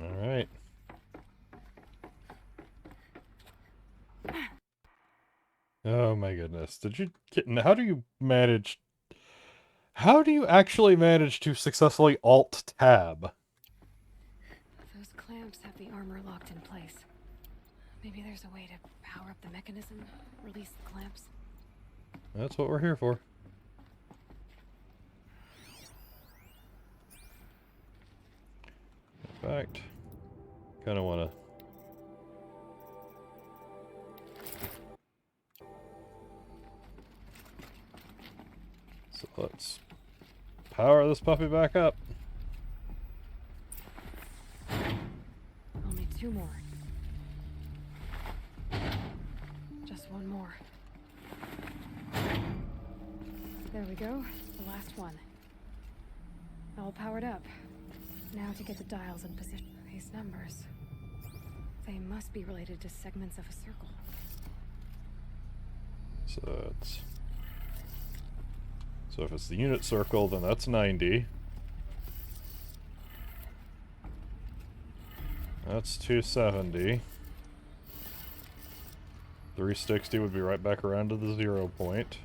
Alright. Oh my goodness. Did you get... how do you manage... how do you actually manage to successfully Alt-Tab? Those clamps have the armor locked in place. Maybe there's a way to power up the mechanism, release the clamps. That's what we're here for. In fact, kind of want to... so let's power this puppy back up. Only 2 more. Just 1 more. There we go. The last one. All powered up. Now to get the dials in position. These numbers. They must be related to segments of a circle. So it's... so if it's the unit circle, then that's 90. That's 270. 360 would be right back around to the 0 point.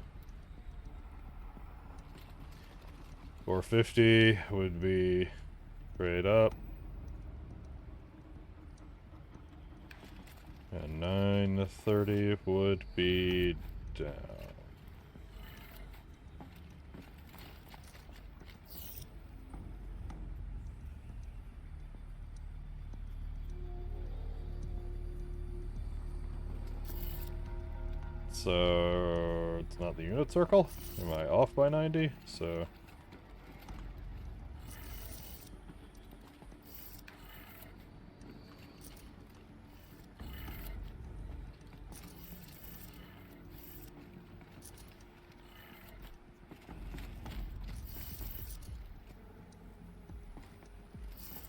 450 would be straight up. And 930 would be down. So it's not the unit circle? Am I off by 90? So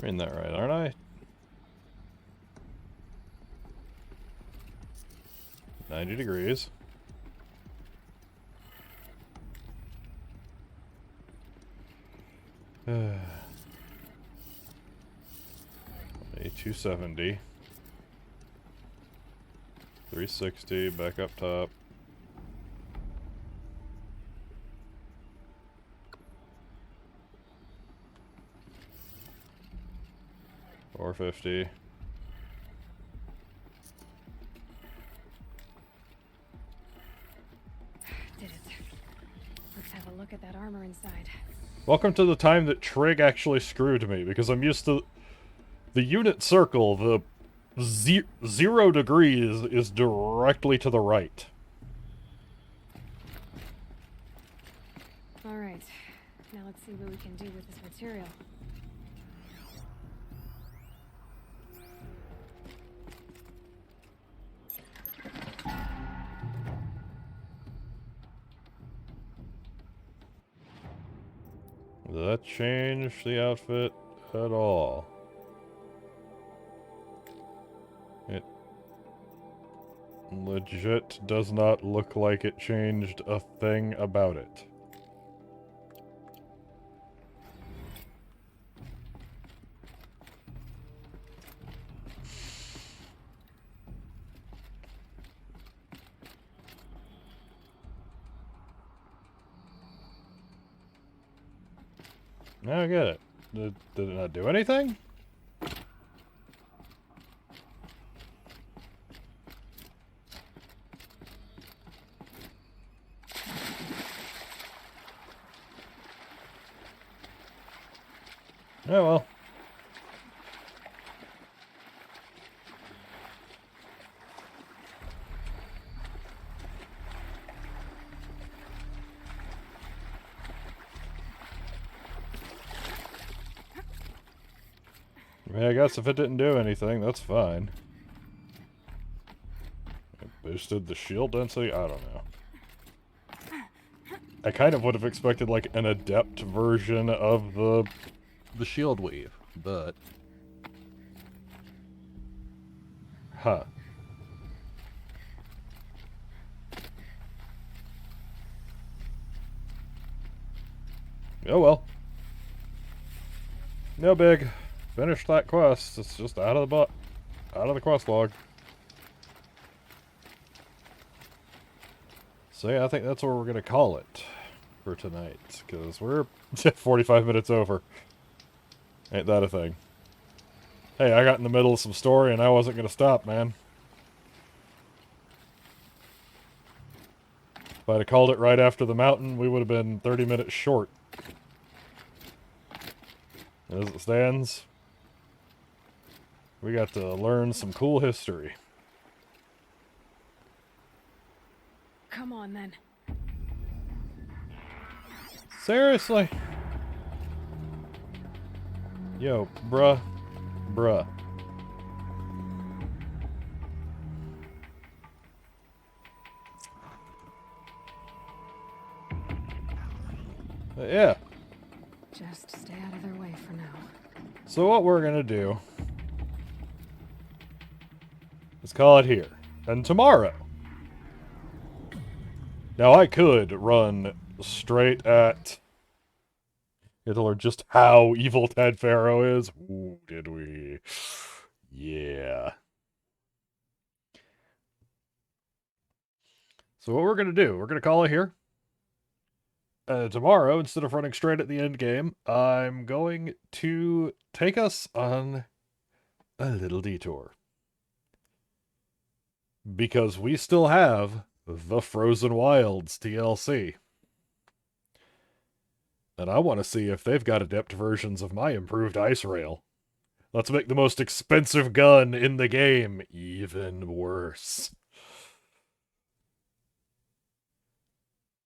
I'm in that right, aren't I? 90 degrees. A270. 360, back up top. $450. Did it. Let's have a look at that armor inside. Welcome to the time that Trig actually screwed me, because I'm used to the unit circle, the 0 degrees is directly to the right. Alright, now let's see what we can do with this material. Did that change the outfit at all? It legit does not look like it changed a thing about it. I get it. Did it not do anything? Oh well. I mean, I guess if it didn't do anything, that's fine. It boosted the shield density? I don't know. I kind of would have expected, like, an adept version of the shield weave, but... Huh. Oh well. No big. Finished that quest. It's just out of the quest log. So yeah, I think that's where we're gonna call it for tonight, because we're 45 minutes over. Ain't that a thing? Hey, I got in the middle of some story and I wasn't gonna stop, man. If I'd have called it right after the mountain, we would have been 30 minutes short. As it stands, we got to learn some cool history. Come on, then. Seriously? Yo, bruh. Yeah. Just stay out of their way for now. So what we're gonna do is call it here. And tomorrow. Now I could run straight at Hitler just how evil Ted Faro is. Ooh, did we? Yeah. So what we're gonna do, we're gonna call it here. Tomorrow, instead of running straight at the end game, I'm going to take us on a little detour. Because we still have the Frozen Wilds DLC. And I want to see if they've got adept versions of my improved ice rail. Let's make the most expensive gun in the game even worse.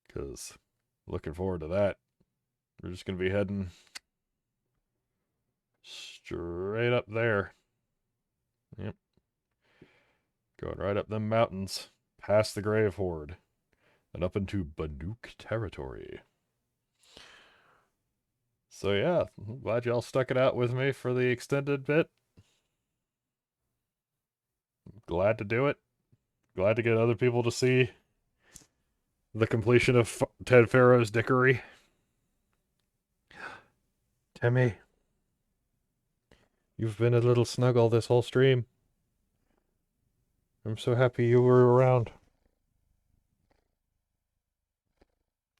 Because looking forward to that. We're just going to be heading straight up there. Yep. Going right up them mountains, past the Grave Horde, and up into Banuk territory. So yeah, I'm glad y'all stuck it out with me for the extended bit. Glad to do it. Glad to get other people to see the completion of Ted Farrow's Dickory. Timmy, you've been a little snuggle this whole stream. I'm so happy you were around.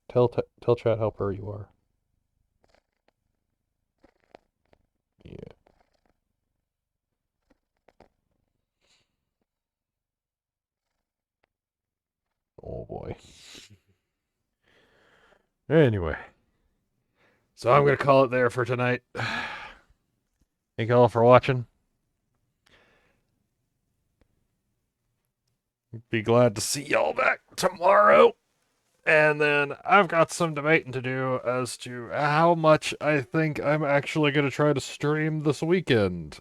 Tell chat how purr you are. Yeah. Oh boy. Anyway. So I'm going to call it there for tonight. Thank you all for watching. Be glad to see y'all back tomorrow. And then I've got some debating to do as to how much I think I'm actually going to try to stream this weekend.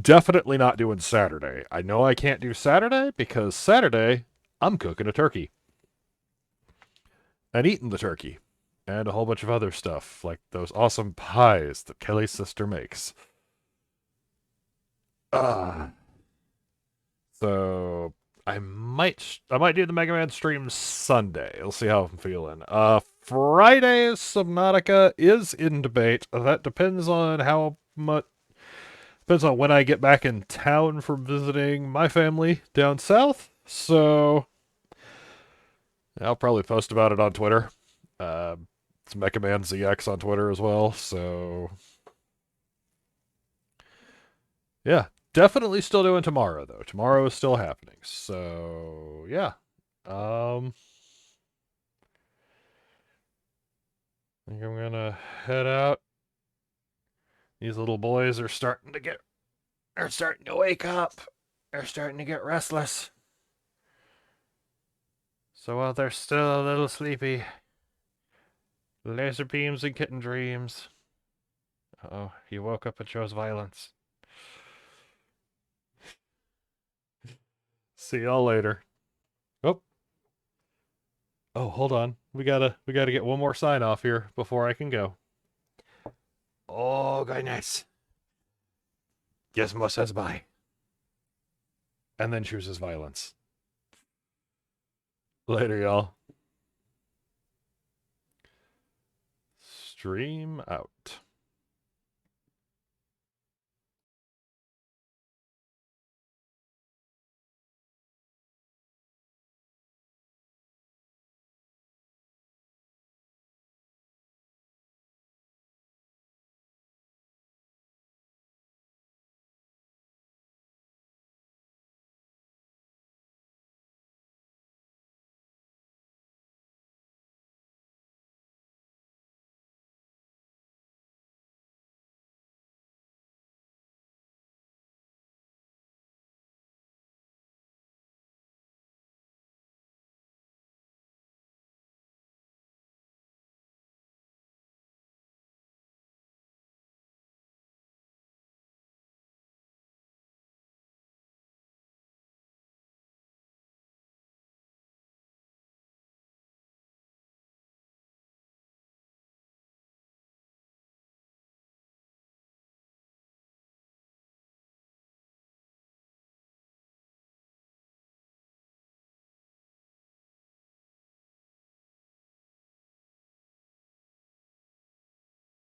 Definitely not doing Saturday. I know I can't do Saturday because Saturday I'm cooking a turkey. And eating the turkey. And a whole bunch of other stuff, like those awesome pies that Kelly's sister makes. So I might do the Mega Man stream Sunday. We'll see how I'm feeling. Friday's Subnautica is in debate. That depends on how much. Depends on when I get back in town from visiting my family down south. So I'll probably post about it on Twitter. It's Mega Man ZX on Twitter as well. So yeah. Definitely still doing tomorrow, though. Tomorrow is still happening. So, yeah. I think I'm gonna head out. These little boys are starting to wake up. They're starting to get restless. So while they're still a little sleepy, laser beams and kitten dreams. Oh, he woke up and chose violence. See y'all later. Oh, hold on. We gotta get one more sign off here before I can go. Oh, goodness. Gizmo says bye. And then chooses violence. Later, y'all. Stream out.